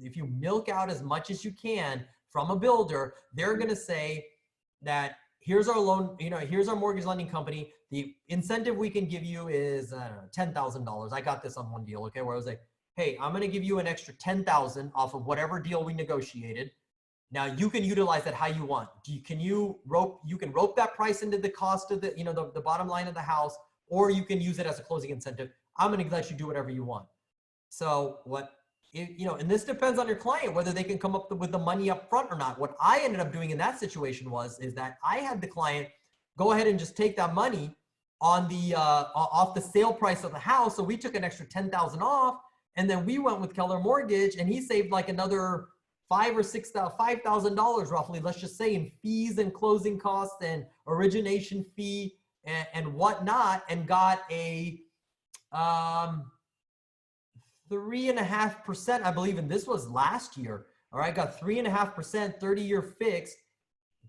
if you milk out as much as you can from a builder, they're going to say that here's our loan, here's our mortgage lending company. The incentive we can give you is $10,000. I got this on one deal, okay, where I was like, hey, I'm going to give you an extra $10,000 off of whatever deal we negotiated. Now you can utilize that how you want. You can rope that price into the cost of the bottom line of the house, or you can use it as a closing incentive. I'm going to let you do whatever you want. So and this depends on your client, whether they can come up with the money up front or not. What I ended up doing in that situation is that I had the client go ahead and just take that money on the off the sale price of the house. So we took an extra $10,000 off, and then we went with Keller Mortgage, and he saved like another $5,000 roughly, let's just say, in fees and closing costs and origination fee and whatnot, and got a 3.5%, I believe, and this was last year, All right, got 3.5%, 30-year fixed,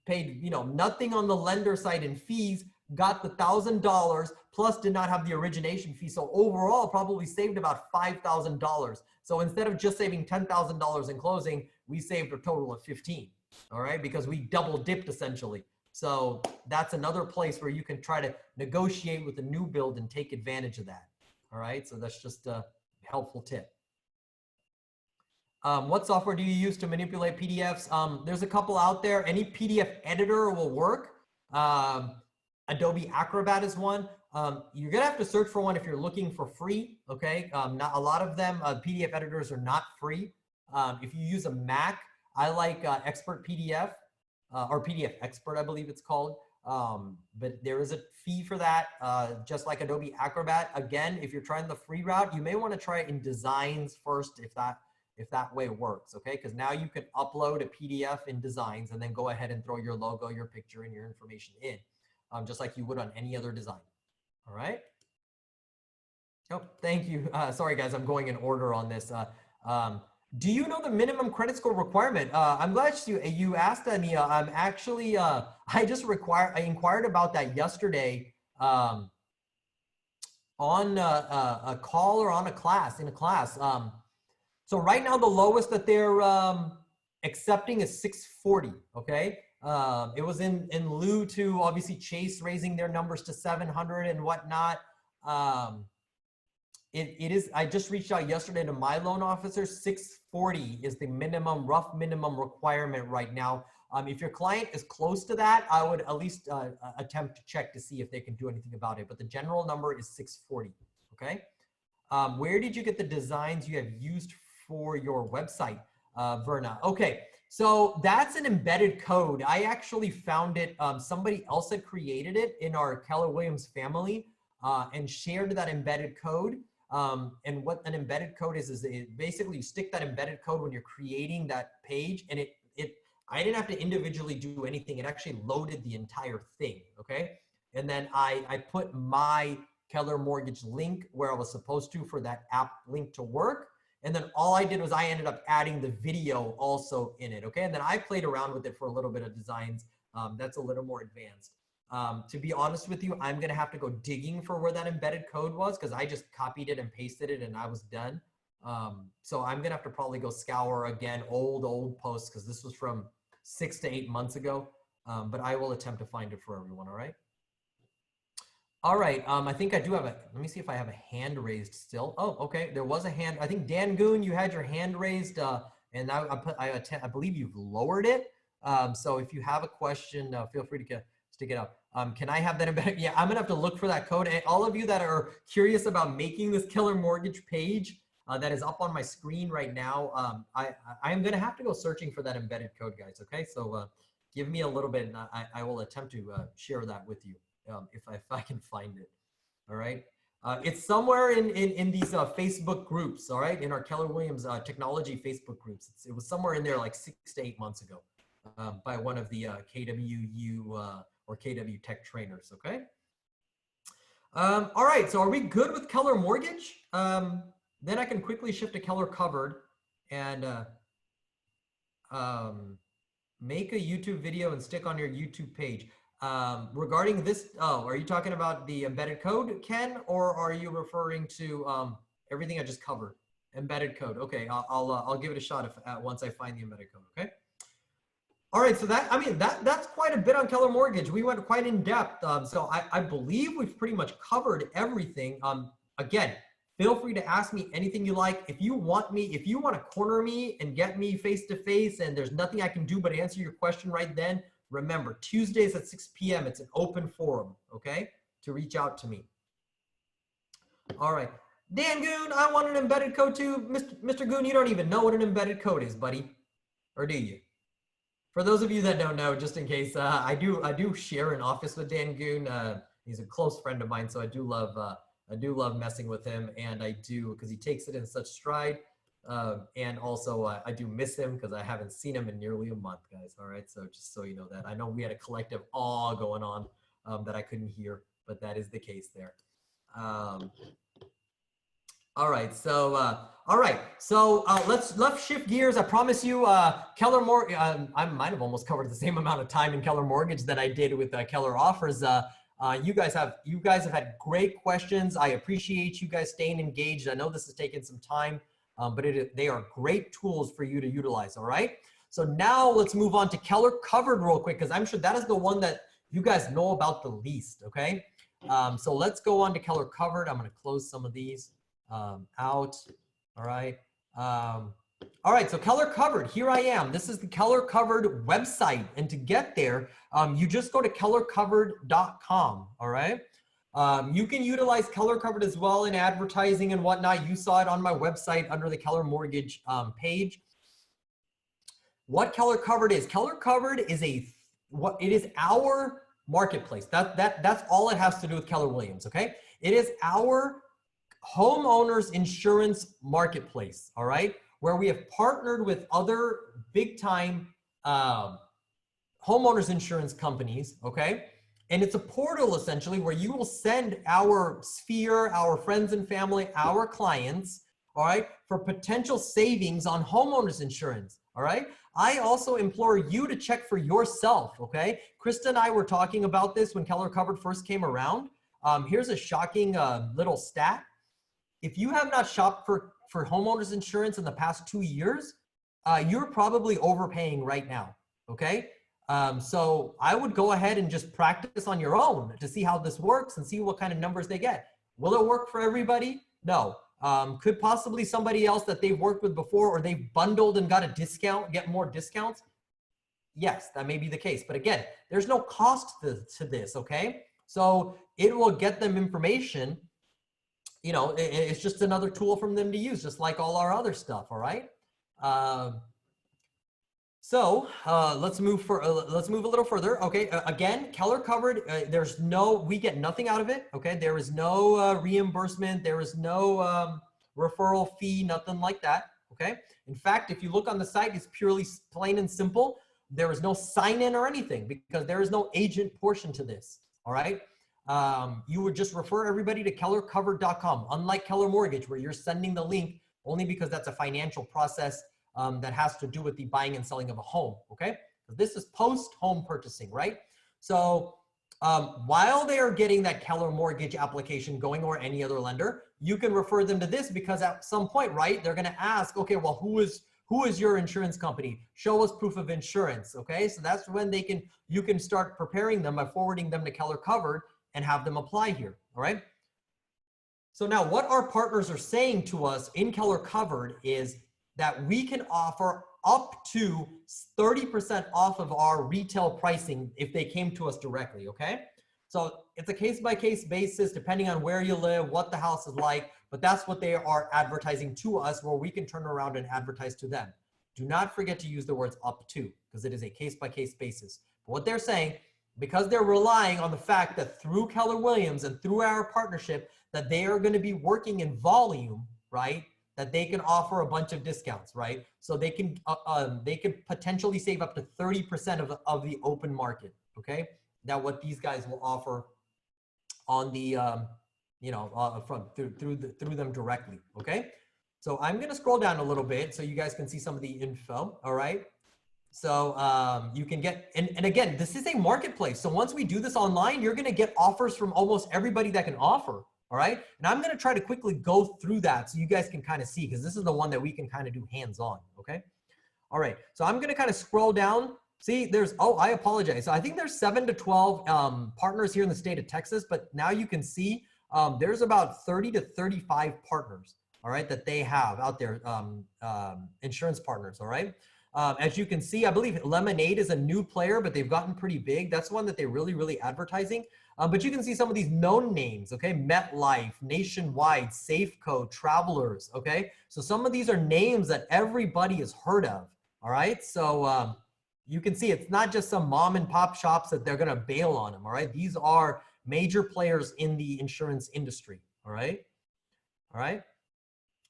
paid, you know, nothing on the lender side in fees, got the $1,000 plus did not have the origination fee. So overall, probably saved about $5,000. So instead of just saving $10,000 in closing, we saved a total of 15. All right, because we double dipped essentially. So that's another place where you can try to negotiate with a new build and take advantage of that. All right, so that's just a helpful tip. What software do you use to manipulate PDFs? There's a couple out there. Any PDF editor will work. Adobe Acrobat is one. You're gonna have to search for one if you're looking for free, okay? Not a lot of them, PDF editors are not free. If you use a Mac, I like Expert PDF or PDF Expert, I believe it's called. But there is a fee for that, just like Adobe Acrobat. Again, if you're trying the free route, you may want to try it in Designs first if that way works, okay? Because now you can upload a PDF in Designs and then go ahead and throw your logo, your picture, and your information in, just like you would on any other design, all right? Oh, thank you. Sorry, guys, I'm going in order on this. Do you know the minimum credit score requirement? I'm glad you asked that, Nia. I'm actually, I inquired about that yesterday on a call or on a class, in a class. So right now, the lowest that they're accepting is 640, okay? It was in lieu to obviously Chase raising their numbers to 700 and whatnot. It is, I just reached out yesterday to my loan officer, 640 is the minimum, rough minimum requirement right now. If your client is close to that, I would at least attempt to check to see if they can do anything about it. But the general number is 640, okay? Where did you get the designs you have used for your website, Verna? Okay, so that's an embedded code. I actually found it, somebody else had created it in our Keller Williams family and shared that embedded code. And what an embedded code is basically you stick that embedded code when you're creating that page, and I didn't have to individually do anything. It actually loaded the entire thing, okay? And then I put my Keller Mortgage link where I was supposed to for that app link to work. And then all I did was I ended up adding the video also in it, okay? And then I played around with it for a little bit of designs. That's a little more advanced. To be honest with you, I'm gonna have to go digging for where that embedded code was because I just copied it and pasted it and I was done. So I'm gonna have to probably go scour again old posts because this was from 6 to 8 months ago. But I will attempt to find it for everyone, all right? All right, I think I do have let me see if I have a hand raised still. Oh, okay, there was a hand. I think Dan Goon, you had your hand raised and I believe you've lowered it. So if you have a question, feel free to stick it up. Can I have that embedded? Yeah, I'm gonna have to look for that code. And all of you that are curious about making this Keller Mortgage page that is up on my screen right now, I'm gonna have to go searching for that embedded code, guys, okay? So give me a little bit and I will attempt to share that with you if I can find it, all right? It's somewhere in these Facebook groups, all right? In our Keller Williams technology Facebook groups. It was somewhere in there like 6 to 8 months ago by one of the KWU or KW Tech trainers, okay? All right, so are we good with Keller Mortgage? Then I can quickly shift to Keller Covered and make a YouTube video and stick on your YouTube page. Regarding this, oh, are you talking about the embedded code, Ken, or are you referring to everything I just covered? Embedded code, okay, I'll give it a shot once I find the embedded code, okay? All right, so that's quite a bit on Keller Mortgage. We went quite in depth. So I believe we've pretty much covered everything. Again, feel free to ask me anything you like. If you want to corner me and get me face to face and there's nothing I can do but answer your question right then, remember, Tuesdays at 6 p.m., it's an open forum, okay, to reach out to me. All right. Dan Goon, I want an embedded code too. Mr. Goon, you don't even know what an embedded code is, buddy. Or do you? For those of you that don't know, just in case, I do share an office with Dan Goon. He's a close friend of mine, so I do love messing with him, and I do because he takes it in such stride. And also, I do miss him because I haven't seen him in nearly a month, guys. All right, so just so you know that. I know we had a collective awe going on that I couldn't hear, but that is the case there. All right, so All right, so let's shift gears. I promise you, Keller I might have almost covered the same amount of time in Keller Mortgage that I did with Keller Offers. You guys have had great questions. I appreciate you guys staying engaged. I know this has taken some time, but they are great tools for you to utilize. All right. So now let's move on to Keller Covered real quick, because I'm sure that is the one that you guys know about the least. Okay. So let's go on to Keller Covered. I'm going to close some of these out. All right. All right, so Keller Covered, here I am. This is the Keller Covered website. And to get there, you just go to kellercovered.com, all right? You can utilize Keller Covered as well in advertising and whatnot. You saw it on my website under the Keller Mortgage page. What Keller Covered is our marketplace. That's all it has to do with Keller Williams, okay? It is our homeowners insurance marketplace, all right, where we have partnered with other big time homeowners insurance companies, okay? And it's a portal essentially where you will send our sphere, our friends and family, our clients, all right, for potential savings on homeowners insurance, all right? I also implore you to check for yourself, okay? Krista and I were talking about this when Keller Covered first came around. Here's a shocking little stat. If you have not shopped for homeowners insurance in the past 2 years, you're probably overpaying right now, okay? So I would go ahead and just practice on your own to see how this works and see what kind of numbers they get. Will it work for everybody? No. Could possibly somebody else that they've worked with before or they've bundled and got a discount, get more discounts? Yes, that may be the case. But again, there's no cost to this, okay? So it will get them information. You know, it's just another tool from them to use, just like all our other stuff. All right. Let's move a little further. Okay. Again, Keller Covered. We get nothing out of it. Okay. There is no reimbursement. There is no referral fee, nothing like that. Okay. In fact, if you look on the site, it's purely plain and simple. There is no sign in or anything because there is no agent portion to this. All right. You would just refer everybody to kellercovered.com, unlike Keller Mortgage, where you're sending the link only because that's a financial process that has to do with the buying and selling of a home, okay? This is post-home purchasing, right? So while they are getting that Keller Mortgage application going or any other lender, you can refer them to this because at some point, right, they're gonna ask, okay, well, who is your insurance company? Show us proof of insurance, okay? So that's when you can start preparing them by forwarding them to Keller Covered and have them apply here, all right? So now what our partners are saying to us in Keller Covered is that we can offer up to 30% off of our retail pricing if they came to us directly, okay? So it's a case-by-case basis depending on where you live, what the house is like, but that's what they are advertising to us where we can turn around and advertise to them. Do not forget to use the words up to because it is a case-by-case basis. But what they're saying, because they're relying on the fact that through Keller Williams and through our partnership that they are going to be working in volume, right? That they can offer a bunch of discounts, right? So they can potentially save up to 30% of the open market, okay? Now what these guys will offer on the, through them directly, okay? So I'm going to scroll down a little bit so you guys can see some of the info, all right? So you can get, and again, this is a marketplace. So once we do this online, you're going to get offers from almost everybody that can offer. All right. And I'm going to try to quickly go through that so you guys can kind of see, because this is the one that we can kind of do hands-on. Okay. All right. So I'm going to kind of scroll down. See, I apologize. So I think there's 7 to 12 partners here in the state of Texas, but now you can see there's about 30 to 35 partners. All right. That they have out there, insurance partners. All right. As you can see, I believe Lemonade is a new player, but they've gotten pretty big. That's one that they're really advertising. But you can see some of these known names, okay? MetLife, Nationwide, Safeco, Travelers, okay? So some of these are names that everybody has heard of, all right? So you can see it's not just some mom and pop shops that they're gonna bail on them, all right? These are major players in the insurance industry, all right? All right?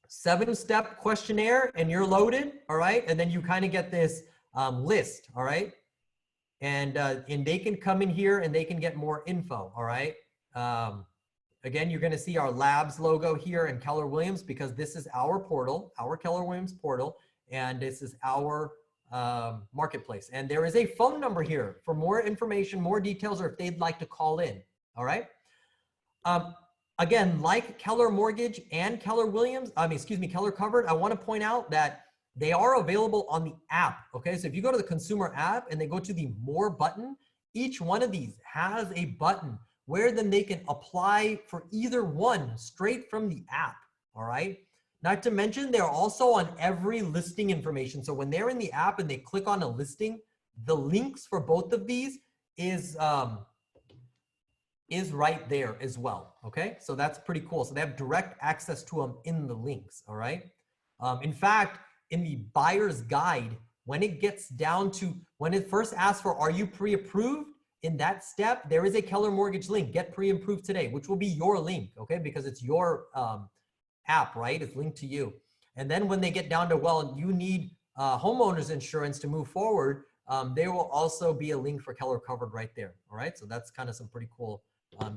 7-step questionnaire and you're loaded, all right? And then you kind of get this list, all right? And they can come in here and they can get more info, all right? again, you're going to see our labs logo here in Keller Williams because this is our portal, our Keller Williams portal, and this is our marketplace. And there is a phone number here for more information, more details, or if they'd like to call in. All right. Again, like Keller Mortgage and Keller Williams, Keller Covered, I want to point out that they are available on the app. Okay. So if you go to the consumer app and they go to the more button, each one of these has a button where then they can apply for either one straight from the app. All right. Not to mention, they're also on every listing information. So when they're in the app and they click on a listing, the links for both of these is right there as well. Okay, so that's pretty cool. So they have direct access to them in the links. All right. In fact, in the buyer's guide, when it gets down to when it first asks for, are you pre-approved? In that step, there is a Keller Mortgage link, get pre-approved today, which will be your link. Okay, because it's your app, right? It's linked to you. And then when they get down to, well, you need homeowners insurance to move forward, there will also be a link for Keller Covered right there. All right. So that's kind of some pretty cool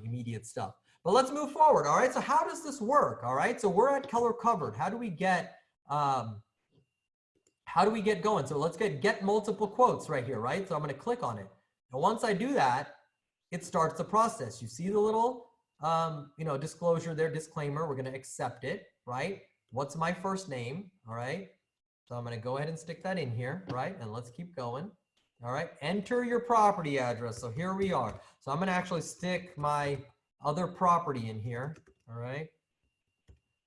immediate stuff. But let's move forward. All right. So how does this work? All right. So we're at Keller Covered. How do we get going? So let's get multiple quotes right here, right? So I'm going to click on it. And once I do that, it starts the process. You see the little disclosure there, disclaimer. We're going to accept it, right? What's my first name? All right. So I'm going to go ahead and stick that in here, right? And let's keep going. All right. Enter your property address. So here we are. So I'm going to actually stick my other property in here. All right.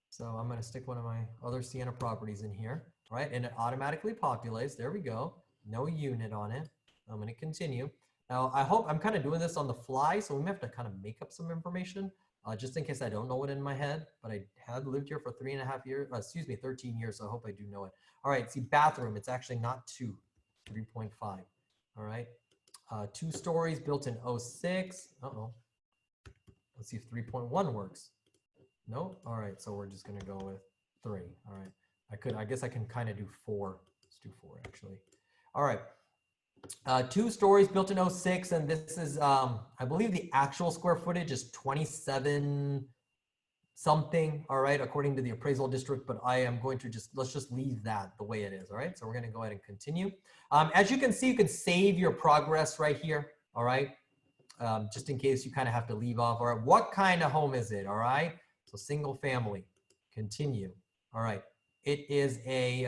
So I'm going to stick one of my other Sienna properties in here, right? And it automatically populates. There we go. No unit on it. I'm going to continue. Now, I hope I'm kind of doing this on the fly, so we may have to kind of make up some information just in case I don't know it in my head, but I had lived here for 13 years, so I hope I do know it. All right, see, bathroom, it's actually not 2, 3.5. All right, 2 stories built in 06. Uh-oh. Let's see if 3.1 works. No, all right, so we're just gonna go with 3. All right, I guess I can kind of do 4. Let's do 4 actually. All right. 2 stories built in 06, and this is, I believe the actual square footage is 27 something, all right, according to the appraisal district, but I am going to let's just leave that the way it is, all right? So we're gonna go ahead and continue. As you can see, you can save your progress right here, all right? Just in case you kind of have to leave off, all right? What kind of home is it, all right? So single family, continue, all right. It is a,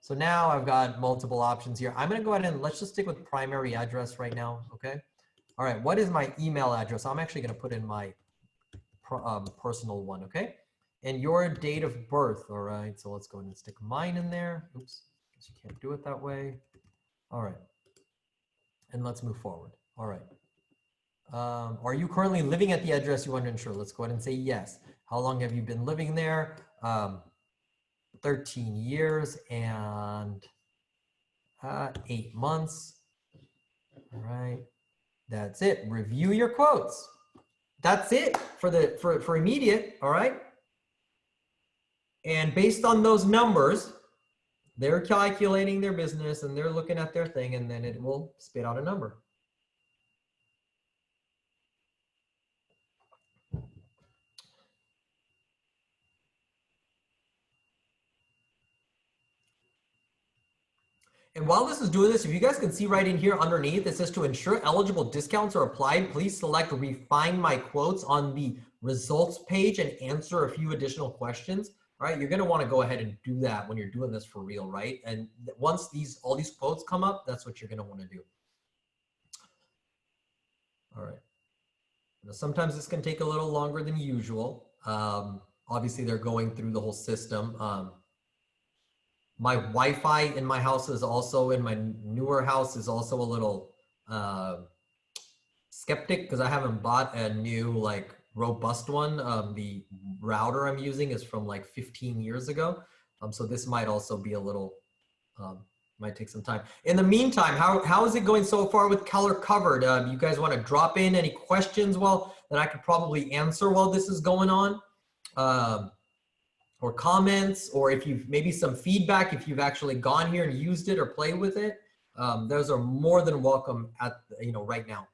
so now I've got multiple options here. I'm going to go ahead and let's just stick with primary address right now. Okay. All right. What is my email address? I'm actually going to put in my personal one. Okay. And your date of birth. All right. So let's go ahead and stick mine in there. Oops. Guess you can't do it that way. All right. And let's move forward. All right. Are you currently living at the address you want to insure? Let's go ahead and say yes. How long have you been living there? 13 years and 8 months. All right, that's it. Review your quotes. That's it for immediate. All right, and based on those numbers, they're calculating their business and they're looking at their thing, and then it will spit out a number. And while this is doing this, if you guys can see right in here underneath, it says to ensure eligible discounts are applied, please select refine my quotes on the results page and answer a few additional questions. All right, you're going to want to go ahead and do that when you're doing this for real, right? And once all these quotes come up, that's what you're going to want to do. All right. Now, sometimes this can take a little longer than usual. Obviously, they're going through the whole system. My Wi-Fi in my house is also, in my newer house, is also a little skeptic because I haven't bought a new, like, robust one. The router I'm using is from like 15 years ago. So this might also be a little, might take some time. In the meantime, how is it going so far with Keller Covered? You guys want to drop in any questions that I could probably answer while this is going on? Or comments, or if you've maybe some feedback, if you've actually gone here and used it or played with it, those are more than welcome at right now.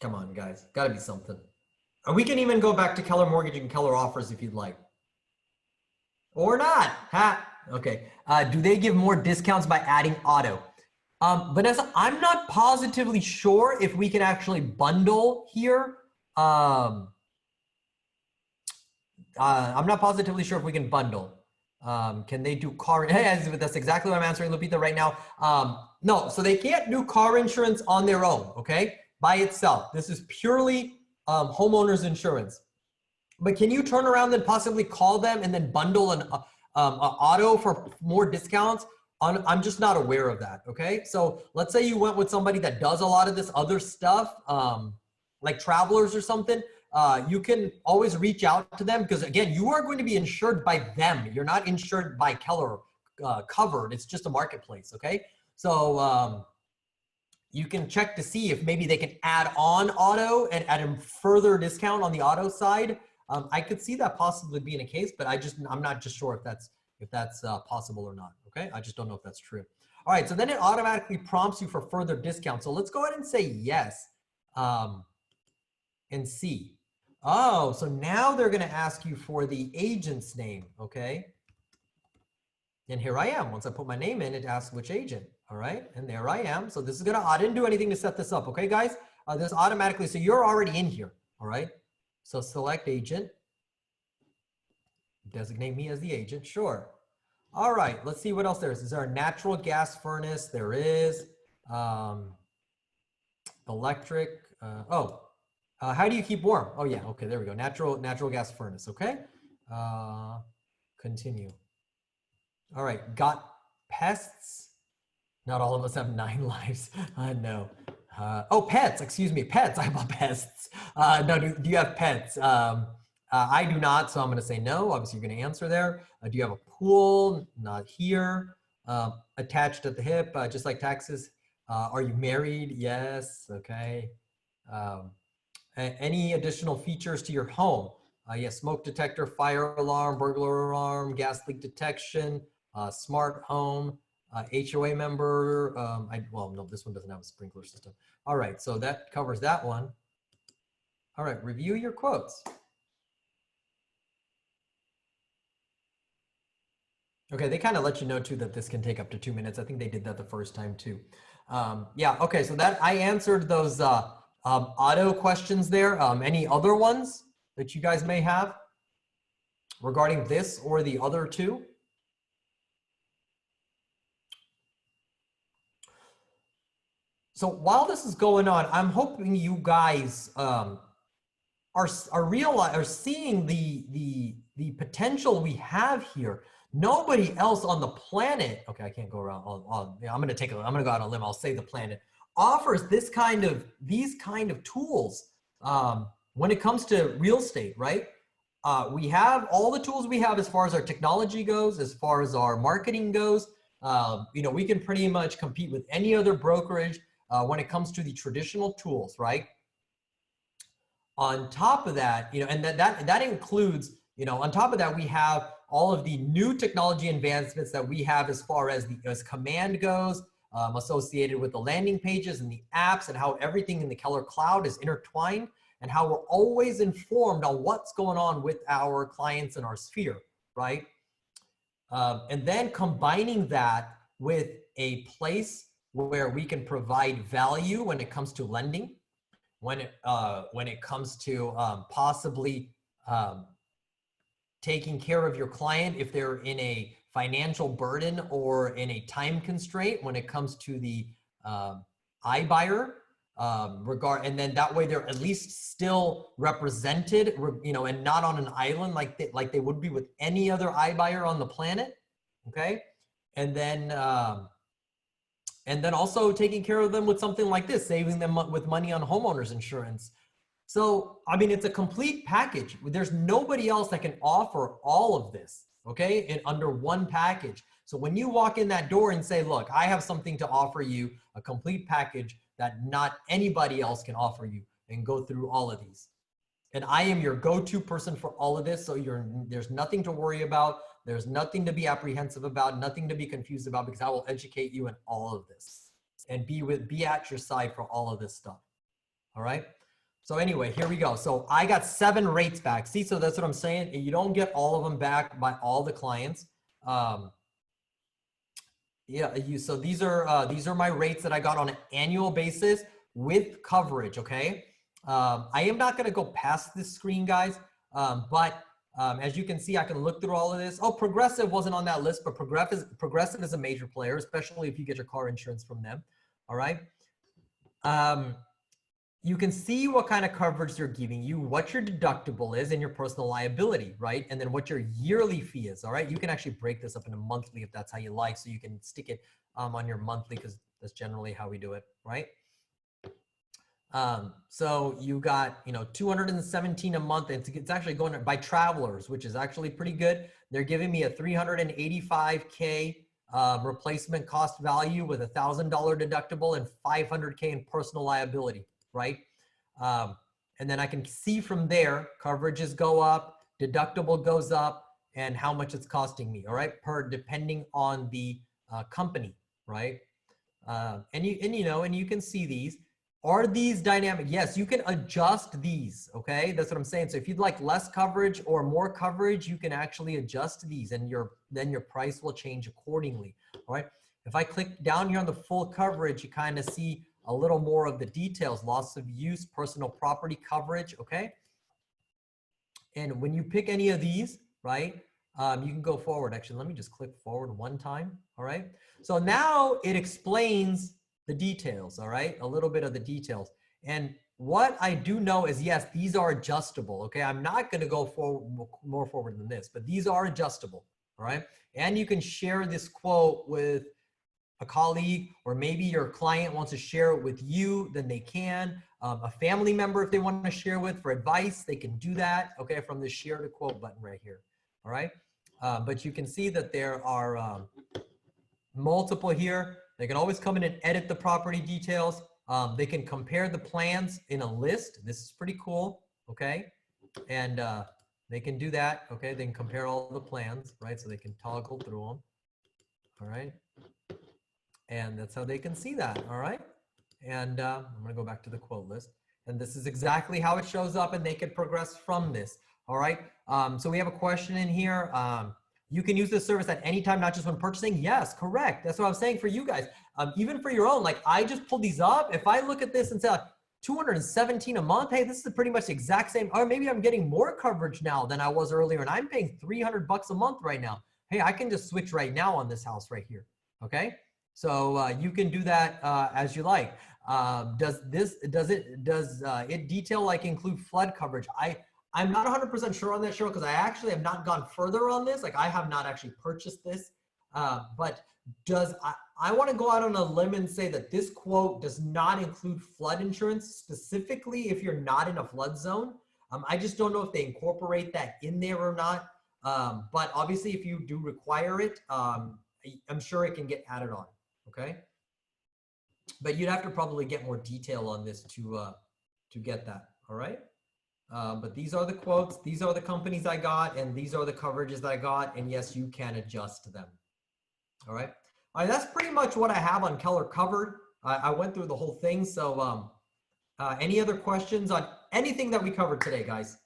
Come on, guys. Gotta be something. We can even go back to Keller Mortgage and Keller Offers if you'd like. Or not. Ha. Okay. Do they give more discounts by adding auto? Vanessa, I'm not positively sure if we can actually bundle here. I'm not positively sure if we can bundle. Can they do car? Hey, that's exactly what I'm answering, Lupita, right now. No, so they can't do car insurance on their own, okay, by itself. This is purely homeowners insurance. But can you turn around and possibly call them and then bundle an auto for more discounts? I'm just not aware of that, okay? So let's say you went with somebody that does a lot of this other stuff, like Travelers or something. You can always reach out to them because, again, you are going to be insured by them. You're not insured by Keller covered. It's just a marketplace, okay? So you can check to see if maybe they can add on auto and add a further discount on the auto side. I could see that possibly being a case, but I'm not just sure if that's possible or not. Okay, I just don't know if that's true. All right, so then it automatically prompts you for further discount. So let's go ahead and say yes, and see. Oh, so now they're going to ask you for the agent's name. Okay, and here I am. Once I put my name in, it asks which agent. All right, and there I am. So this is gonna, I didn't do anything to set this up. Okay, guys, this automatically, so you're already in here. All right, so select agent. Designate me as the agent, sure. All right, let's see what else there is. Is there a natural gas furnace? There is. Electric. How do you keep warm? Oh yeah, okay, there we go. Natural gas furnace. Okay. Continue. All right, got pests. Not all of us have 9 lives. No. Oh, pets. Excuse me, pets. I have pests. No, do you have pets? I do not, so I'm going to say no. Obviously, you're going to answer there. Do you have a pool? Not here. Attached at the hip, just like taxes. Are you married? Yes. Okay. Any additional features to your home? Yes, smoke detector, fire alarm, burglar alarm, gas leak detection, smart home, HOA member. Well, no, this one doesn't have a sprinkler system. All right, so that covers that one. All right, review your quotes. Okay, they kind of let you know too that this can take up to 2 minutes. I think they did that the first time too. Yeah, okay, so that I answered those auto questions there. Any other ones that you guys may have regarding this or the other two? So while this is going on, I'm hoping you guys are seeing the potential we have here. Nobody else on the planet, okay, I can't go around. I'm gonna go out on a limb. I'll say the planet offers these kind of tools when it comes to real estate, right? We have all the tools we have as far as our technology goes, as far as our marketing goes. We can pretty much compete with any other brokerage when it comes to the traditional tools, right? On top of that, and that includes, on top of that, we have all of the new technology advancements that we have as far as as command goes, associated with the landing pages and the apps and how everything in the Keller Cloud is intertwined and how we're always informed on what's going on with our clients in our sphere, right? And then combining that with a place where we can provide value when it comes to lending, when it comes to possibly taking care of your client if they're in a financial burden or in a time constraint when it comes to the iBuyer and then that way they're at least still represented, and not on an island like they would be with any other iBuyer on the planet. Okay, and then also taking care of them with something like this, saving them with money on homeowners insurance. So, I mean, it's a complete package. There's nobody else that can offer all of this, okay, under one package. So when you walk in that door and say, look, I have something to offer you, a complete package that not anybody else can offer you, and go through all of these. And I am your go-to person for all of this. So there's nothing to worry about. There's nothing to be apprehensive about, nothing to be confused about, because I will educate you in all of this and be at your side for all of this stuff. All right. So anyway, here we go. So I got 7 rates back. See, so that's what I'm saying. You don't get all of them back by all the clients. Yeah, so these are my rates that I got on an annual basis with coverage. Okay. I am not going to go past this screen, guys. But as you can see, I can look through all of this. Oh, Progressive wasn't on that list, but Progressive is a major player, especially if you get your car insurance from them. All right. You can see what kind of coverage they're giving you, what your deductible is, and your personal liability, right? And then what your yearly fee is, all right? You can actually break this up into monthly if that's how you like, so you can stick it on your monthly, because that's generally how we do it, right? So you got, 217 a month. It's actually going by Travelers, which is actually pretty good. They're giving me a 385K replacement cost value with $1,000 deductible and 500K in personal liability, right? And then I can see from there, coverages go up, deductible goes up, and how much it's costing me, all right, depending on the company, right? And you can see these. Are these dynamic? Yes, you can adjust these, okay? That's what I'm saying. So if you'd like less coverage or more coverage, you can actually adjust these, and then your price will change accordingly, all right? If I click down here on the full coverage, you kind of see a little more of the details: loss of use, personal property coverage, okay? And when you pick any of these, right, you can go forward. Actually, let me just click forward one time, all right? So now it explains the details, all right? A little bit of the details. And what I do know is, yes, these are adjustable, okay? I'm not gonna go more forward than this, but these are adjustable, all right? And you can share this quote with a colleague, or maybe your client wants to share it with you, then they can. A family member, if they want to share with for advice, they can do that, okay, from the share to quote button right here, all right? But you can see that there are multiple here. They can always come in and edit the property details. They can compare the plans in a list. This is pretty cool, okay? And they can do that, okay? They can compare all the plans, right? So they can toggle through them, all right? And that's how they can see that, all right? And I'm gonna go back to the quote list. And this is exactly how it shows up, and they can progress from this, all right? So we have a question in here. You can use this service at any time, not just when purchasing. Yes, correct. That's what I'm saying for you guys. Even for your own, like I just pulled these up. If I look at this and say 217 a month, hey, this is pretty much the exact same, or maybe I'm getting more coverage now than I was earlier, and I'm paying $300 a month right now. Hey, I can just switch right now on this house right here, okay? So you can do that as you like. Does it detail, like, include flood coverage? I'm not 100% sure on that, Cheryl, because I actually have not gone further on this. Like, I have not actually purchased this. But I want to go out on a limb and say that this quote does not include flood insurance, specifically if you're not in a flood zone. I just don't know if they incorporate that in there or not. But obviously, if you do require it, I'm sure it can get added on. Okay, but you'd have to probably get more detail on this to get that. All right, but these are the quotes, these are the companies I got, and these are the coverages that I got, and yes, you can adjust them. All right, that's pretty much what I have on Keller covered. I went through the whole thing. So any other questions on anything that we covered today, guys?